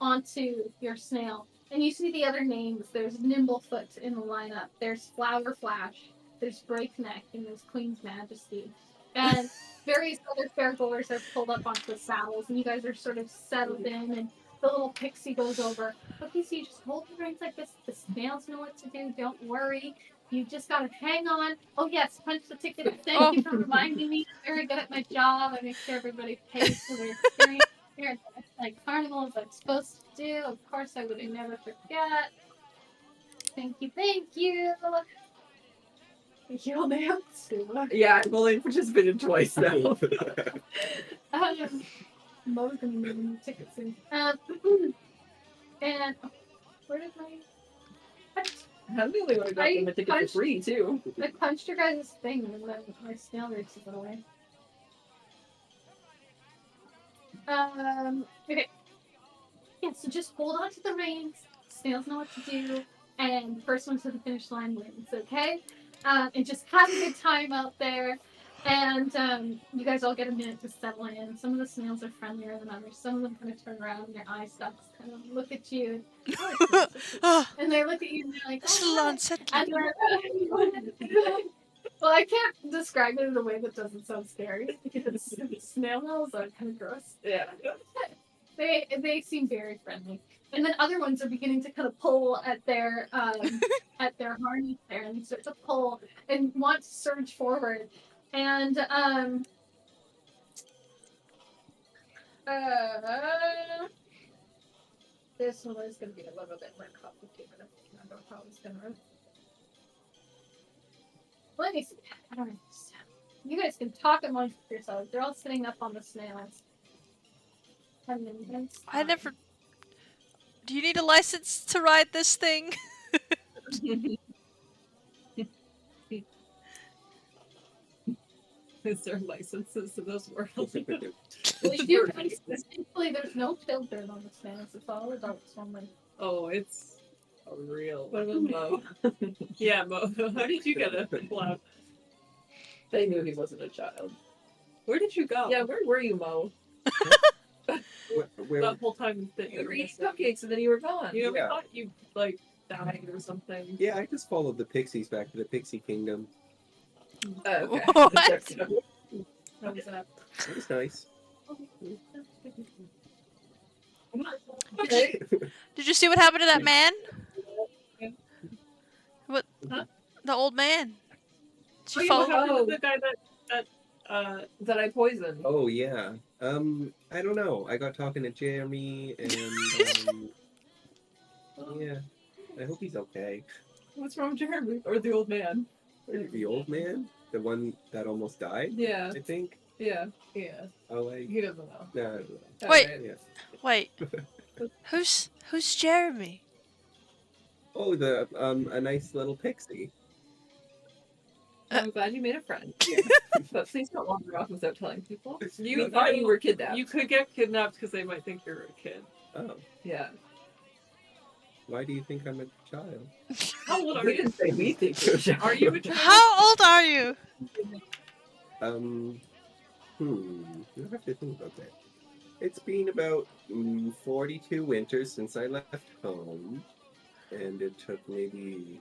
onto your snail. And you see the other names. There's Nimblefoot in the lineup. There's Flower Flash. There's Breakneck. And there's Queen's Majesty. And various other fairgoers are pulled up onto the saddles, and you guys are sort of settled in. And the little pixie goes over. Okay, so you just hold the reins like this. The snails know what to do. Don't worry. You just gotta hang on. Oh yes, punch the ticket. Thank you for reminding me. I'm very good at my job. I make sure everybody pays for their experience here at like Carnival as I'm supposed to do. Of course, I would never forget. Thank you, thank you. Your name, Sula. Yeah, I've only participated twice now. Mo's gonna be giving me tickets soon. And where did my I'm the only one who got them a ticket for free too. I punched your guys' thing and then my snail races it away. Okay. Yeah, so just hold on to the reins. Snails know what to do, and the first one to the finish line wins. Okay. And just have a good time out there. And you guys all get a minute to settle in. Some of the snails are friendlier than others. Some of them kind of turn around and their eye stalks kind of look at you. And they look at you and they're like, oh, and they're, well, I can't describe it in a way that doesn't sound scary because snail nails are kind of gross. Yeah. They seem very friendly. And then other ones are beginning to kind of pull at their harness there, and they start to pull and want to surge forward. And this one is going to be a little bit more complicated. I don't know how it's going to. Let me see. I don't know. You guys can talk amongst yourselves. They're all sitting up on the snails. I never. Do you need a license to ride this thing? Is there licenses to those worlds? Thankfully, there's no children on the snails. It's all adults only. Oh, it's a real. What about Mo? Yeah, Mo. How did you get a cloud? They knew he wasn't a child. Where did you go? Yeah, where were you, Mo? Where, That whole time that You were eating cupcakes and then you were gone. You know, we Yeah. thought you like died or something. yeah, I just followed the pixies back to the pixie kingdom. Okay. What? How was that? It was nice. Okay. Did you see what happened to that man? What? Huh? The old man. Did Oh, you yeah, what follow? happened to the guy That I poisoned. Oh yeah. I don't know. I got talking to Jeremy and yeah. I hope he's okay. What's wrong with Jeremy? Or the old man? The old man? The one that almost died? Yeah, I think. yeah. Oh, He doesn't know. no, I don't know. Wait. Alright. Yeah. Wait. Who's Jeremy? Oh, the a nice little pixie. I'm glad you made a friend. But please don't wander off without telling people. You We thought you were kidnapped. You could get kidnapped because they might think you're a kid. Oh, Yeah. why do you think I'm a child? How old are We you? didn't say we think you're a child. Are you a child? How old are you? You have to think about that. It's been about 42 winters since I left home, and it took maybe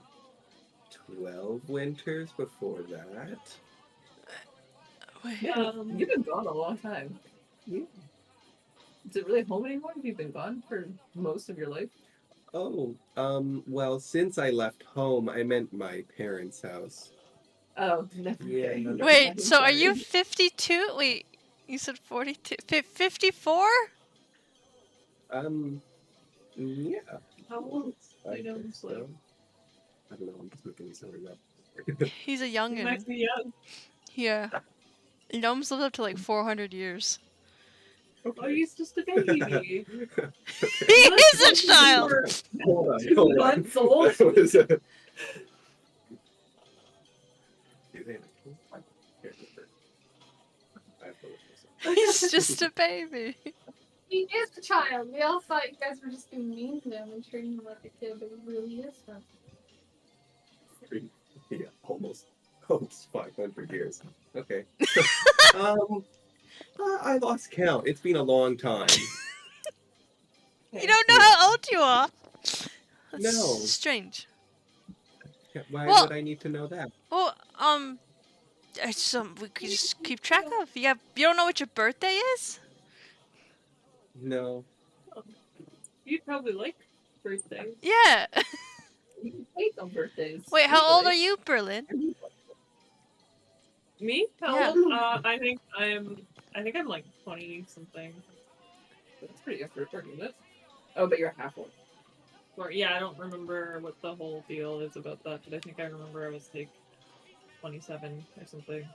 12 winters before that. Wait. You've been gone a long time. Yeah. Is it really home anymore? Have you been gone for most of your life? Oh, well, since I left home, I meant my parents' house. Oh, never. Yeah. Okay. No, Wait. I'm So are sorry. you 52? Wait. You said 42. 54? Yeah. How old? I You know, think so. so. I don't know, I'm just making these numbers up. He's a You youngin. might be young. Yeah. Gnomes lived up to like 400 years. Oh, he's just a baby. He is a child. Hold on, 2 hold on. months old? What was that? He's just a baby. He is a child. We all thought you guys were just being mean to him and treating him like a kid, but he really is one. Yeah, almost 500 years. Okay. I lost count. It's been a long time. You don't know how old you are. That's No. strange. Why Well- would I need to know that? Well, we could just keep track of. You don't know what your birthday is? No. You'd probably like birthdays. Yeah. You can take on birthdays. Wait, how old are usually. you, Berlin? Me? How Yeah. old? I think I'm like 20 something. That's pretty good for a birthday, isn't it? Oh, but you're half old. Or yeah, I don't remember what the whole deal is about that, but I think I remember I was like 27 or something.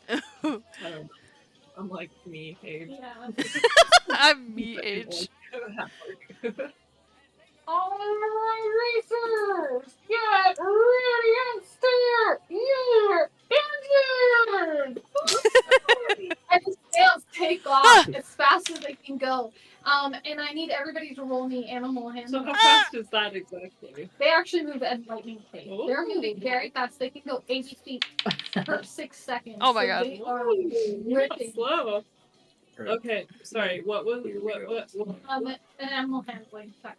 I don't know. I'm like me age. Yeah. I'm me age. All right, racers, get ready and start your engine! And the sails take off as fast as they can go. And I need everybody to roll me animal So handling. how fast is that exactly? They actually move at lightning pace. Ooh. They're moving very fast. They can go 80 feet per 6 seconds. Oh my so God. They are You're not ripping. slow. Alright. Okay, sorry. What was what? An animal handling check.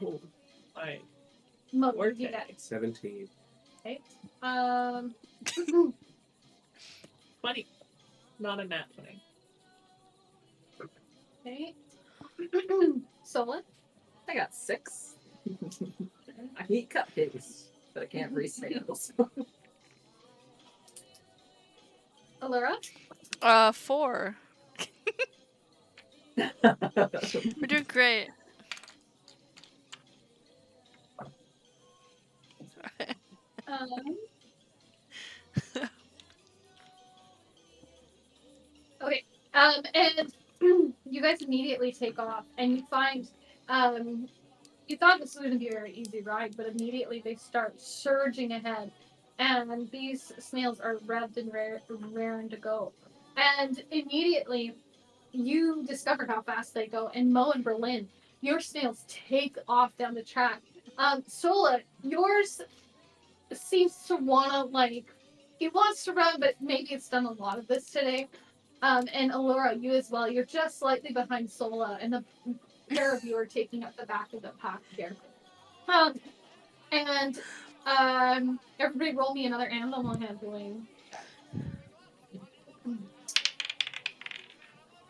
Oh, alright. Mode, Okay. you get 17. okay. 20. Not a nat 20. Okay. Solid. I got 6. I eat cupcakes, but I can't raise snails. Allura. 4. We're doing great. Okay. And you guys immediately take off, and you find, you thought this was going to be a very easy ride, but immediately they start surging ahead, and these snails are revved and raring to go. And immediately, you discover how fast they go, and Mo and Berlin, your snails take off down the track. Sola, yours seems to wanna it wants to run, but maybe it's done a lot of this today. And Allura, you as well. You're just slightly behind Sola, and the pair of you are taking up the back of the pack here. And everybody roll me another animal handling.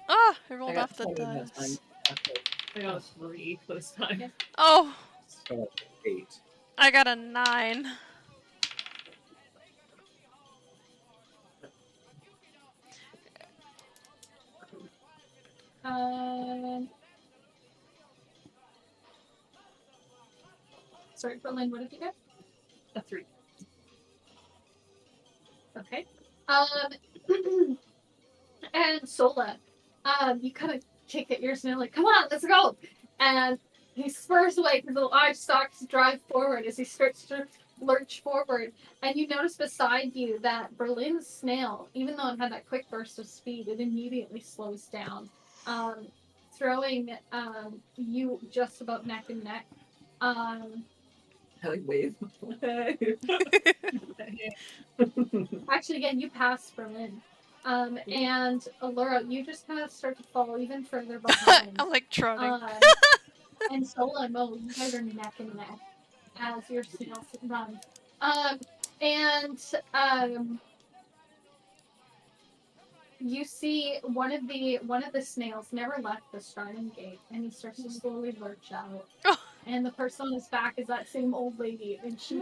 Oh, I rolled got off the 20 that dice. time. I got a 3 this time. Oh, 8. I got a 9. Sorry, Berlin, what did you get? A 3. Okay. And Sola, you kind of kick at your snail like, come on, let's go. And he spurs away, his little eye stalks drive forward as he starts to lurch forward. And you notice beside you that Berlin's snail, even though it had that quick burst of speed, it immediately slows down, throwing you just about neck and neck. I like wave. Actually, again, you pass Berlin. And Allura, you just kind of start to fall even further behind. Electronic. And Sola and Mo, you guys are neck and neck as your snails run. You see one of the snails never left the starting gate, and he starts to slowly lurch out. Oh. And the person on his back is that same old lady, and she's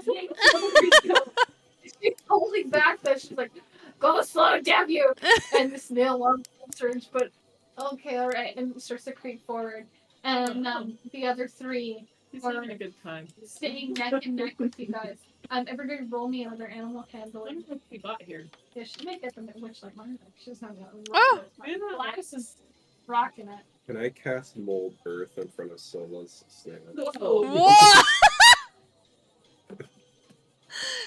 she's holding back that she's like, "Go slow, damn you!" And the snail wants to surge, but okay, all right, and starts to creep forward. And the other 3 He's are having a good time. staying neck and neck with you guys. Everybody roll me another animal handling. What we got here? Yeah, she might get them witch like mine. She doesn't have that. Oh! Gladys is rocking it. Can I cast Mold Earth in front of Sola's snail? What?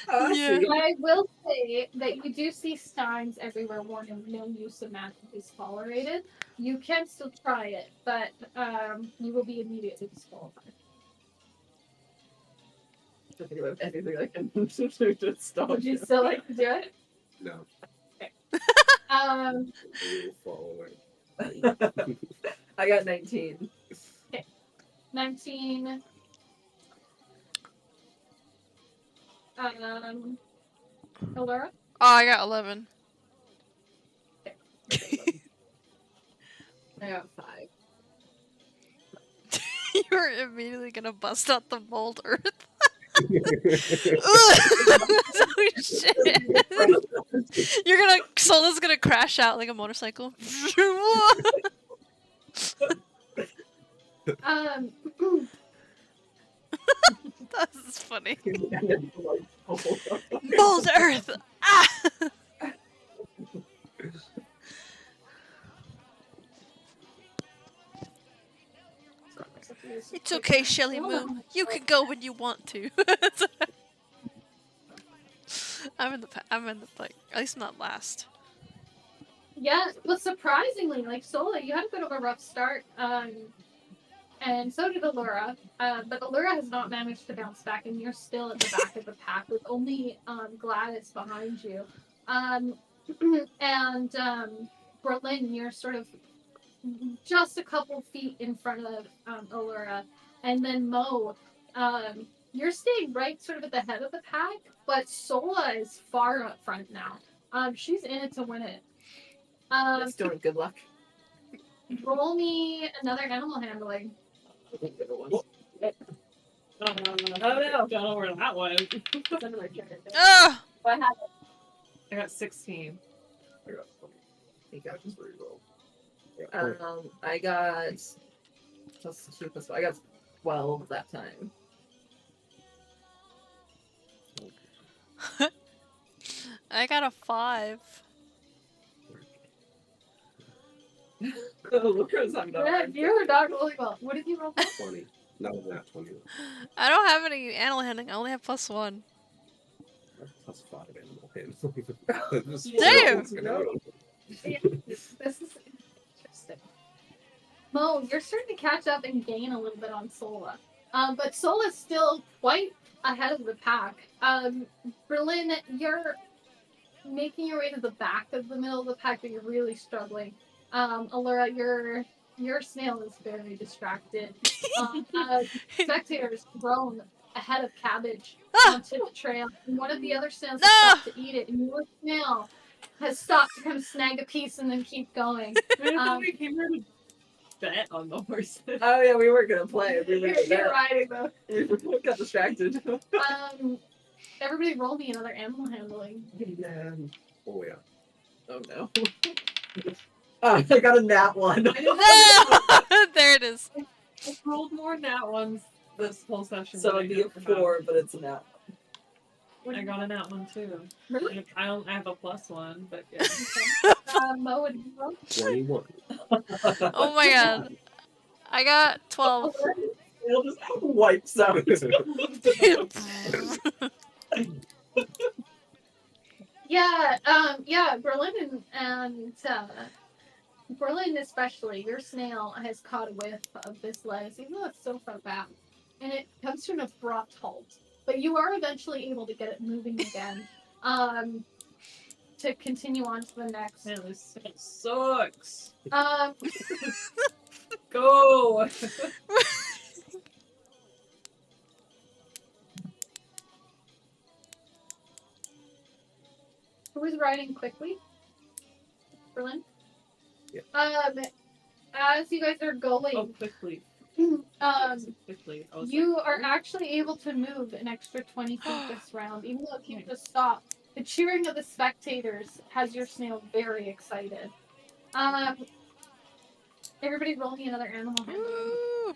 Yeah. I will say that you do see signs everywhere warning no use of magic is tolerated. You can still try it, but you will be immediately disqualified. I think about anything I can do to stop Would you you. still like to do it? No. Um, We will fall away. I got 19. 19. Allura? I got 11. I got 5. You're immediately gonna bust out the mold earth. Oh shit! Sola's gonna crash out like a motorcycle. That's funny. Mold earth! Ah! It's okay, Shelly Moo. You can go when you want to. I'm in the like, at least not last. Yeah, well, surprisingly, like Sola, you had a bit of a rough start, and so did Allura. But Allura has not managed to bounce back, and you're still at the back of the pack with only Gladys behind you. And Berlin, you're sort of just a couple feet in front of Allura, and then Mo, you're staying right sort of at the head of the pack, but Sola is far up front now. She's in it to win it. Let's do it. Good luck. Roll me another animal handling. Oh no! Don't know where that was. Ugh! What happened? I got 16. I got 20. You got Just reroll. I got plus 2 plus 5. I got 12 that time. I got a 5. Lucas, I'm Yeah, not. you're not rolling well. What did you roll? 20. Not that 20. I don't have any animal handling. I only have +1. Plus 5 animal handling. Damn! No. This is interesting. Mo, you're starting to catch up and gain a little bit on Sola. But Sola's still quite ahead of the pack. Berlin, you're making your way to the back of the middle of the pack, but you're really struggling. Allura, your snail is very distracted. Spectators thrown ahead of Cabbage onto the trail, and one of the other snails has stopped to eat it, and your snail has stopped to kind of snag a piece and then keep going. We came here to bet on the horses. Oh yeah, we weren't gonna play. We were You're riding though. We got distracted. Everybody roll me another animal handling. Oh yeah. Oh no. I got a nat 1. No! There it is. I've rolled more nat ones this whole session. So than it'd be a I have 4, but it's a nat. I got a nat 1 too. Really? I don't have a +1, but yeah. Mo, what did you roll? 21. Oh my god. I got 12. It'll just wipes out. Yeah, Berlin and Berlin especially, your snail has caught a whiff of this lettuce, even though it's so far back, and it comes to an abrupt halt. But you are eventually able to get it moving again, to continue on to the next. Man, this sucks. Um, Go! who's riding quickly? Berlin. Yeah. As you guys are going, Oh, quickly. Quickly. I was you like, are actually able to move an extra 20 feet this round, even though if you just stop. The cheering of the spectators has your snail very excited. Everybody roll me another animal handling. Ooh.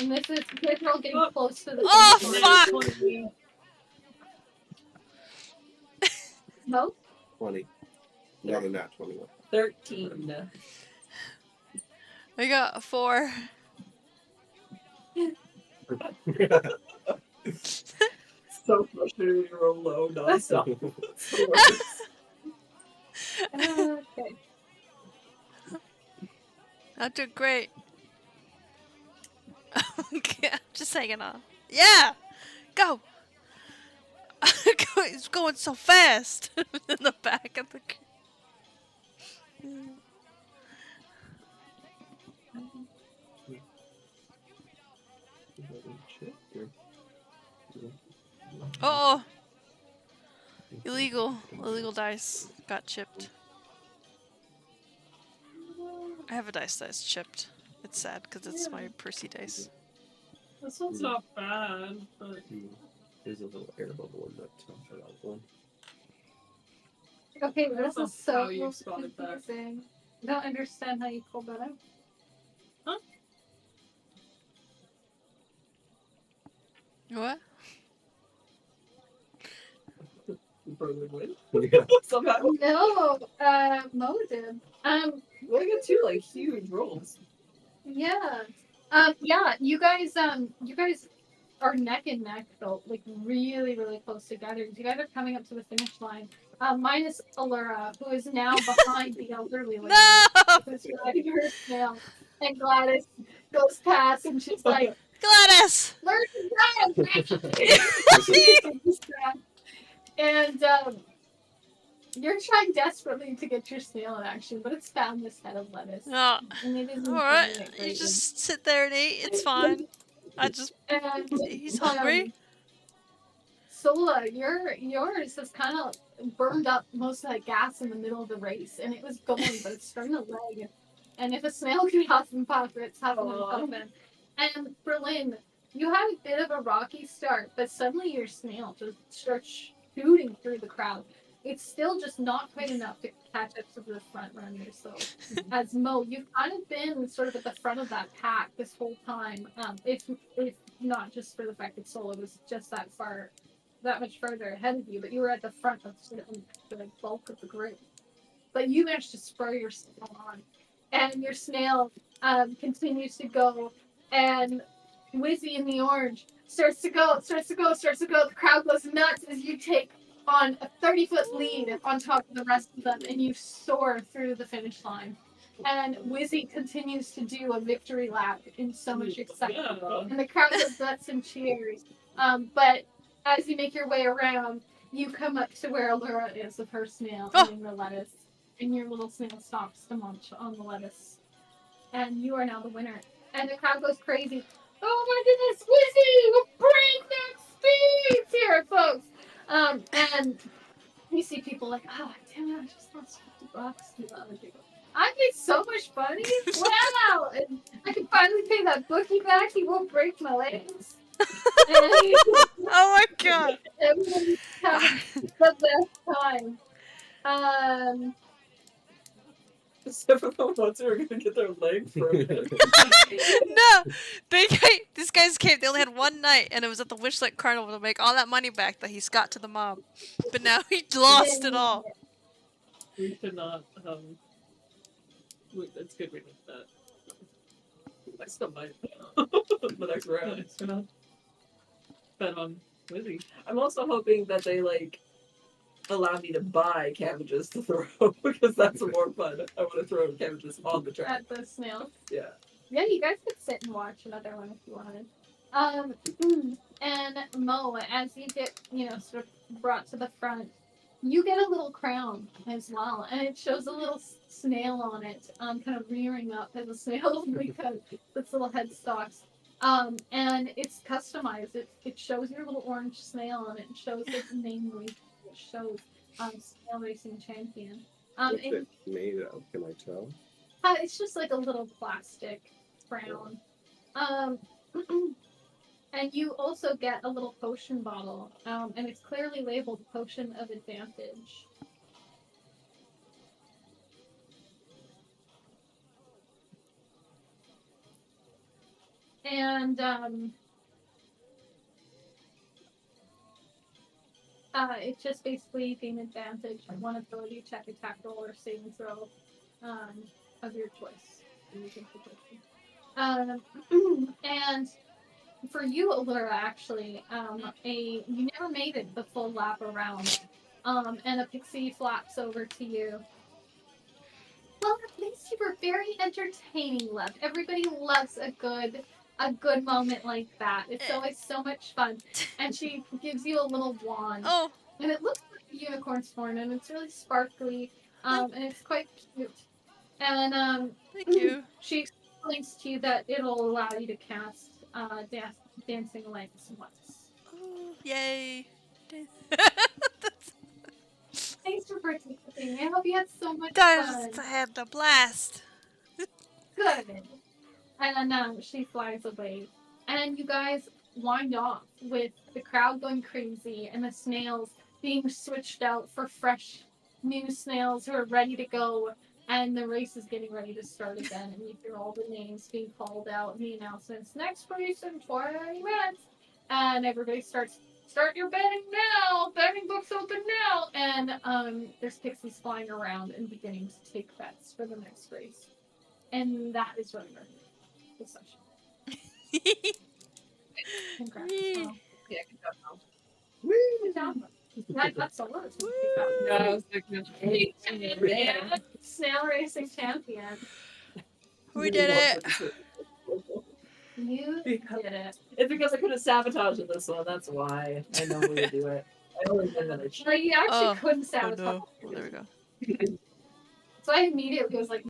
And this is, you guys are all getting close to the Oh, finish line. fuck! No? 20. Not a nat 21. 13. I got a 4. So frustrating to roll low nonstop. Okay. I'm doing great. Okay, I'm just hanging on. Yeah! Go! It's going so fast in the back of the. Oh! Illegal dice got chipped. I have a dice that's chipped. It's sad because it's my Percy dice. This one's not bad, but There's a little air bubble in that top of that one. Okay, I don't this know is so how you spotted that. confusing. I don't understand how you pulled that out. What? You probably win Yeah. somehow. No, Mo did. Well, I got two like huge rolls. Yeah. Yeah, you guys are neck and neck though, like really, really close together. You guys are coming up to the finish line. Minus Allura, who is now behind the elderly lady No! who's riding her snail. And Gladys goes past and she's like, Gladys! learn to run! And you're trying desperately to get your snail in action, but it's found this head of lettuce. No. And it isn't Alright, doing it you greatly. just sit there and eat. It's fine. And He's hungry. Sola, yours has kind of burned up most of that gas in the middle of the race, and it was going, but it's starting to lag. And if a snail could huff and puff, it's huffing and puffing. And Berlin, you had a bit of a rocky start, but suddenly your snail just starts shooting through the crowd. It's still just not quite enough to catch up to the front runners. So, as Mo, you've kind of been sort of at the front of that pack this whole time. If not just for the fact that Sola was just that much further ahead of you, but you were at the front of the bulk of the group. But you managed to spur your snail on, and your snail continues to go, and Wizzy in the orange starts to go. The crowd goes nuts as you take on a 30-foot lead on top of the rest of them, and you soar through the finish line. And Wizzy continues to do a victory lap in so much excitement, and the crowd goes nuts and cheers. But as you make your way around, you come up to where Allura is with her snail eating the lettuce, and your little snail stops to munch on the lettuce. And you are now the winner. And the crowd goes crazy. Oh my goodness, Wizzy! Breakneck speeds here, folks! And you see people like, oh, damn it, I just lost $50. And the other people, I made so much money! Wow! And I can finally pay that bookie back. He won't break my legs. Oh my god! Everyone's having the best time. Except for the ones who are gonna get their leg broken. No! These guys came, they only had one night, and it was at the Wishlight Carnival to make all that money back that he's got to the mob. But now he lost it all. we should not. It's good we did that. I still might. The next round, it's gonna bet on Wizzy. I'm also hoping that they like allow me to buy cabbages to throw because that's more fun. I want to throw cabbages on the track. At the snails. Yeah. Yeah, you guys could sit and watch another one if you wanted. And Mo, as you get, sort of brought to the front, you get a little crown as well, and it shows a little snail on it, kind of rearing up as a snail because its little headstalks. And it's customized. It shows your little orange snail on it. It shows its name, it shows Snail Racing Champion. What's it made of? Can I tell? It's just like a little plastic crown. And you also get a little potion bottle, and it's clearly labeled Potion of Advantage. And it's just basically gain advantage on one ability check, attack roll, or saving throw of your choice. And for you, Allura, actually, you never made it the full lap around, and a pixie flaps over to you. Well, at least you were very entertaining, love. Everybody loves a good moment like that. It's always so much fun. And she gives you a little wand. Oh. And it looks like a unicorn's horn, and it's really sparkly, and it's quite cute. And Thank you. she explains to you that it'll allow you to cast dancing lights once. Oh, yay. we had so much Guys, fun. I had a blast. Good. And then she flies away. And you guys wind off with the crowd going crazy and the snails being switched out for fresh new snails who are ready to go. And the race is getting ready to start again. And you hear all the names being called out and the announcements. Next race in 20 minutes. And everybody starts, start your betting now. Betting books open now. And there's pixies flying around and beginning to take bets for the next race. And that is where we're the session. Congrats. Yay. Well, Yeah, good job, Mom. good job. That's a lot. No, I was like, hey, Yeah. Snail racing champion. We did it. You did it. It's because I could have sabotaged this one. That's why I normally do it. I always win when I cheat. Like, you actually Oh. couldn't Oh sabotage. no. Well, there we go. So I immediately was like,